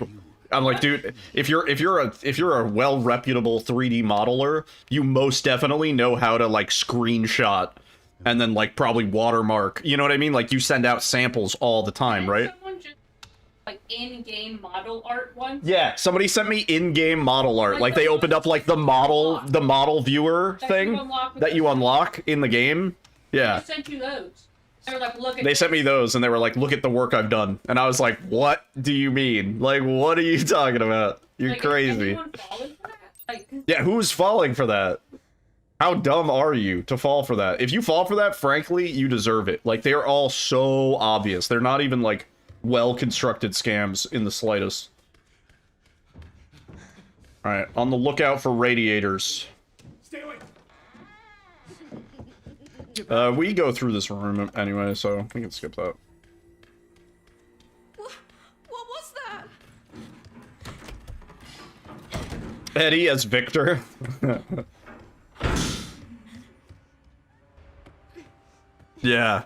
dude, if you're a well reputable 3D modeler, you most definitely know how to like screenshot and then like probably watermark. You know what I mean? Like you send out samples all the time, right? Someone just like in-game model art once. Yeah, somebody sent me in-game model art. Like they opened up like the model viewer thing that you unlock in the game. Yeah. They sent you those. They were like, look at They sent me those and they were like, look at the work I've done. And I was like, what do you mean? Like, what are you talking about? You're like, crazy. Is anyone falling for that? Like, Yeah, who's falling for that? How dumb are you to fall for that? If you fall for that, frankly, you deserve it. Like, they are all so obvious. They're not even, like, well-constructed scams in the slightest. Alright, on the lookout for radiators. Stay away. We go through this room anyway, so we can skip that. What was that? Eddie as Victor. Yeah.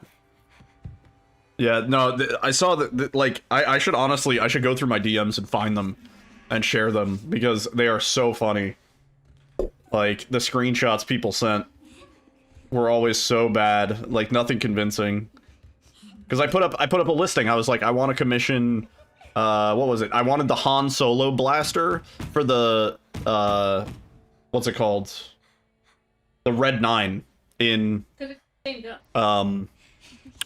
Yeah, no, I saw that, like, I should honestly, I should go through my DMs and find them and share them because they are so funny. Like, the screenshots people sent were always so bad, like, nothing convincing. Because I put up a listing, I was like, I want to commission, what was it? I wanted the Han Solo blaster for the, what's it called? The RE9 in,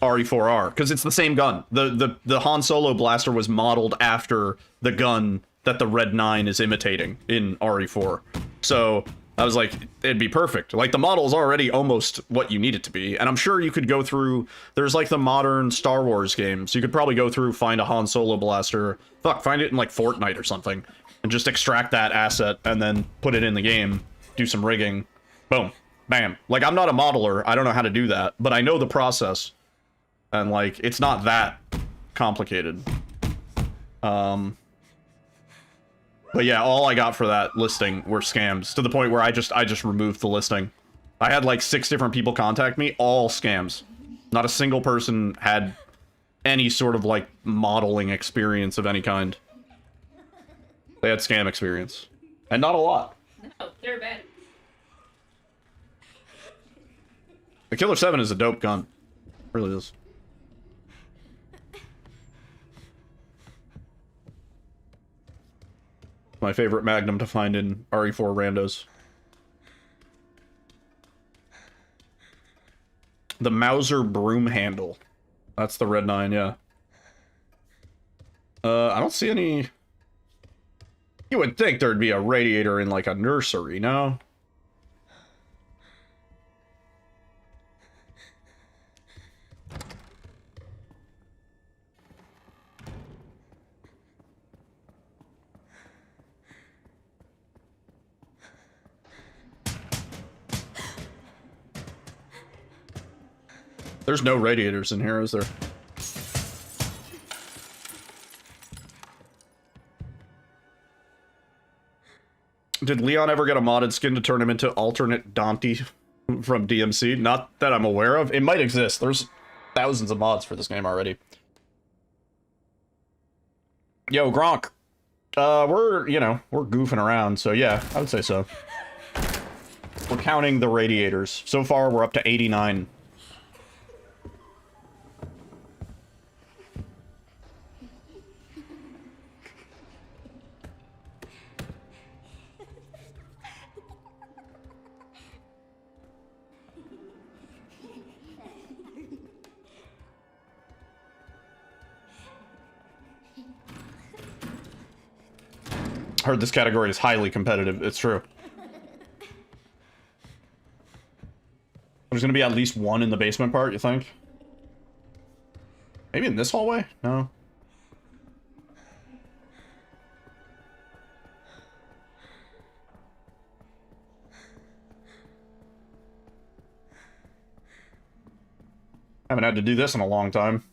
RE4R, because it's the same gun. The Han Solo blaster was modeled after the gun that the RE9 is imitating in RE4. So I was like, it'd be perfect. Like, the model is already almost what you need it to be, and I'm sure you could go through, there's like the modern Star Wars games. You could probably go through, find a Han Solo blaster, find it in like Fortnite or something, and just extract that asset and then put it in the game, do some rigging, boom, bam. Like, I'm not a modeler, I don't know how to do that, but I know the process. And, like, it's not that complicated. But yeah, all I got for that listing were scams, to the point where I just removed the listing. I had, like, 6 different people contact me, all scams. Not a single person had any sort of, like, modeling experience of any kind. They had scam experience. And not a lot. no, they're bad. The Killer 7 is a dope gun. It really is. My favorite Magnum to find in RE4 randos. The Mauser broom handle. That's the RE9, yeah. I don't see any... You would think there'd be a radiator in, like, a nursery, no? There's no radiators in here, is there? Did Leon ever get a modded skin to turn him into alternate Dante from DMC? Not that I'm aware of. It might exist. There's thousands of mods for this game already. Yo, Gronk. We're, you know, we're goofing around, so yeah, I would say so. We're counting the radiators. So far, we're up to 89. Heard this category is highly competitive. It's true. There's gonna be at least one in the basement part, you think? Maybe in this hallway? No. Haven't had to do this in a long time.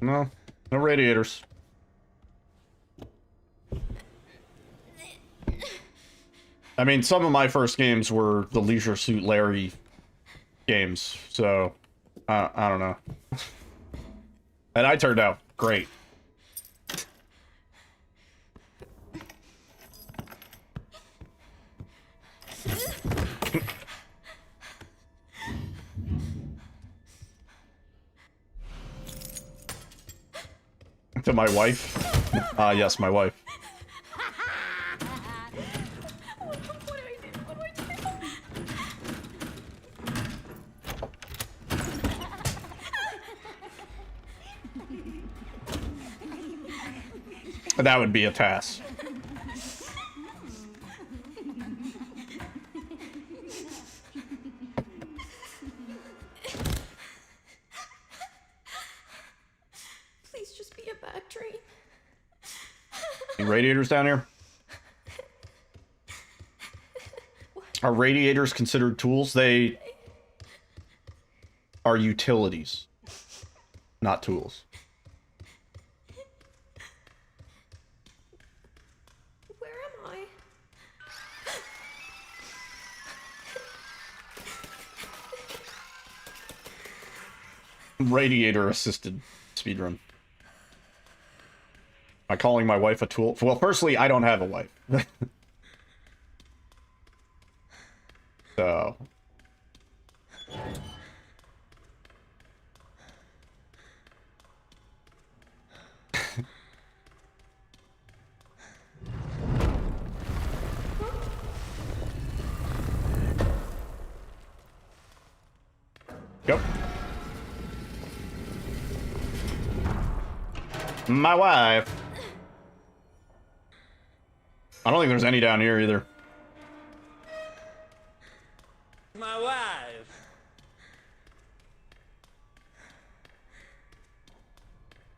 No. No radiators. I mean, some of my first games were the Leisure Suit Larry games, so I don't know. And I turned out great. To my wife? Yes, my wife. That would be a task. Please just be a bad dream. Any radiators down here? Are radiators considered tools? They are utilities, not tools. Where am I? Radiator assisted speedrun. Am I calling my wife a tool? Well, firstly, I don't have a wife. So. Yep. My wife. I don't think there's any down here either. My wife.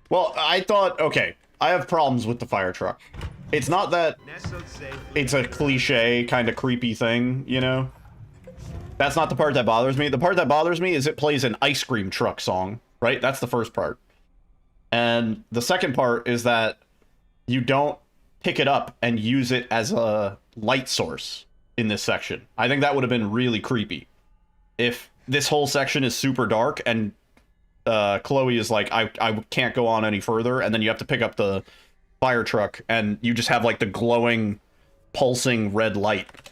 Well, I thought, okay, I have problems with the fire truck. It's not that it's a cliche kind of creepy thing, you know? That's not the part that bothers me. The part that bothers me is it plays an ice cream truck song, right? That's the first part. And the second part is that you don't pick it up and use it as a light source in this section. I think that would have been really creepy. If this whole section is super dark and Chloe is like, I can't go on any further, and then you have to pick up the fire truck and you just have like the glowing, pulsing red light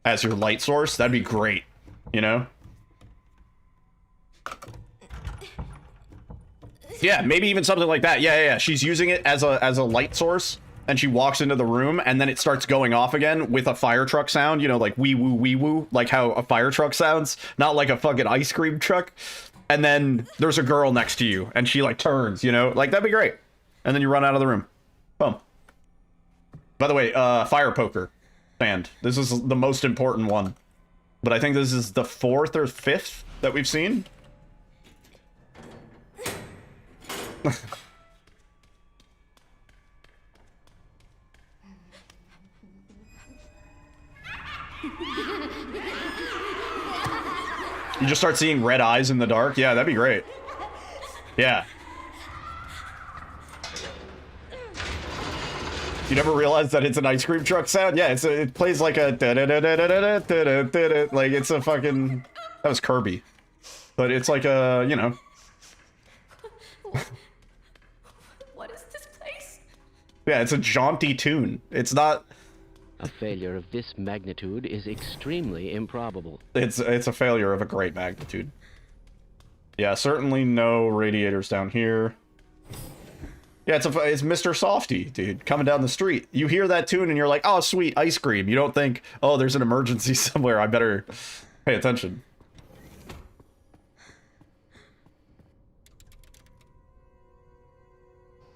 as your light source, that'd be great, you know? Yeah, maybe even something like that. Yeah. She's using it as a light source, and she walks into the room, and then it starts going off again with a fire truck sound, you know, like wee woo, like how a fire truck sounds, not like a fucking ice cream truck. And then there's a girl next to you, and she like turns, you know, like that'd be great. And then you run out of the room. Boom. By the way, fire poker stand. This is the most important one, but I think this is the 4th or 5th that we've seen. You just start seeing red eyes in the dark? Yeah, that'd be great. Yeah. You never realized that it's an ice cream truck sound? Yeah, it plays like a like it's a fucking... That was Kirby. But it's like a, you know... What is this place? Yeah, it's a jaunty tune. It's not... A failure of this magnitude is extremely improbable. It's a failure of a great magnitude. Yeah, certainly no radiators down here. Yeah, it's Mr. Softy, dude, coming down the street. You hear that tune and you're like, oh, sweet, ice cream. You don't think, oh, there's an emergency somewhere. I better pay attention.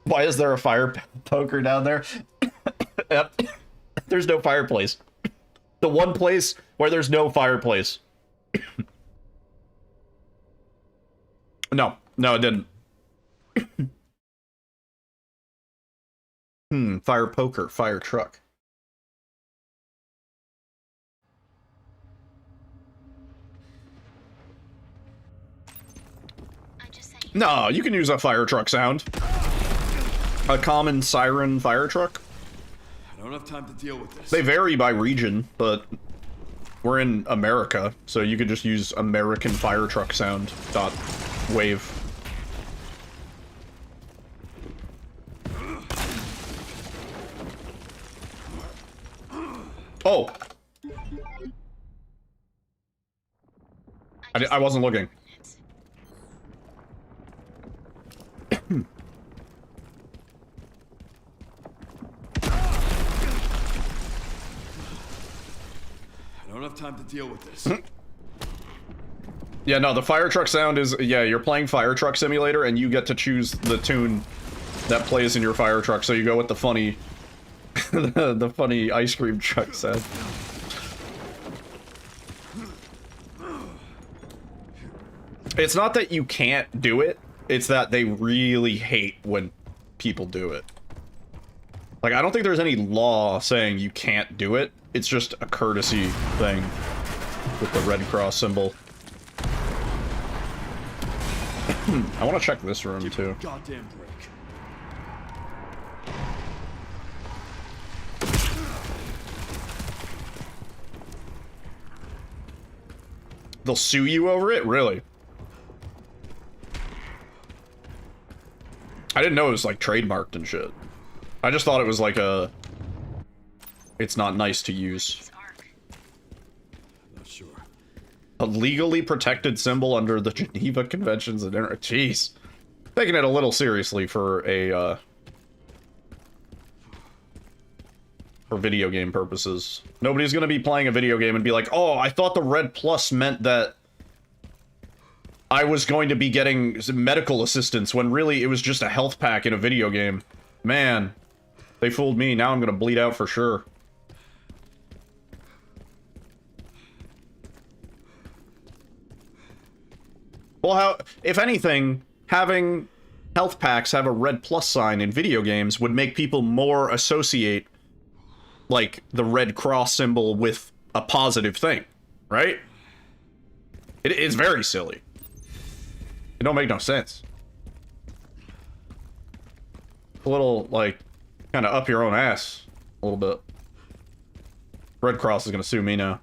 Why is there a fire poker down there? Yep. There's no fireplace. The one place where there's no fireplace. No, it didn't. Fire poker, fire truck. No, you can use a fire truck sound. A common siren fire truck. I don't have time to deal with this. They vary by region, but we're in America, so you could just use American fire truck sound dot wave. Oh! I wasn't looking. I don't have time to deal with this. Yeah, no, the fire truck sound is, yeah, you're playing Fire Truck Simulator and you get to choose the tune that plays in your fire truck, so you go with the funny, the funny ice cream truck sound. It's not that you can't do it, it's that they really hate when people do it. Like, I don't think there's any law saying you can't do it, it's just a courtesy thing with the Red Cross symbol. I want to check this room too. Goddamn break. They'll sue you over it? Really? I didn't know it was like trademarked and shit. I just thought it was like a... It's not nice to use. Not sure. A legally protected symbol under the Geneva Conventions and... Jeez. Taking it a little seriously for a, for video game purposes. Nobody's gonna be playing a video game and be like, oh, I thought the red plus meant that I was going to be getting medical assistance, when really it was just a health pack in a video game. Man, they fooled me. Now I'm gonna bleed out for sure. Well, how, if anything, having health packs have a red plus sign in video games would make people more associate, like, the Red Cross symbol with a positive thing, right? It's very silly. It don't make no sense. A little, like, kind of up your own ass a little bit. Red Cross is gonna sue me now.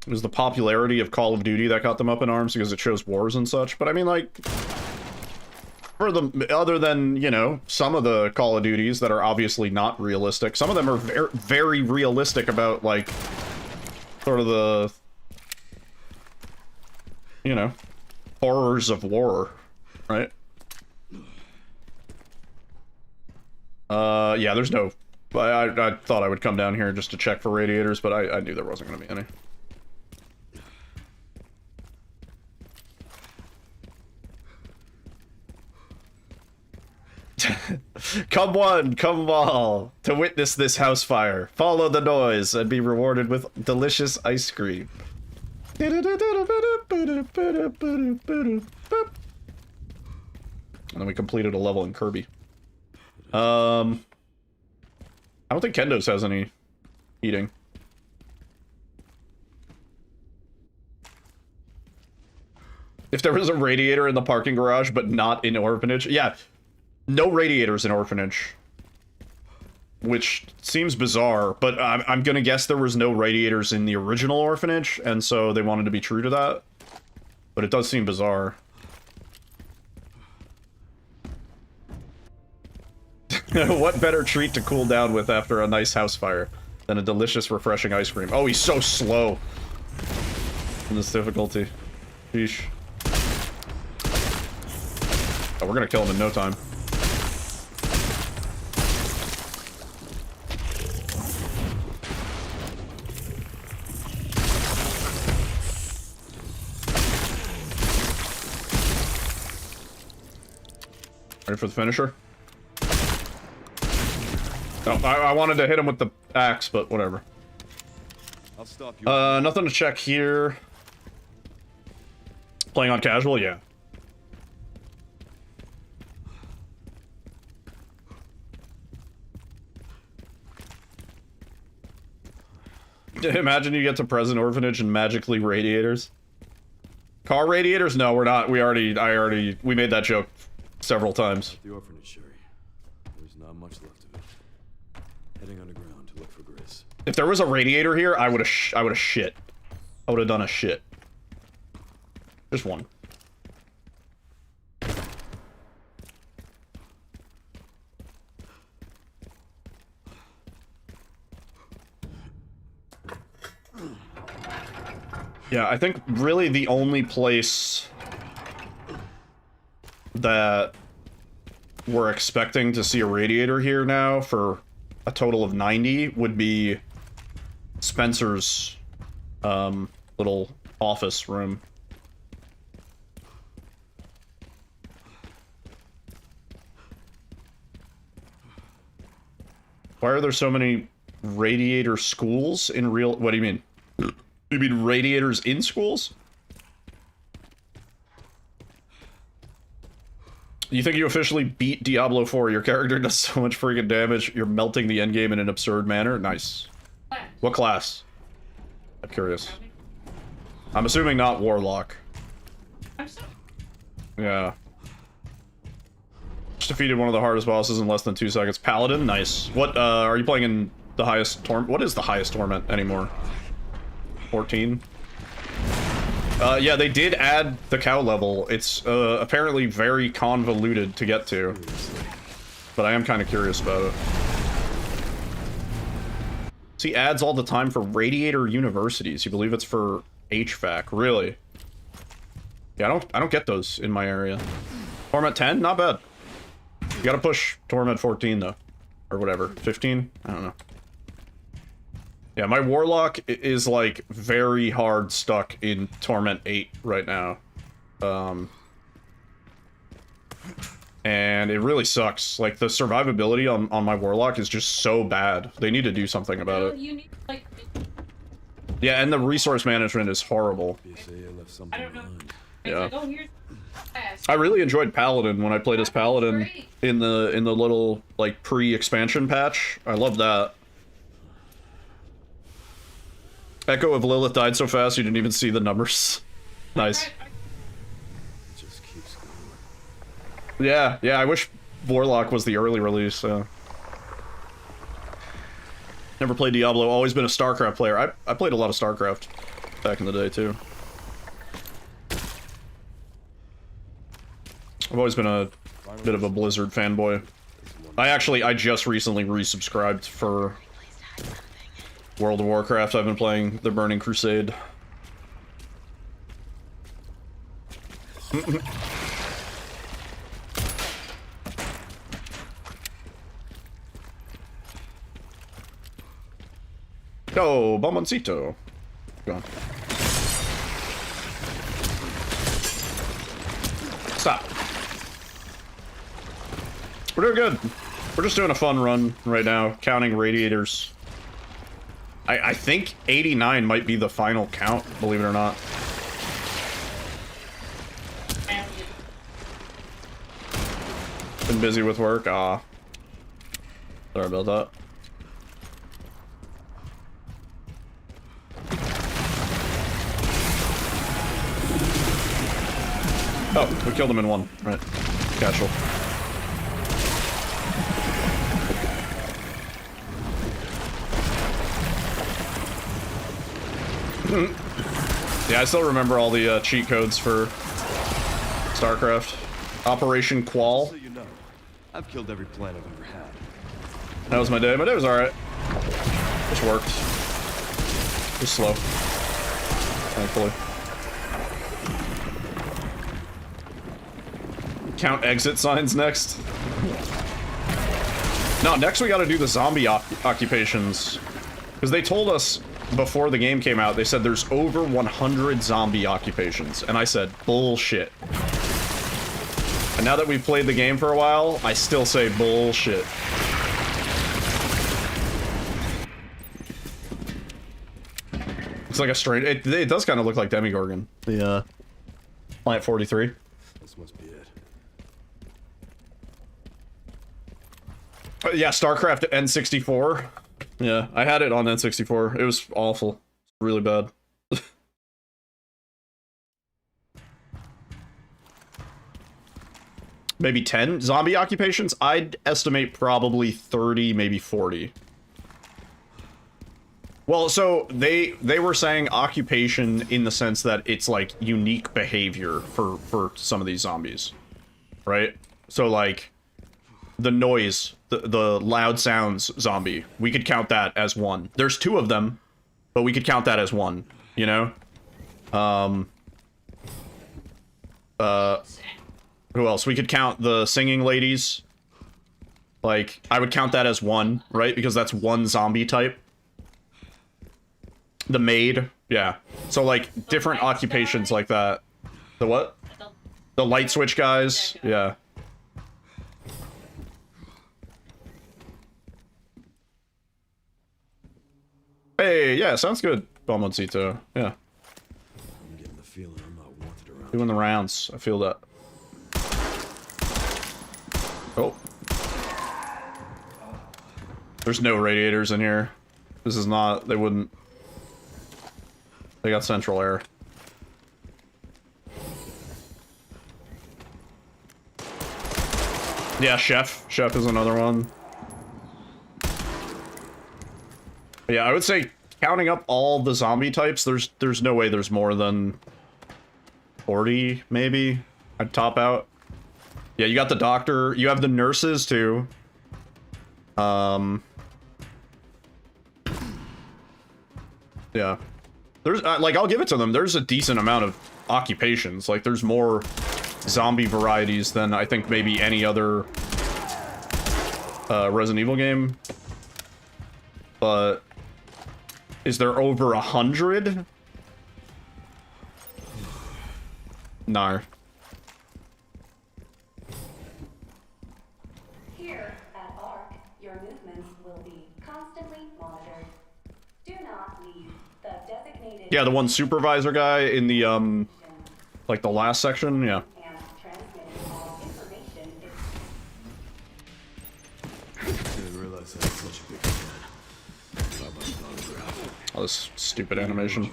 It was the popularity of Call of Duty that got them up in arms because it shows wars and such. But I mean, like, for the, other than, you know, some of the Call of Duties that are obviously not realistic, some of them are very, very realistic about, like, sort of the, you know, horrors of war, right? Yeah, there's no, I thought I would come down here just to check for radiators, but I knew there wasn't going to be any. Come one, come all, to witness this house fire. Follow the noise and be rewarded with delicious ice cream. And then we completed a level in Kirby. I don't think Kendo's has any heating. If there was a radiator in the parking garage, but not in Orphanage. Yeah, no radiators in Orphanage. Which seems bizarre, but I'm gonna guess there was no radiators in the original Orphanage, and so they wanted to be true to that. But it does seem bizarre. What better treat to cool down with after a nice house fire than a delicious, refreshing ice cream? Oh, he's so slow in this difficulty. Sheesh. Oh, we're gonna kill him in no time. Ready for the finisher? Oh, I wanted to hit him with the axe, but whatever. I'll stop you. Nothing to check here. Playing on casual, yeah. Imagine you get to Present Orphanage and magically radiators. Car radiators? No, we're not. We made that joke several times. The orphanage, Sherry. There's not much left of it. Heading underground to look for Grizz. If there was a radiator here, I would have shit. I would have done a shit. Just one. Yeah, I think really the only place that we're expecting to see a radiator here now for a total of 90 would be Spencer's little office room. Why are there so many radiator schools in real... What do you mean? You mean radiators in schools? You think you officially beat Diablo 4? Your character does so much freaking damage, you're melting the endgame in an absurd manner? Nice. What class? I'm curious. I'm assuming not Warlock. Yeah. Just defeated one of the hardest bosses in less than 2 seconds. Paladin? Nice. What, are you playing in the highest torment? What is the highest torment anymore? 14? Yeah, they did add the cow level. It's apparently very convoluted to get to. But I am kind of curious about it. See ads all the time for Radiator Universities. You believe it's for HVAC? Really? Yeah, I don't get those in my area. Torment 10? Not bad. You gotta push Torment 14 though. Or whatever. 15? I don't know. Yeah, my Warlock is, like, very hard stuck in Torment 8 right now. And it really sucks. Like, the survivability on my Warlock is just so bad. They need to do something about it. You need, like... Yeah, and the resource management is horrible. I don't know. Yeah. Like, oh, here's I really enjoyed Paladin when I played as Paladin in the little, like, pre-expansion patch. I love that. Echo of Lilith died so fast you didn't even see the numbers. Nice. Just keeps going. Yeah, I wish Warlock was the early release. Never played Diablo, always been a StarCraft player. I played a lot of StarCraft back in the day, too. I've always been a bit of a Blizzard fanboy. I just recently resubscribed for World of Warcraft. I've been playing the Burning Crusade. Oh, Bomboncito. Go on. Stop. We're doing good. We're just doing a fun run right now, counting radiators. I think 89 might be the final count, believe it or not. Been busy with work. Sorry about that. Oh, we killed him in one. Right. Casual. Yeah, I still remember all the cheat codes for StarCraft. Operation Qual. So you know, I've killed every plan I've ever had. That was my day. My day was alright. Just worked. Just slow. Thankfully. Count exit signs next. No, next we gotta do the zombie occupations. Because they told us before the game came out, they said there's over 100 zombie occupations. And I said, bullshit. And now that we've played the game for a while, I still say bullshit. It's like a strange... It does kind of look like Demogorgon. The, Plant 43. This must be it. Yeah, StarCraft N64. Yeah, I had it on N64. It was awful. Really bad. Maybe 10 zombie occupations? I'd estimate probably 30, maybe 40. Well, so they were saying occupation in the sense that it's like unique behavior for some of these zombies. Right? So like the noise, the loud sounds zombie, we could count that as one. There's 2 of them, but we could count that as one, you know? Who else? We could count the singing ladies. Like, I would count that as one, right? Because that's one zombie type. The maid, yeah. So, like, different occupations like that. The what? The light switch guys, yeah. Hey, yeah, sounds good, Balmoncito, yeah. I'm getting the feeling I'm not wanted around. Doing the rounds, I feel that. Oh. There's no radiators in here. This is not, they wouldn't. They got central air. Yeah, Chef. Chef is another one. Yeah, I would say counting up all the zombie types, there's no way there's more than 40, maybe. I'd top out. Yeah, you got the doctor. You have the nurses too. Yeah. There's like, I'll give it to them. There's a decent amount of occupations. Like, there's more zombie varieties than I think maybe any other Resident Evil game. But is there over 100? No. Here at ARC, your movements will be constantly monitored. Do not leave the designated... Yeah, the one supervisor guy in the, like the last section, yeah. And transmitting all information I didn't realize I had such a big head. Oh, this stupid animation.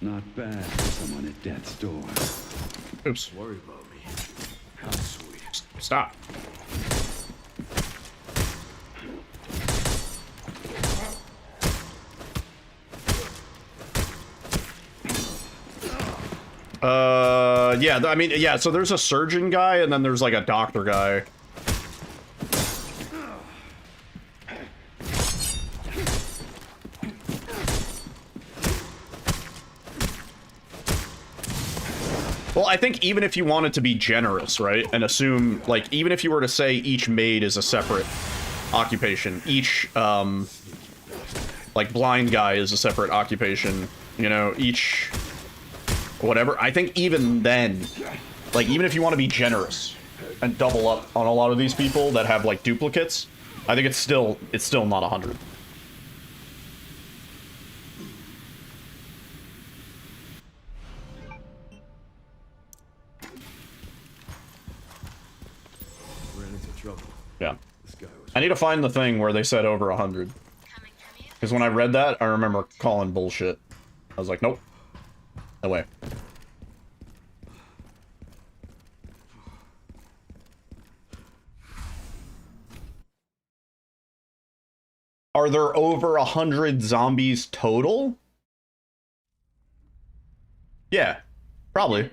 Not bad for someone at death's door. Oops. Worry about me. How sweet. Stop. Yeah, I mean, yeah, so there's a surgeon guy, and then there's, like, a doctor guy. Well, I think even if you wanted to be generous, right, and assume, like, even if you were to say each maid is a separate occupation, each, like, blind guy is a separate occupation, you know, each... whatever, I think even then, like, even if you want to be generous and double up on a lot of these people that have, like, duplicates, I think it's still not 100. Ran into trouble. Yeah. This guy was... I need to find the thing where they said over 100. Because when I read that, I remember calling bullshit. I was like, nope. No way. Are there over 100 zombies total? Yeah, probably.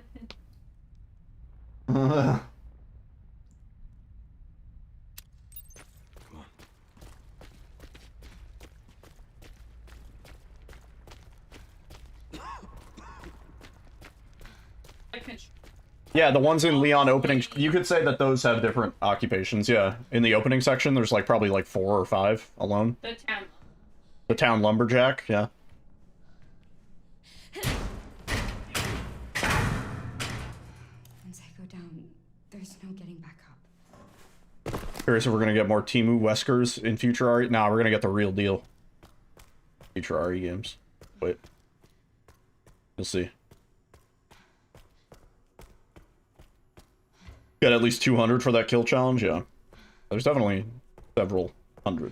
Yeah, the ones in Leon opening, you could say that those have different occupations, yeah. In the opening section, there's like probably like 4 or 5 alone. The town lumberjack, yeah. Once I go down, there's no getting back up. Curious if we're gonna get more Temu Weskers in future RE. Nah, we're gonna get the real deal. Future RE games. Wait. You'll see. Got at least 200 for that kill challenge, yeah. There's definitely several hundred.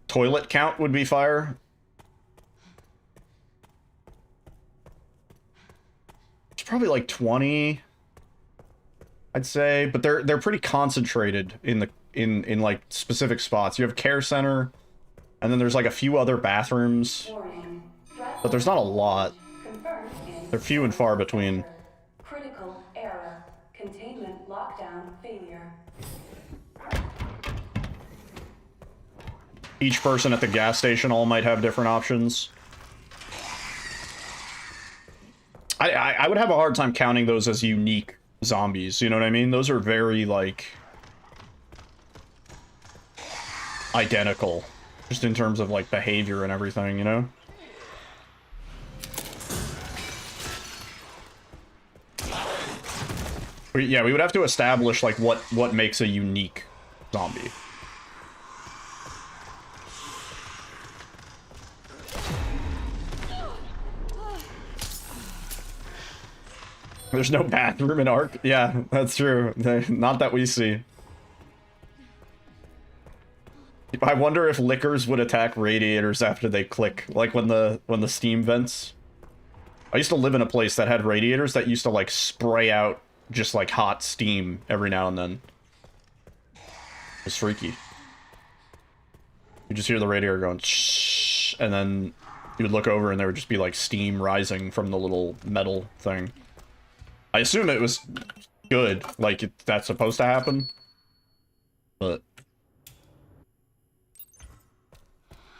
Toilet count would be fire. It's probably like 20, I'd say, but they're pretty concentrated in the in like specific spots. You have care center, and then there's like a few other bathrooms, but there's not a lot. They're few and far between. Critical error. Containment lockdown failure. Each person at the gas station all might have different options. I would have a hard time counting those as unique zombies, you know what I mean? Those are very, like, identical, just in terms of, like, behavior and everything, you know? Yeah, we would have to establish, like, what makes a unique zombie. There's no bathroom in Ark? Yeah, that's true. Not that we see. I wonder if lickers would attack radiators after they click, like when the steam vents. I used to live in a place that had radiators that used to like spray out just like hot steam every now and then. It's freaky. You just hear the radiator going shh, and then you would look over and there would just be like steam rising from the little metal thing. I assume it was good, like that's supposed to happen, but...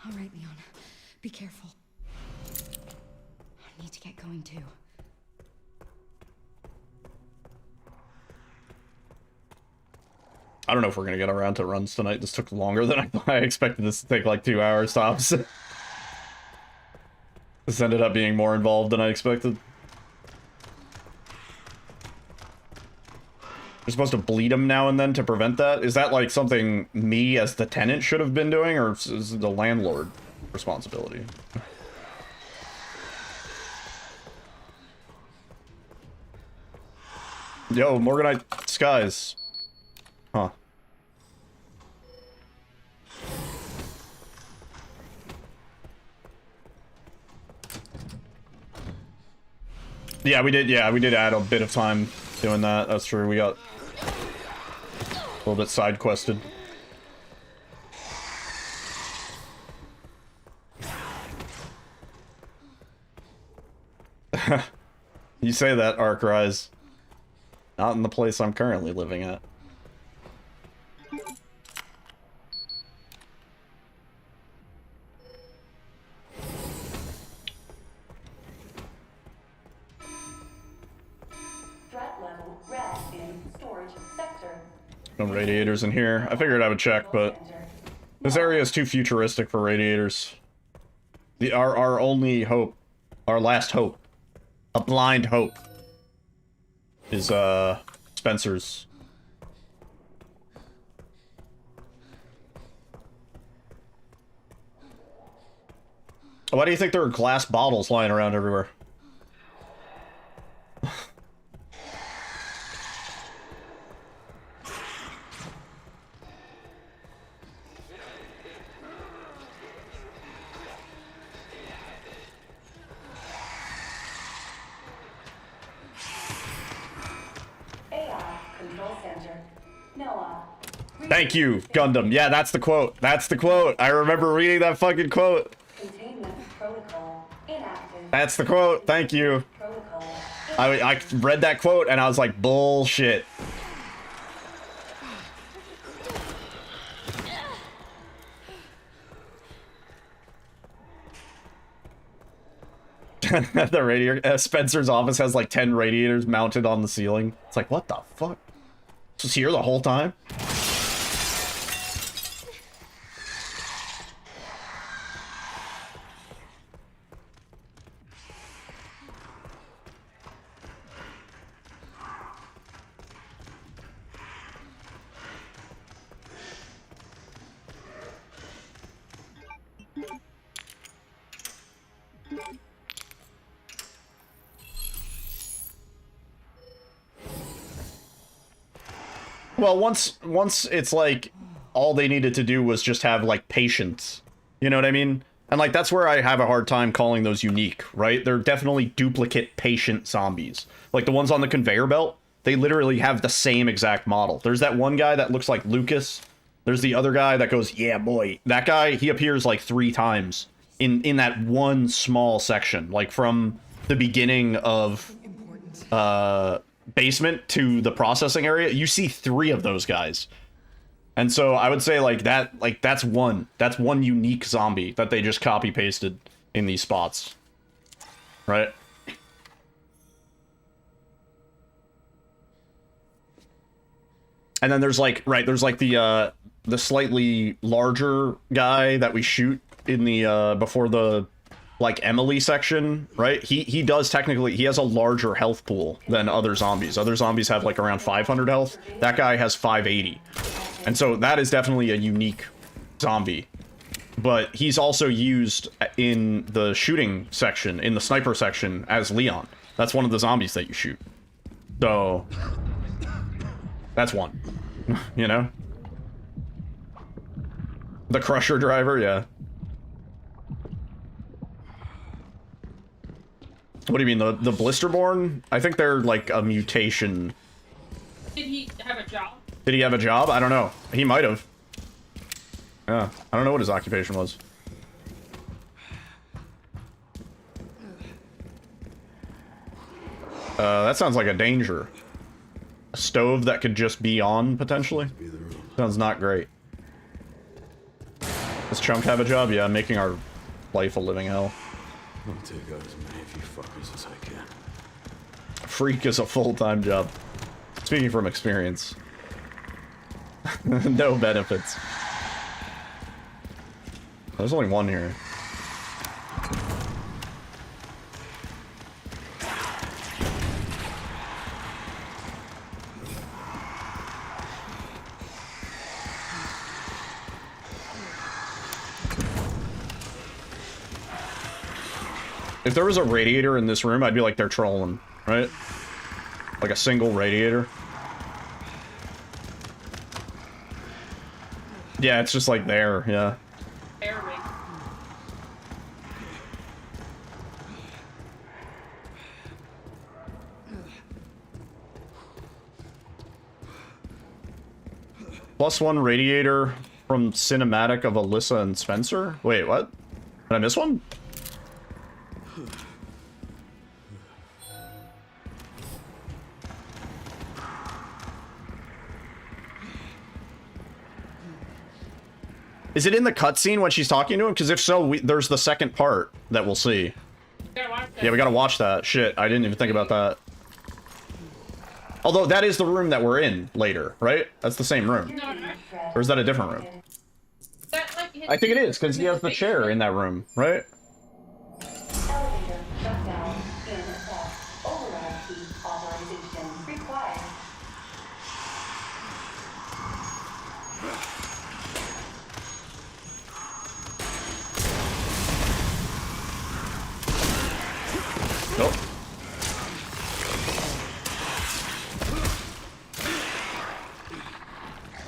All right, Leon, be careful. I need to get going too. I don't know if we're gonna get around to runs tonight. This took longer than I expected. This to take like 2 hours tops. This ended up being more involved than I expected. You're supposed to bleed him now and then to prevent that? Is that like something me as the tenant should have been doing, or is it the landlord responsibility? Yo, Morganite skies. Huh. Yeah, we did add a bit of time doing that. That's true. We got a little bit side quested. You say that, Ark Rise. Not in the place I'm currently living at. No radiators in here. I figured I would check, but this area is too futuristic for radiators. Our only hope, our last hope, a blind hope, is Spencer's. Why do you think there are glass bottles lying around everywhere? Thank you, Gundam. Yeah, that's the quote. That's the quote. I remember reading that fucking quote. That's the quote. Thank you. I read that quote and I was like, bullshit. The radiator. Spencer's office has like 10 radiators mounted on the ceiling. It's like, what the fuck? This was here the whole time? Well, once it's like all they needed to do was just have like patience. You know what I mean? And like that's where I have a hard time calling those unique, right? They're definitely duplicate patient zombies. Like the ones on the conveyor belt, they literally have the same exact model. There's that one guy that looks like Lucas. There's the other guy that goes, "Yeah, boy." That guy, he appears like 3 times in that one small section, like from the beginning of basement to the processing area. You see 3 of those guys. And so I would say like that's one unique zombie that they just copy pasted in these spots. Right? And then there's like the slightly larger guy that we shoot in the before the like Emily section, right? He does technically, he has a larger health pool than other zombies. Other zombies have like around 500 health. That guy has 580. And so that is definitely a unique zombie. But he's also used in the shooting section, in the sniper section, as Leon. That's one of the zombies that you shoot. So that's one. You know? The Crusher driver, yeah. What do you mean, the Blisterborn? I think they're like a mutation. Did he have a job? Did he have a job? I don't know. He might have. Yeah, I don't know what his occupation was. That sounds like a danger. A stove that could just be on, potentially? Sounds not great. Does Chunk have a job? Yeah, making our life a living hell. I'll take out as many of you fuckers as I can. Freak is a full-time job. Speaking from experience. No benefits. There's only one here. If there was a radiator in this room, I'd be like, they're trolling, right? Like a single radiator. Yeah, it's just like there, yeah. +1 radiator from cinematic of Alyssa and Spencer? Wait, what? Did I miss one? Is it in the cutscene when she's talking to him? Because if so, there's the second part that we'll see. Yeah, we gotta watch that. Shit, I didn't even think about that. Although that is the room that we're in later, right? That's the same room. Or is that a different room? I think it is, because he has the chair in that room, right?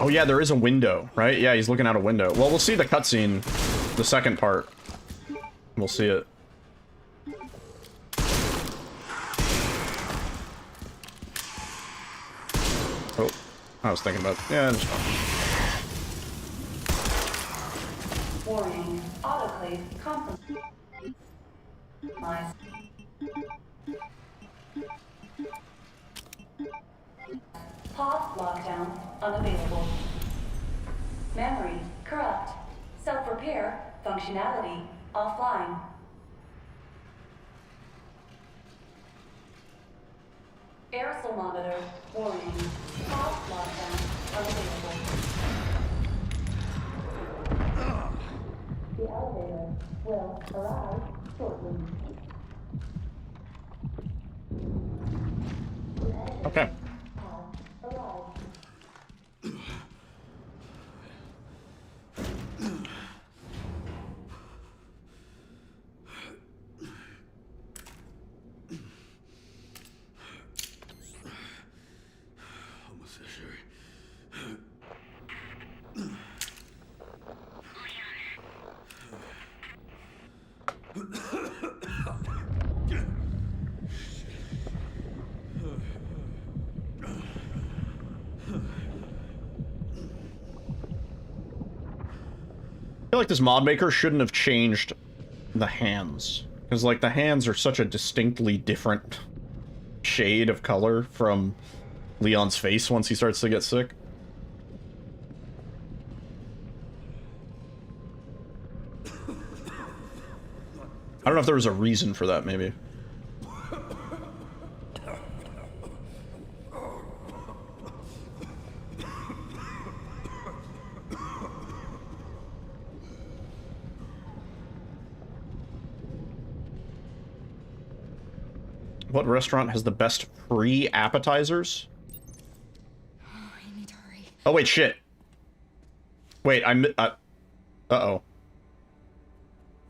Oh yeah, there is a window, right? Yeah, he's looking out a window. Well, we'll see the cutscene, the second part. We'll see it. Oh, I was thinking about, yeah, just Warning, autoclave compromised. Pod lockdown unavailable. Memory corrupt. Self-repair functionality offline. Aerosol monitor warning. Pod lockdown unavailable. The elevator will arrive shortly. okay. I feel like this mod maker shouldn't have changed the hands. Because, like, the hands are such a distinctly different shade of color from Leon's face once he starts to get sick. I don't know if there was a reason for that, maybe. What restaurant has the best free appetizers? Oh, I need to hurry. Oh, wait, shit. Wait, uh-oh.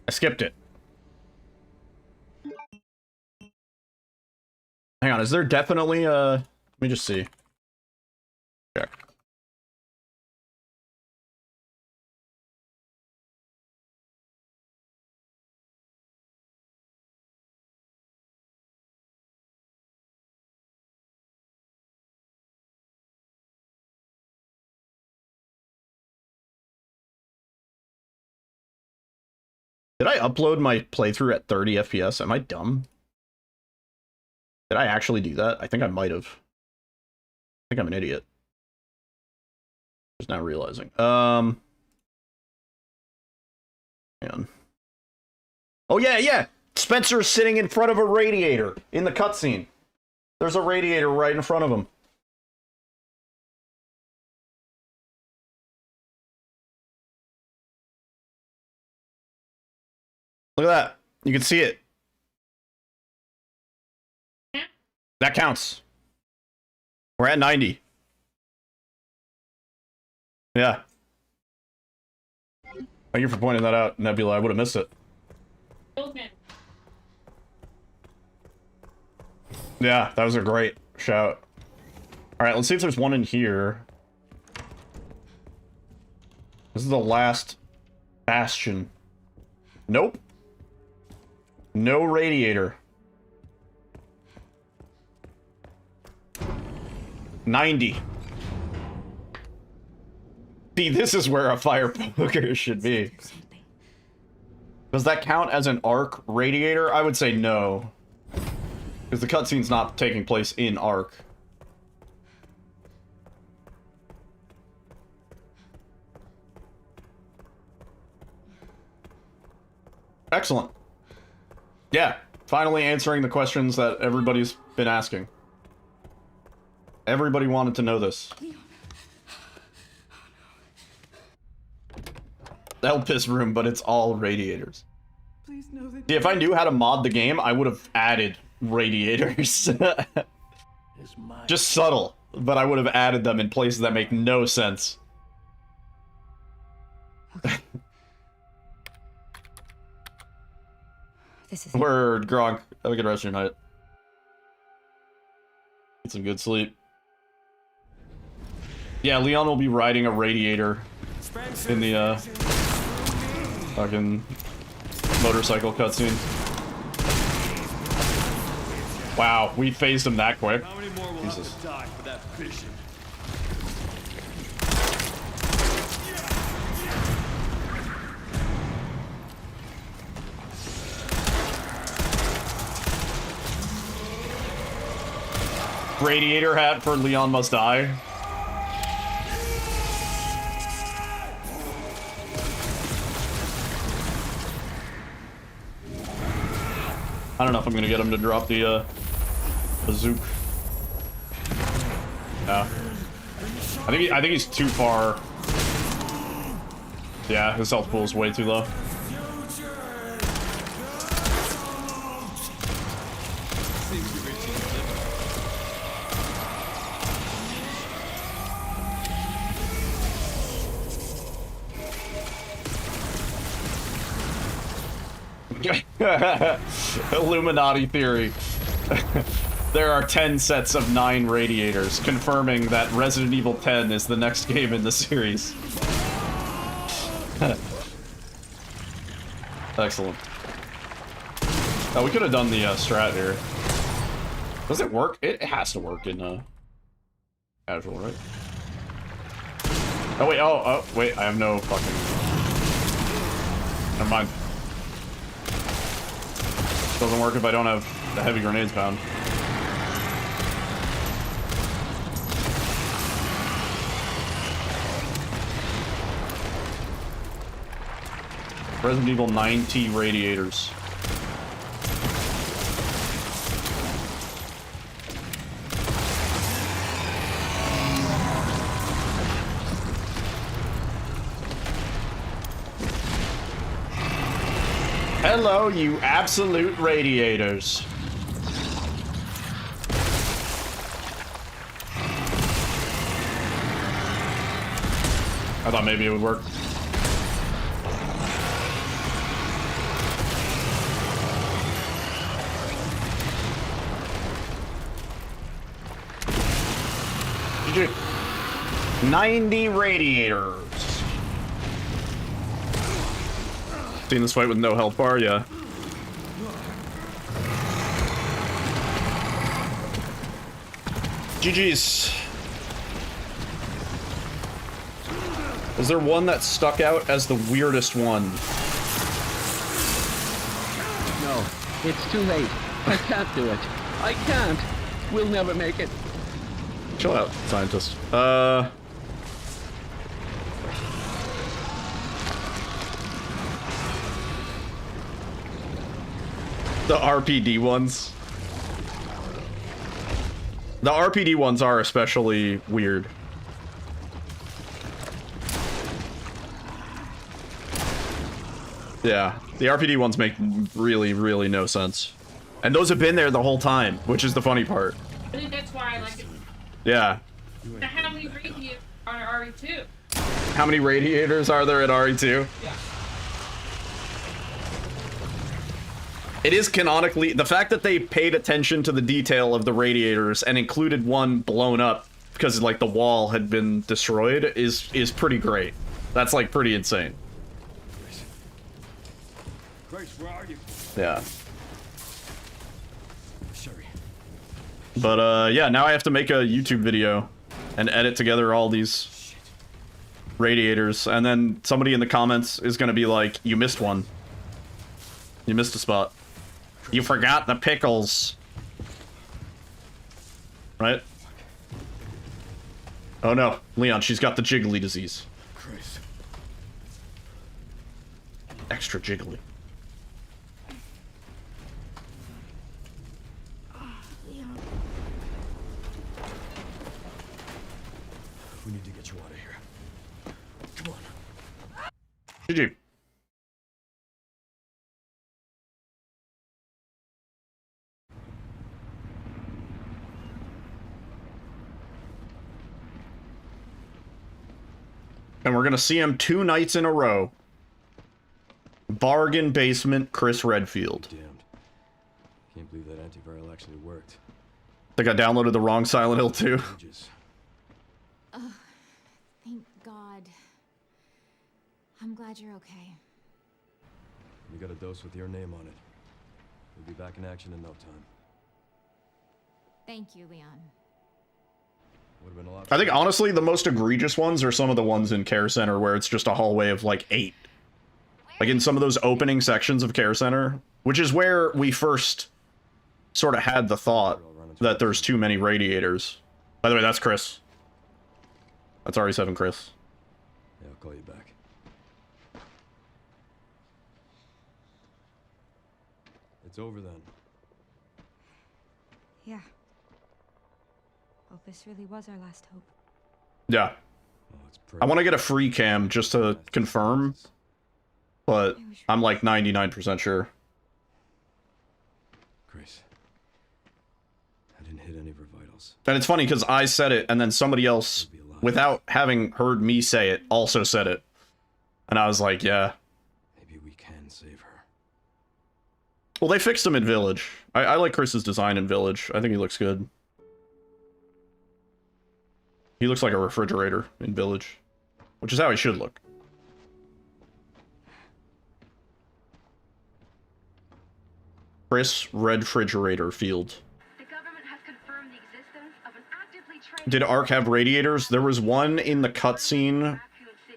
I skipped it. Hang on, is there definitely let me just see. Check. Did I upload my playthrough at 30 FPS? Am I dumb? Did I actually do that? I think I might have. I think I'm an idiot. Just now realizing. Hang on. Oh yeah, yeah! Spencer's sitting in front of a radiator in the cutscene. There's a radiator right in front of him. Look at that. You can see it. That counts. We're at 90. Yeah. Thank you for pointing that out, Nebula. I would have missed it. Yeah, that was a great shout. Alright, let's see if there's one in here. This is the last bastion. Nope. No radiator. 90. See, this is where a fire poker should be. Does that count as an arc radiator? I would say no. Because the cutscene's not taking place in arc. Excellent. Yeah, finally answering the questions that everybody's been asking. Everybody wanted to know this. Elpis room, but it's all radiators. Please know that. See, if I knew how to mod the game, I would have added radiators. Just subtle, but I would have added them in places that make no sense. This is Word, Gronk. Have a good rest of your night. Get some good sleep. Yeah, Leon will be riding a radiator in the fucking motorcycle cutscene. Wow, we phased him that quick. How many more will have to die for that vision? Radiator hat for Leon Must Die. I don't know if I'm gonna get him to drop the bazooka. Yeah. I think he's too far. Yeah, his health pool is way too low. Illuminati theory. There are 10 sets of 9 radiators, confirming that Resident Evil 10 is the next game in the series. Excellent. Oh, we could have done the strat here. Does it work? It has to work in casual, right? Oh wait, oh wait, I have no fucking... Never mind. Doesn't work if I don't have the heavy grenades bound. Resident Evil 9T radiators. Hello, you absolute radiators. I thought maybe it would work. GG. 90 radiators. Seen this fight with no health bar? Yeah. GG's. Was there one that stuck out as the weirdest one? No, it's too late. I can't do it. I can't. We'll never make it. Chill out, scientist. The RPD ones. The RPD ones are especially weird. Yeah, the RPD ones make really, really no sense. And those have been there the whole time, which is the funny part. I think that's why I like it. Yeah. Now, how many radiators are RE2? How many radiators are there at RE2? Yeah. It is canonically, the fact that they paid attention to the detail of the radiators and included one blown up because like the wall had been destroyed is pretty great. That's like pretty insane. Grace, where are you? Yeah. Sorry. But yeah, now I have to make a YouTube video and edit together all these radiators, and then somebody in the comments is gonna be like, you missed one. You missed a spot. You forgot the pickles. Right? Oh no, Leon, she's got the jiggly disease. Chris. Extra jiggly. We need to get you out of here. Come on. GG. And we're gonna see him 2 nights in a row. Bargain basement Chris Redfield. Damned. Can't believe that antiviral actually worked. I think I downloaded the wrong Silent Hill 2. Thank God. I'm glad you're okay. You got a dose with your name on it. We'll be back in action in no time. Thank you, Leon. Would have been a lot. I think honestly the most egregious ones are some of the ones in Care Center where it's just a hallway of like 8. Like in some of those opening sections of Care Center, which is where we first sort of had the thought that there's too many radiators. By the way, that's Chris. That's RE7 Chris. Yeah, I'll call you back. It's over then. Yeah. Hope this really was our last hope. Yeah. I want to get a free cam just to confirm, but I'm like 99% sure. Grace. I didn't hit any of her vitals. And it's funny because I said it and then somebody else, without having heard me say it, also said it. And I was like, yeah. Maybe we can save her. Well, they fixed him in Village. I like Chris's design in Village. I think he looks good. He looks like a refrigerator in Village, which is how he should look. Chris Redfrigerator Field. The government has confirmed the existence of an actively Did Ark have radiators? There was one in the cutscene,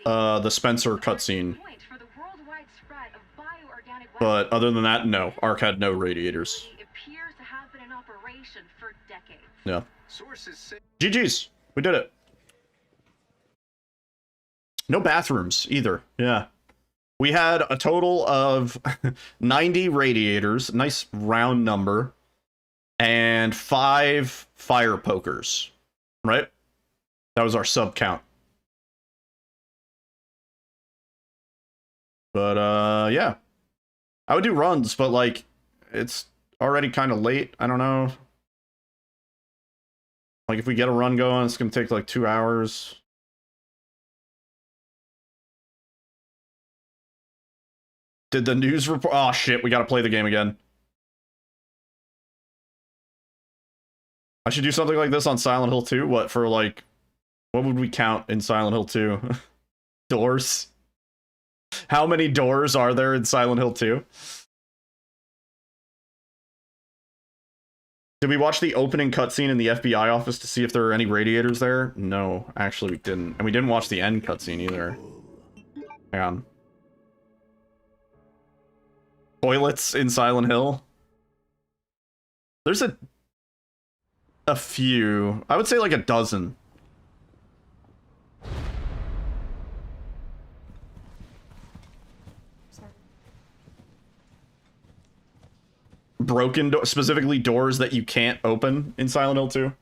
the Spencer cutscene. But other than that, no. Ark had no radiators. appears to have been in operation for decades. Yeah. GG's. We did it. No bathrooms either. Yeah. We had a total of 90 radiators, nice round number, and 5 fire pokers, right? That was our sub count. But, yeah. I would do runs, but, like, it's already kind of late. I don't know. Like, if we get a run going, it's going to take, like, 2 hours. Did the news report? Oh, shit. We got to play the game again. I should do something like this on Silent Hill 2. What, for, like... What would we count in Silent Hill 2? Doors? How many doors are there in Silent Hill 2? Did we watch the opening cutscene in the FBI office to see if there were any radiators there? No, actually we didn't. And we didn't watch the end cutscene either. Hang on. Toilets in Silent Hill? There's a few. I would say like a dozen. Broken specifically doors that you can't open in Silent Hill 2.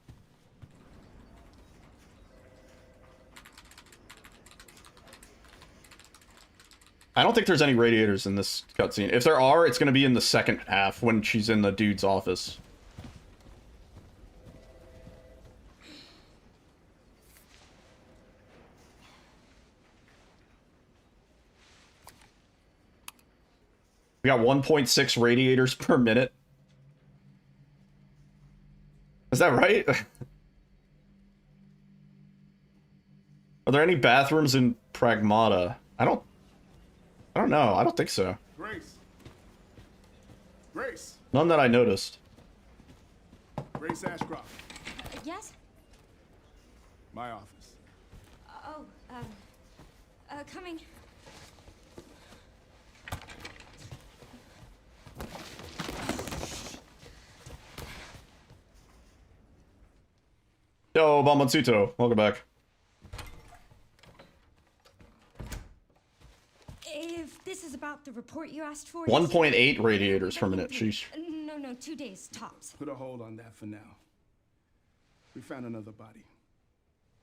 I don't think there's any radiators in this cutscene. If there are, it's going to be in the second half when she's in the dude's office. We got 1.6 radiators per minute. Is that right? Are there any bathrooms in Pragmata? I don't know. I don't think so. Grace. Grace. None that I noticed. Grace Ashcroft. Yes? My office. Oh, coming. Yo, Bombonsuto, welcome back. If this is about the report you asked for... 1.8 radiators per minute, sheesh. No, 2 days, tops. Put a hold on that for now. We found another body.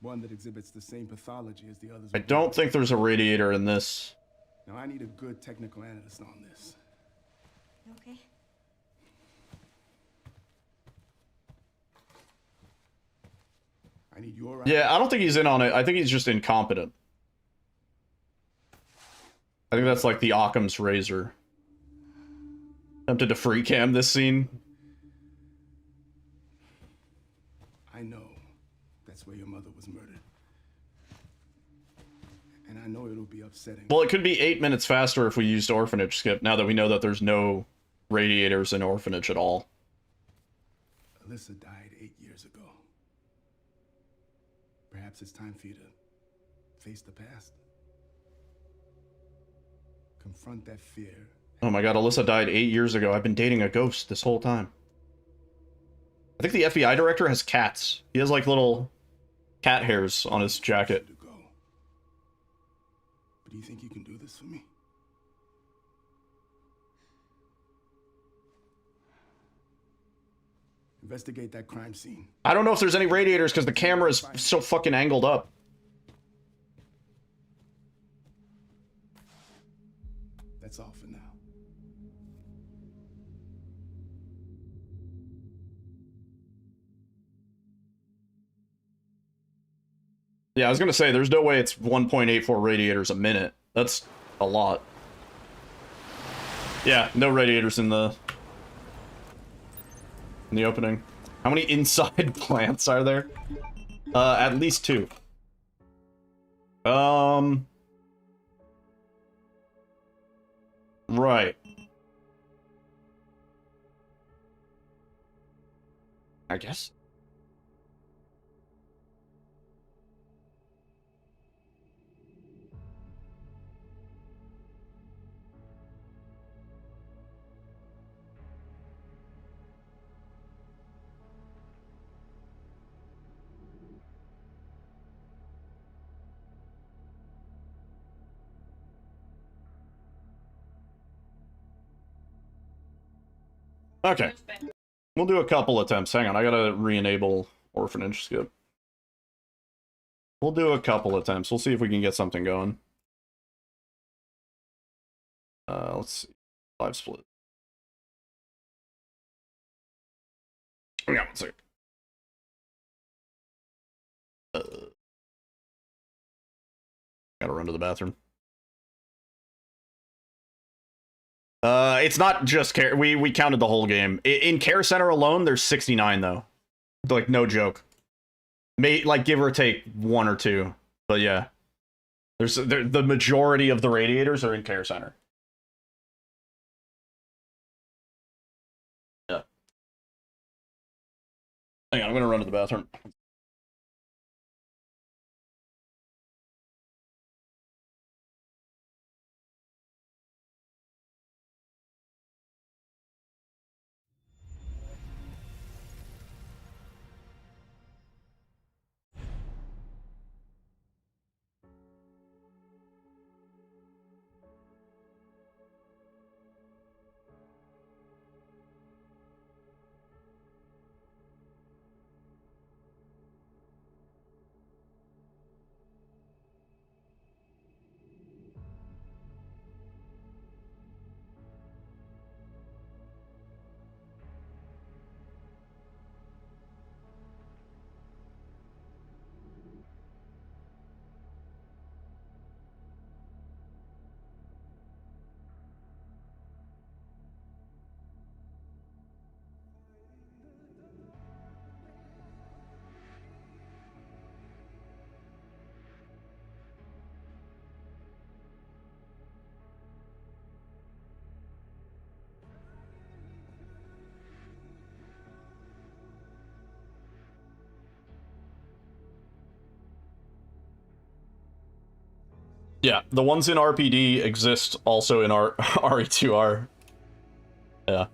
One that exhibits the same pathology as the others. I don't think there's a radiator in this. Now I need a good technical analyst on this. Okay. I need your... Yeah, I don't think he's in on it. I think he's just incompetent. I think that's like the Occam's razor. Tempted to free cam this scene. I know that's where your mother was murdered. know it'll be upsetting. Well, it could be 8 minutes faster if we used Orphanage Skip, now that we know that there's no radiators in Orphanage at all. Alyssa died 8 years ago. Perhaps it's time for you to face the past. Confront that fear. Oh my god, Alyssa died 8 years ago. I've been dating a ghost this whole time. I think the FBI director has cats. He has like little cat hairs on his jacket. But do you think you can do this for me? Investigate that crime scene. I don't know if there's any radiators because the camera is so fucking angled up. That's all for now. Yeah, I was gonna say, there's no way it's 1.84 radiators a minute. That's a lot. Yeah, no radiators in the opening. How many inside plants are there? At least 2. Right. I guess. Okay. We'll do a couple attempts. Hang on, I gotta re-enable Orphanage Skip. We'll do a couple attempts. We'll see if we can get something going. Let's see. Live split. Yeah, 1 second. Gotta run to the bathroom. It's not just care. We counted the whole game. In Care Center alone, there's 69 though. Like, no joke. Like, give or take 1 or 2. But yeah, the majority of the radiators are in Care Center. Yeah. Hang on, I'm gonna run to the bathroom. Yeah, the ones in RPD exist also in our RE2R. Yeah.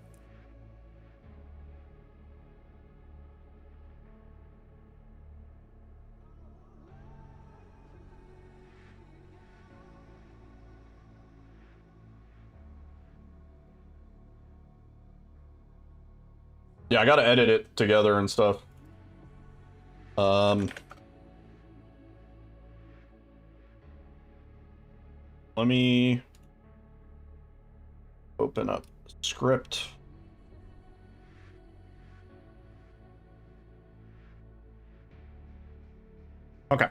Yeah, I gotta edit it together and stuff. Let me open up the script. Okay.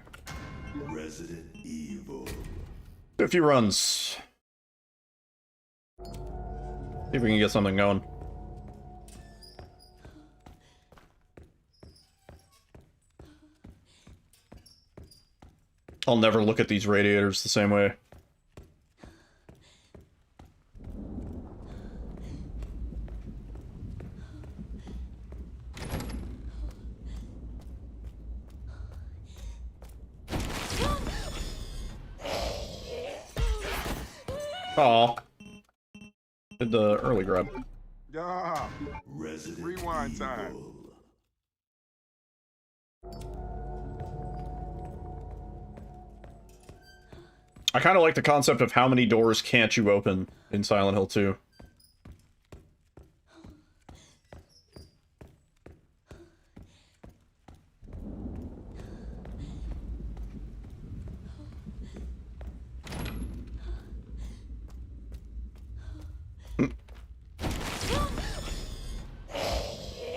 Resident Evil. Do a few runs. See if we can get something going. I'll never look at these radiators the same way. Aw. Did the early grab. Yeah. Rewind time. I kind of like the concept of how many doors can't you open in Silent Hill 2.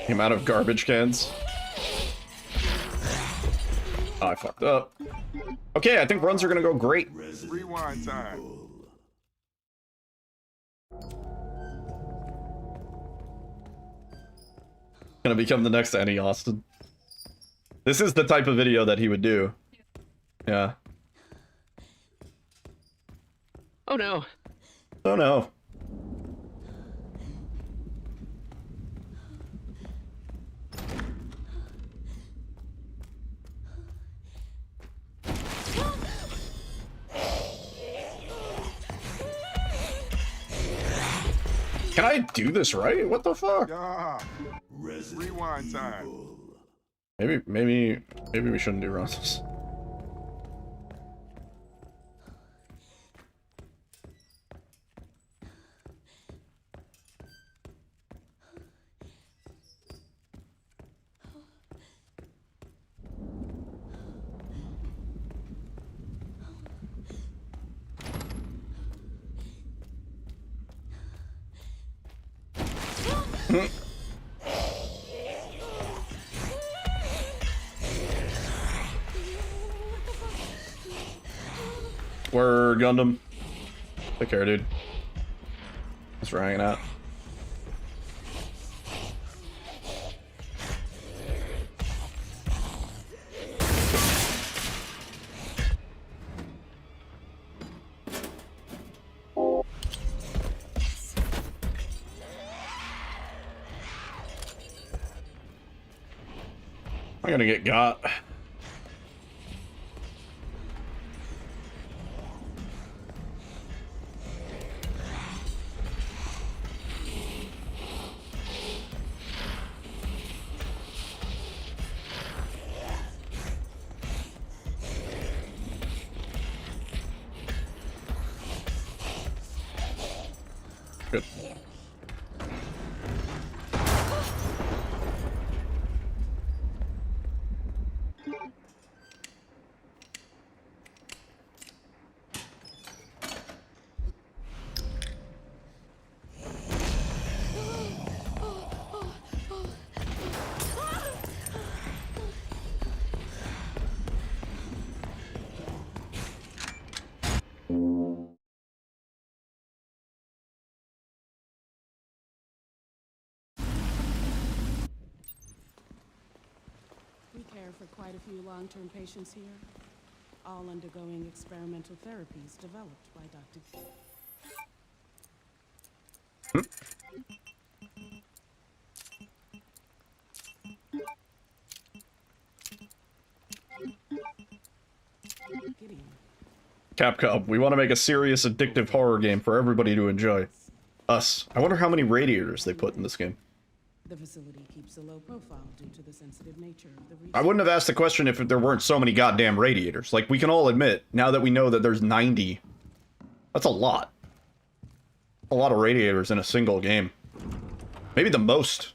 The amount of garbage cans. Oh, I fucked up. Okay, I think runs are gonna go great. Rewind time. Gonna become the next Annie Austin. This is the type of video that he would do. Yeah. Oh no. Oh no. Can I do this right? What the fuck? Yeah. Rewind time. Maybe we shouldn't do runs. Word, Gundam. Take care, dude. Thanks for hanging out. I'm gonna get got. Good. We care for quite a few long-term patients here, all undergoing experimental therapies developed by Dr. Gideon. Capcom, we want to make a serious addictive horror game for everybody to enjoy. Us. I wonder how many radiators they put in this game. The facility keeps a low profile due to the sensitive nature of the research. I wouldn't have asked the question if there weren't so many goddamn radiators. Like, we can all admit, now that we know that there's 90, that's a lot. A lot of radiators in a single game. Maybe the most.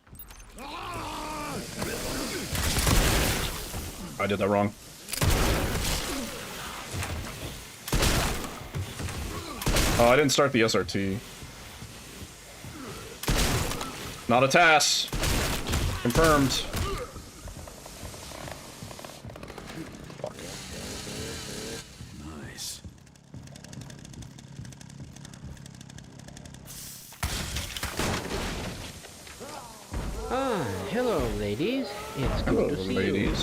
I did that wrong. Oh, I didn't start the SRT. Not a TAS. Confirmed. Fuck. Nice. Ah, hello, ladies. It's good to see you.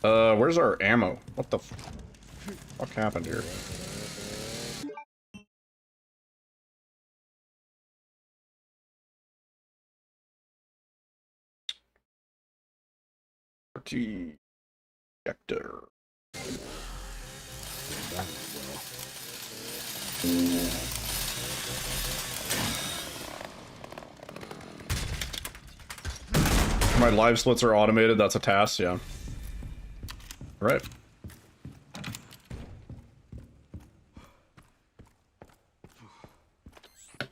Where's our ammo? What the fuck happened here? Projector. My live splits are automated, that's a task, yeah. Right. That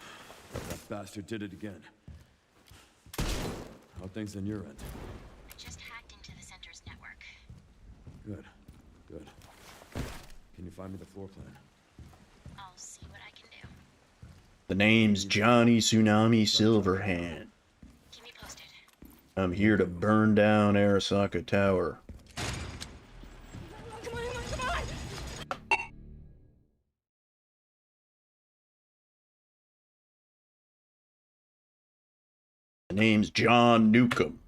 bastard did it again. How things on your end? I just hacked into the center's network. Good. Good. Can you find me the floor plan? I'll see what I can do. The name's Johnny Tsunami Silverhand. Keep me posted. I'm here to burn down Arasaka Tower. The name's John Newcomb.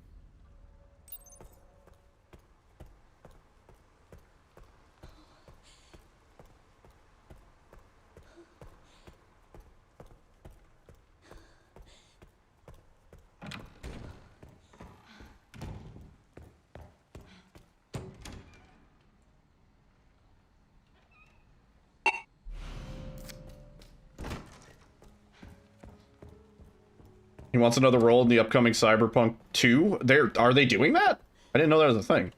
He wants another role in the upcoming Cyberpunk 2? Are they doing that? I didn't know that was a thing.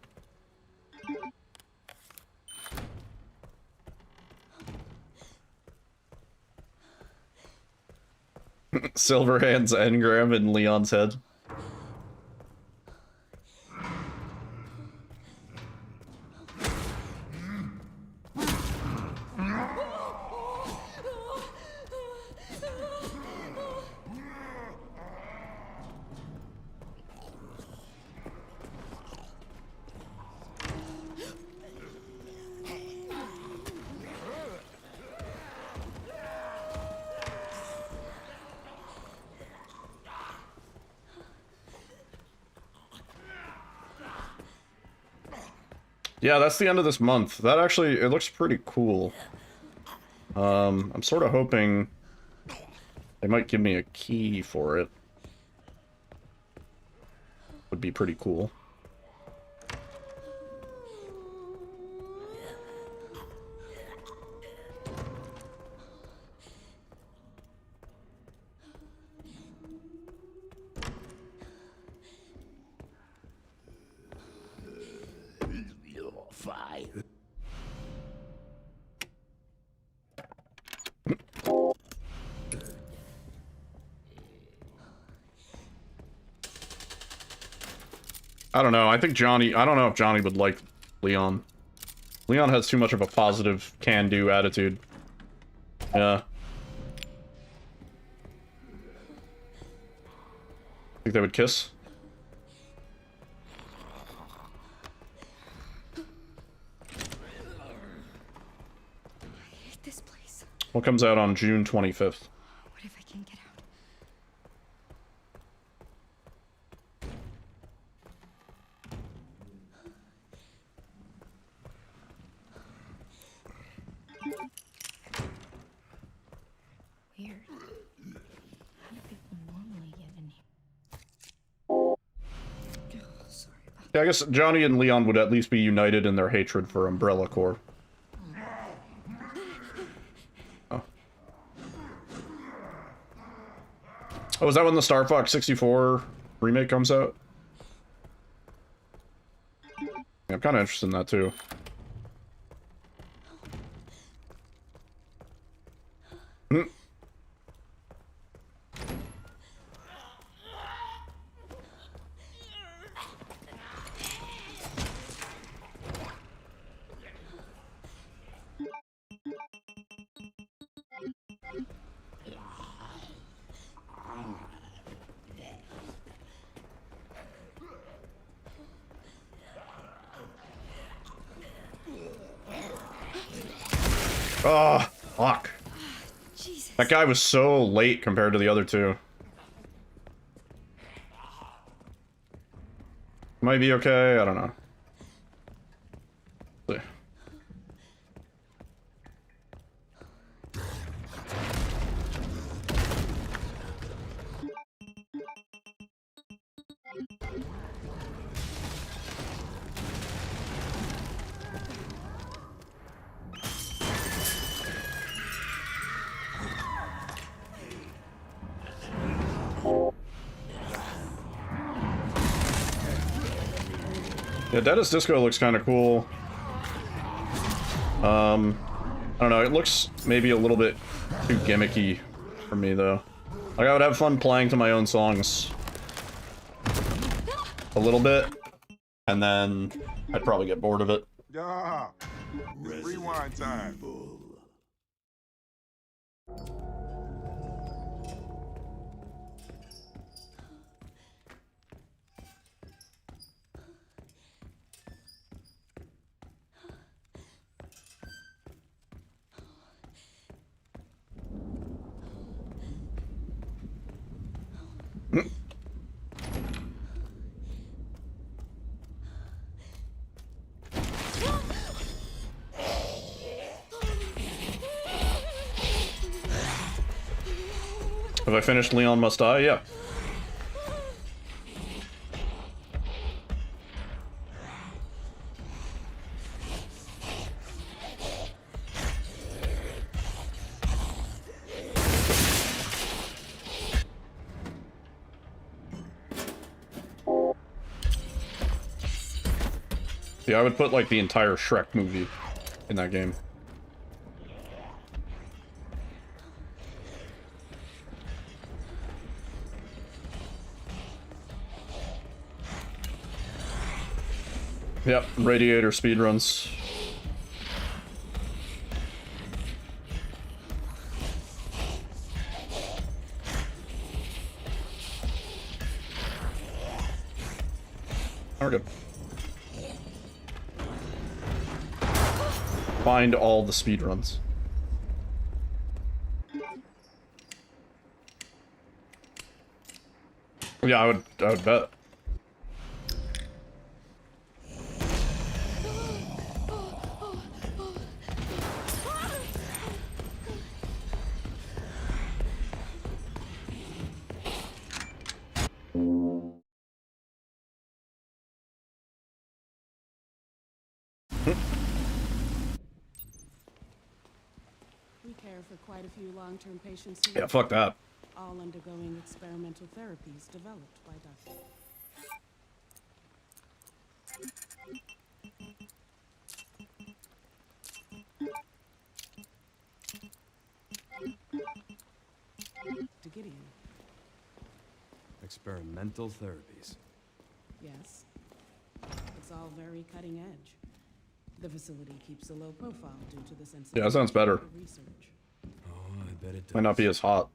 Silverhand's engram in Leon's head. Yeah, that's the end of this month. That actually, it looks pretty cool. I'm sort of hoping they might give me a key for it. Would be pretty cool. I don't know. I think Johnny... I don't know if Johnny would like Leon. Leon has too much of a positive can-do attitude. Yeah. Think they would kiss? This place. What comes out on June 25th? What if I can't get out? Weird. How do people normally get in here? Oh, sorry about Yeah, I guess Johnny and Leon would at least be united in their hatred for Umbrella Corps. Oh. Oh, is that when the Star Fox 64 remake comes out? Yeah, I'm kind of interested in that too. Hmm. Oh, fuck. That guy was so late compared to the other two. Might be okay, I don't know. Yeah, Deadest Disco looks kind of cool. I don't know, it looks maybe a little bit too gimmicky for me, though. Like, I would have fun playing to my own songs a little bit, and then I'd probably get bored of it. Yeah. Rewind time. Have I finished Leon Must Die? Yeah. Yeah, I would put like the entire Shrek movie in that game. Yep, Radiator speedruns. We're good. Find all the speedruns. Yeah, I would bet. We care for quite a few long-term patients here. Yeah, fuck that. All undergoing experimental therapies developed by Dr. Gideon. Experimental therapies. Yes. It's all very cutting edge. The facility keeps a low profile due to the sensitivity. Yeah, that sounds better. Research. Oh, I bet it does. Might not be as hot.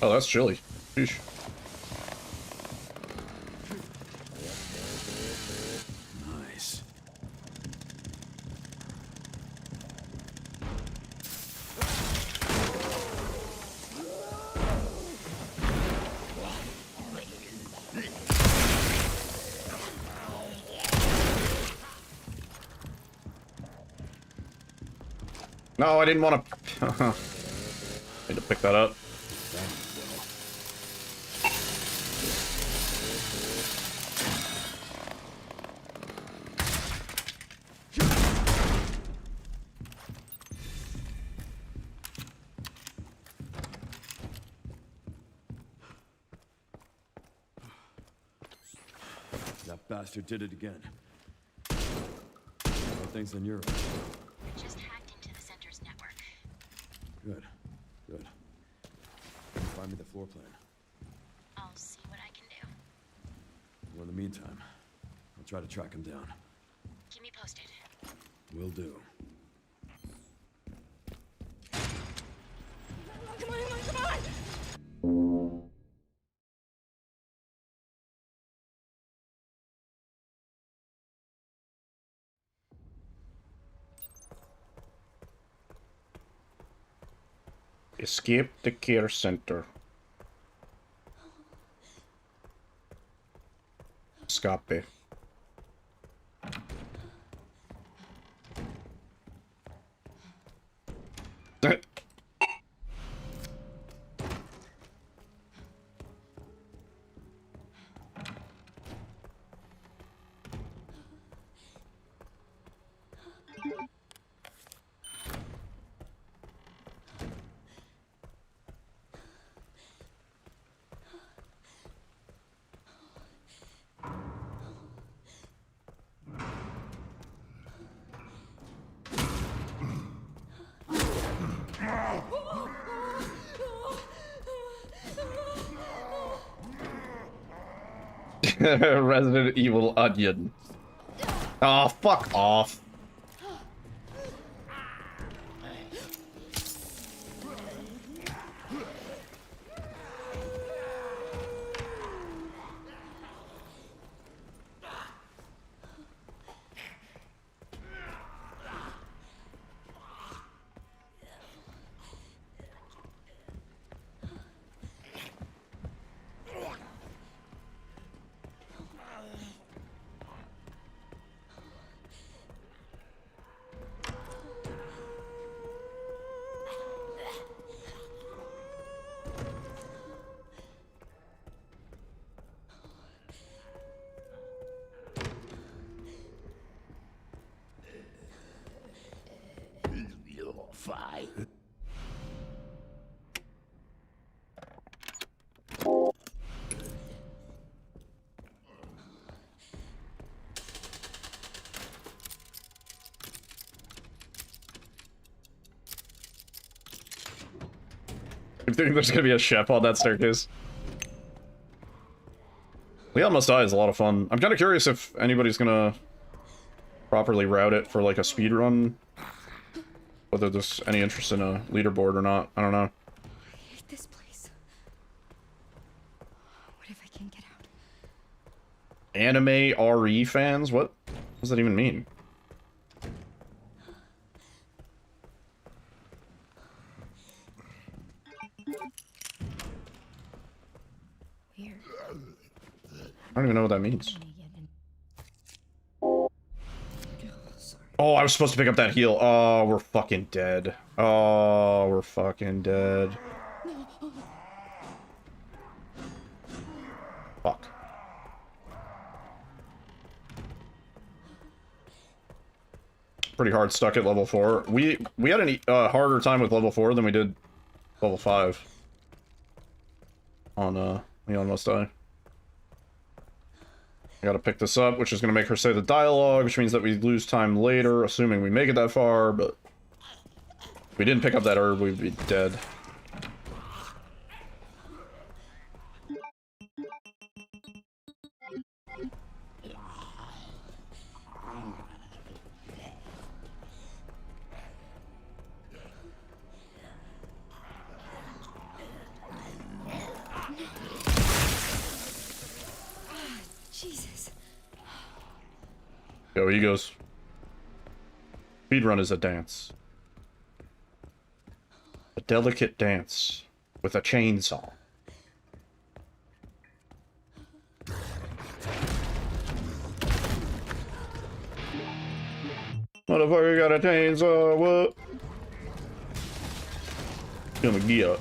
Oh, that's chilly. Sheesh. Nice. No, I didn't want to. Need to pick that up. That bastard did it again. More things than you're. Just hacked into the center's network. Good. Good. Find me the floor plan. I'll see what I can do. Well, in the meantime, I'll try to track him down. Keep me posted. Will do. Come on, come on! Escape the care center. Escape. Resident Evil onion. Oh, fuck off. I think there's gonna be a chef on that staircase. Leon Must Die is a lot of fun. I'm kind of curious if anybody's gonna properly route it for like a speed run. Whether there's any interest in a leaderboard or not, I don't know. I hate this place. What if I can't get out? Anime RE fans? What does that even mean? Weird. I don't even know what that means. Oh, I was supposed to pick up that heal. Oh, we're fucking dead. Oh, we're fucking dead. Fuck. Pretty hard stuck at level 4. We had an harder time with level 4 than we did level 5 on Leon Must Die. I gotta pick this up, which is gonna make her say the dialogue, which means that we lose time later, assuming we make it that far, but if we didn't pick up that herb, we'd be dead. Jesus. Go, he goes. Speedrun is a dance. A delicate dance with a chainsaw. Motherfucker got a chainsaw, what? Gonna get up.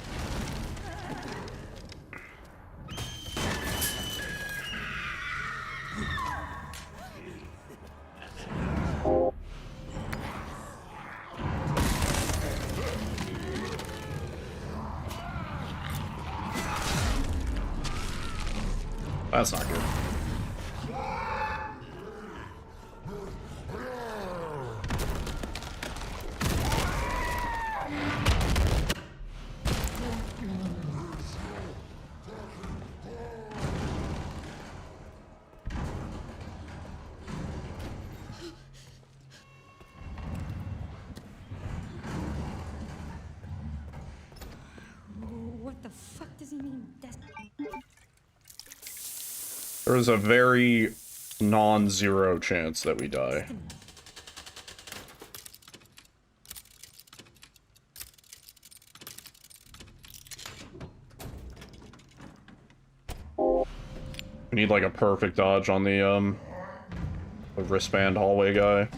That's not good. What the fuck does he mean? There is a very non-zero chance that we die. We need like a perfect dodge on the wristband hallway guy.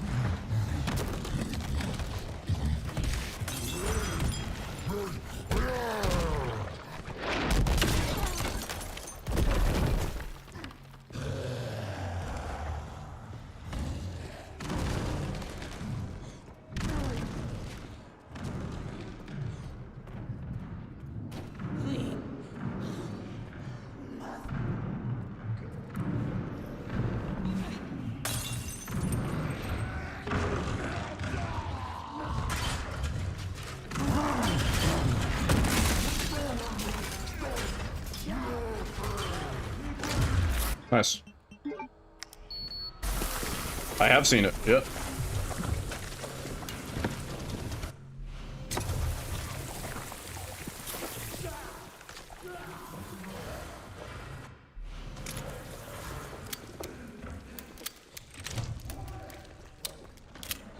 Nice. I have seen it, yep.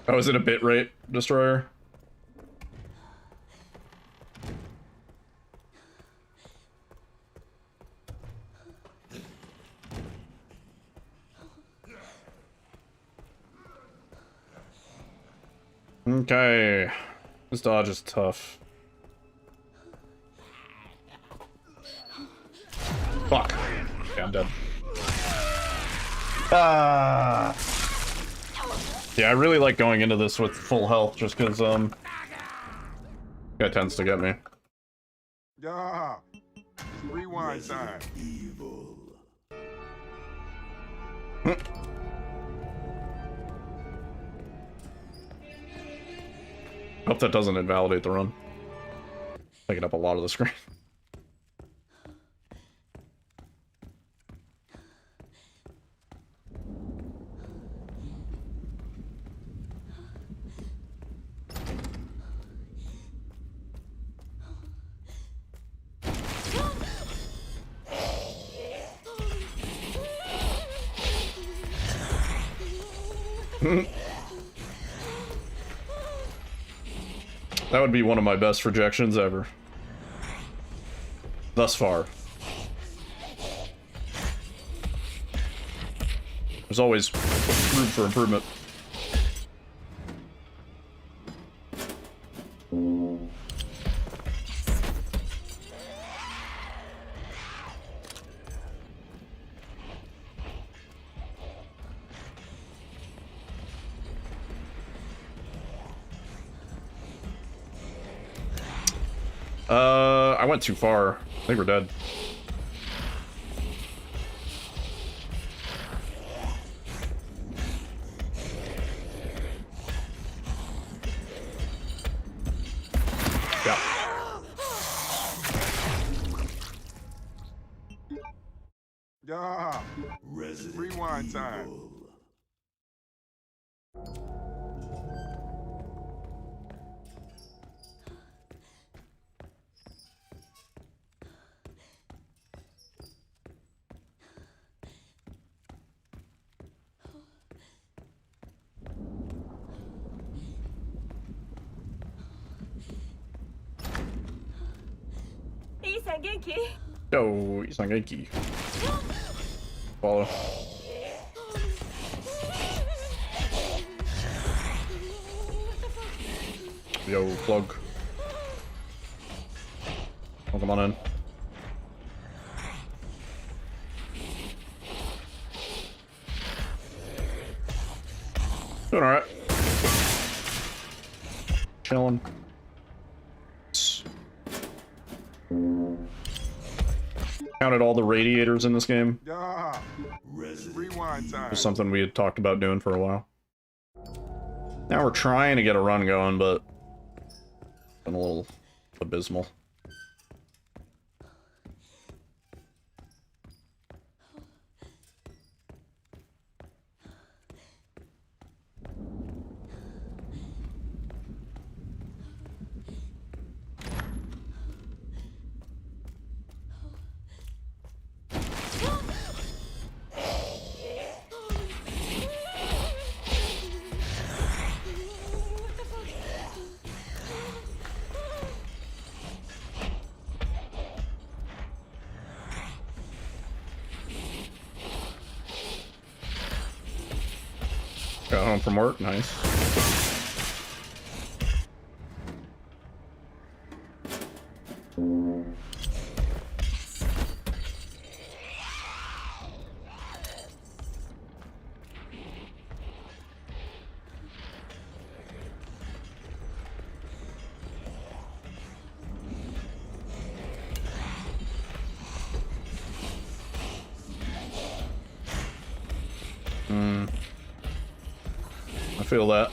Oh, is it a bitrate destroyer? Okay. This dodge is tough. Fuck. Yeah, I'm dead. Ah. Yeah, I really like going into this with full health just because, guy tends to get me. Yeah. Rewind time. Evil. Hope that doesn't invalidate the run. Taking up a lot of the screen. That would be one of my best rejections ever. Thus far. There's always room for improvement. I went too far. I think we're dead. Yeah. Yeah. Rewind time. Yo, he's not Genki. Follow. Yo, plug. Oh, come on in. Doing alright. Chilling. Counted all the radiators in this game. Yeah. Rewind time. It was something we had talked about doing for a while. Now we're trying to get a run going, but it's been a little abysmal. Got home from work, nice. I feel that.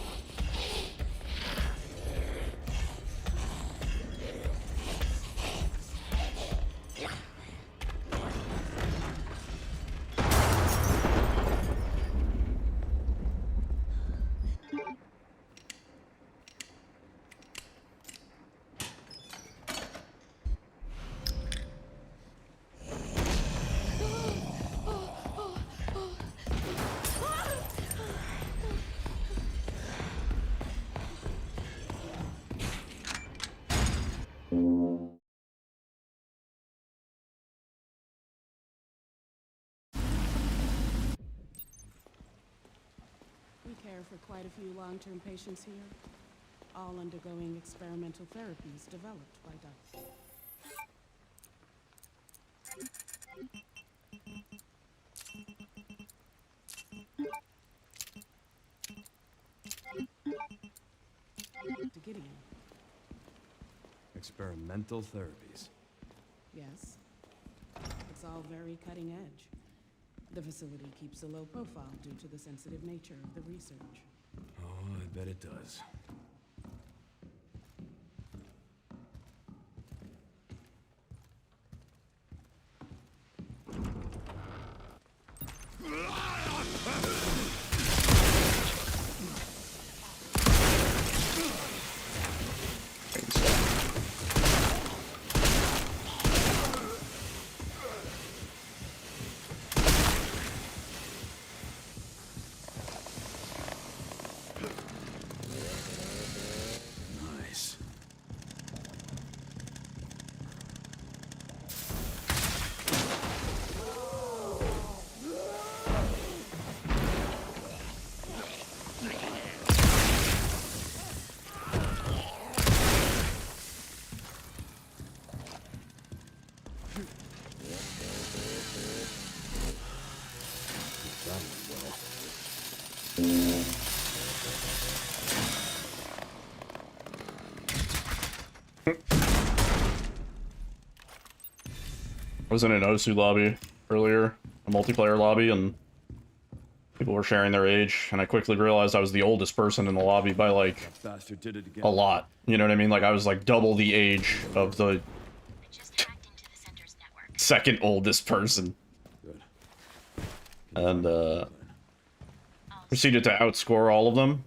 We care for quite a few long-term patients here, all undergoing experimental therapies developed by DICE. To Gideon. Experimental therapies. Yes. It's all very cutting edge. The facility keeps a low profile due to the sensitive nature of the research. Oh, I bet it does. Nice. I was in an Osu lobby earlier, a multiplayer lobby, and people were sharing their age, and I quickly realized I was the oldest person in the lobby by, like, Bastard did it again. a lot. You know what I mean? Like, I was, like, double the age of the second oldest person. Good. And, proceeded to outscore all of them.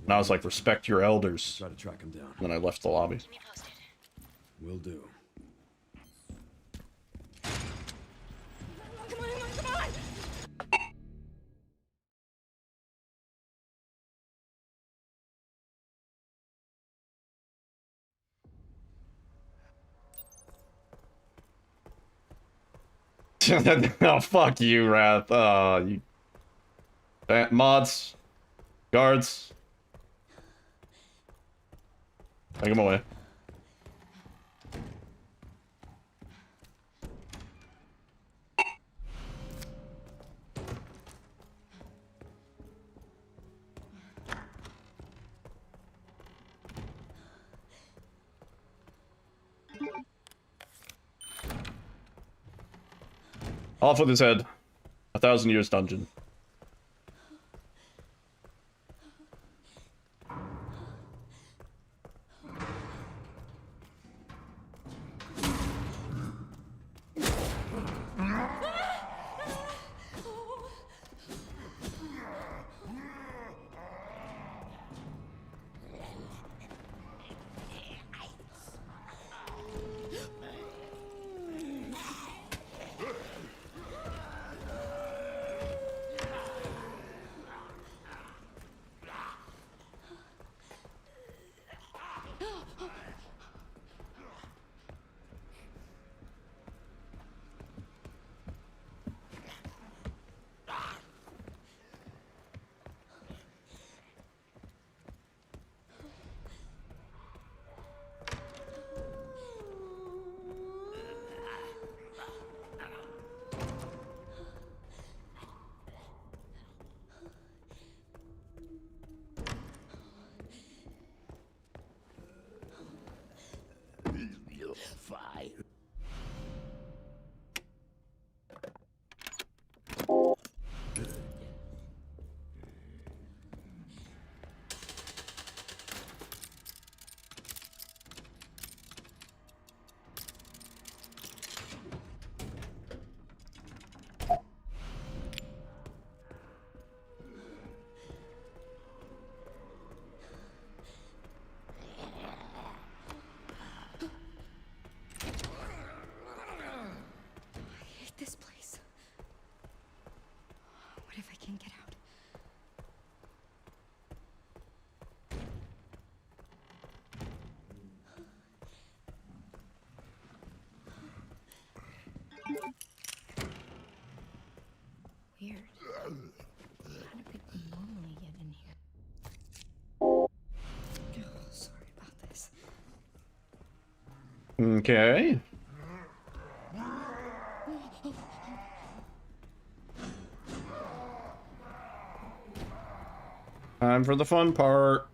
And I was like, respect your elders. Try to track him down. And then I left the lobby. Will do. Come on, come on! Oh, fuck you, Wrath. You... Mods. Guards. Take him away. Off with his head. 1,000 years dungeon. fire. I hate this place. What if I can't get out? Weird. How do people normally get in here? Oh, sorry about this. Okay. Time for the fun part.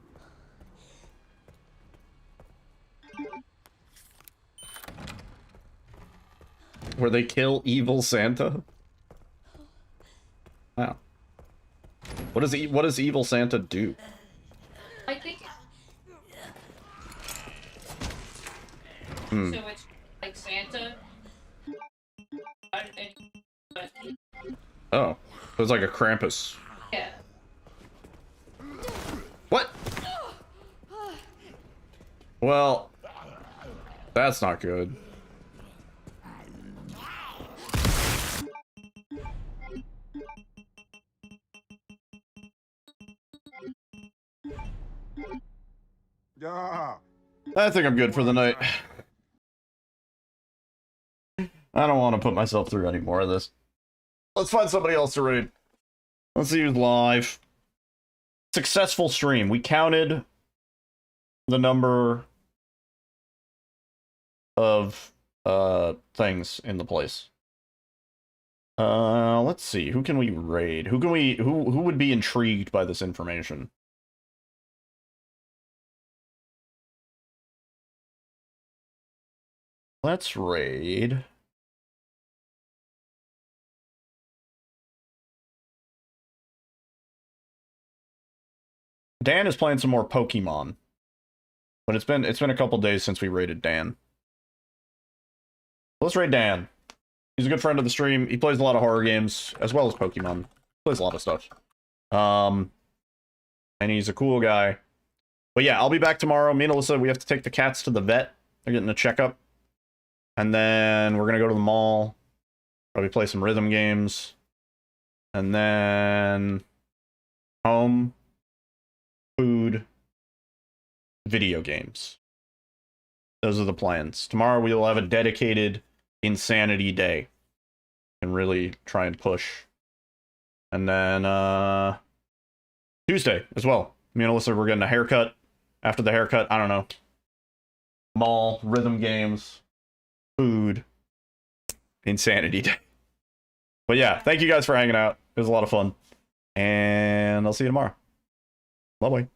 Where they kill evil Santa? Wow. What does evil Santa do? I think Hmm. so. It's like Santa. Oh. So it's like a Krampus. Yeah. What? Well, that's not good. Yeah. I think I'm good for the night. I don't want to put myself through any more of this. Let's find somebody else to raid. Let's see who's live. Successful stream. We counted the number of things in the place. Let's see. Who can we raid? Who would be intrigued by this information? Let's raid. Dan is playing some more Pokemon. But it's been a couple days since we raided Dan. Let's raid Dan. He's a good friend of the stream. He plays a lot of horror games as well as Pokemon. Plays a lot of stuff. And he's a cool guy. But yeah, I'll be back tomorrow. Me and Alyssa, we have to take the cats to the vet. They're getting a checkup. And then we're going to go to the mall. Probably play some rhythm games. And then home, food, video games. Those are the plans. Tomorrow we will have a dedicated insanity day. And really try and push. And then Tuesday as well. Me and Alyssa, we're getting a haircut. After the haircut, I don't know. Mall, rhythm games, food, insanity day. But yeah, thank you guys for hanging out. It was a lot of fun. And I'll see you tomorrow. Bye-bye.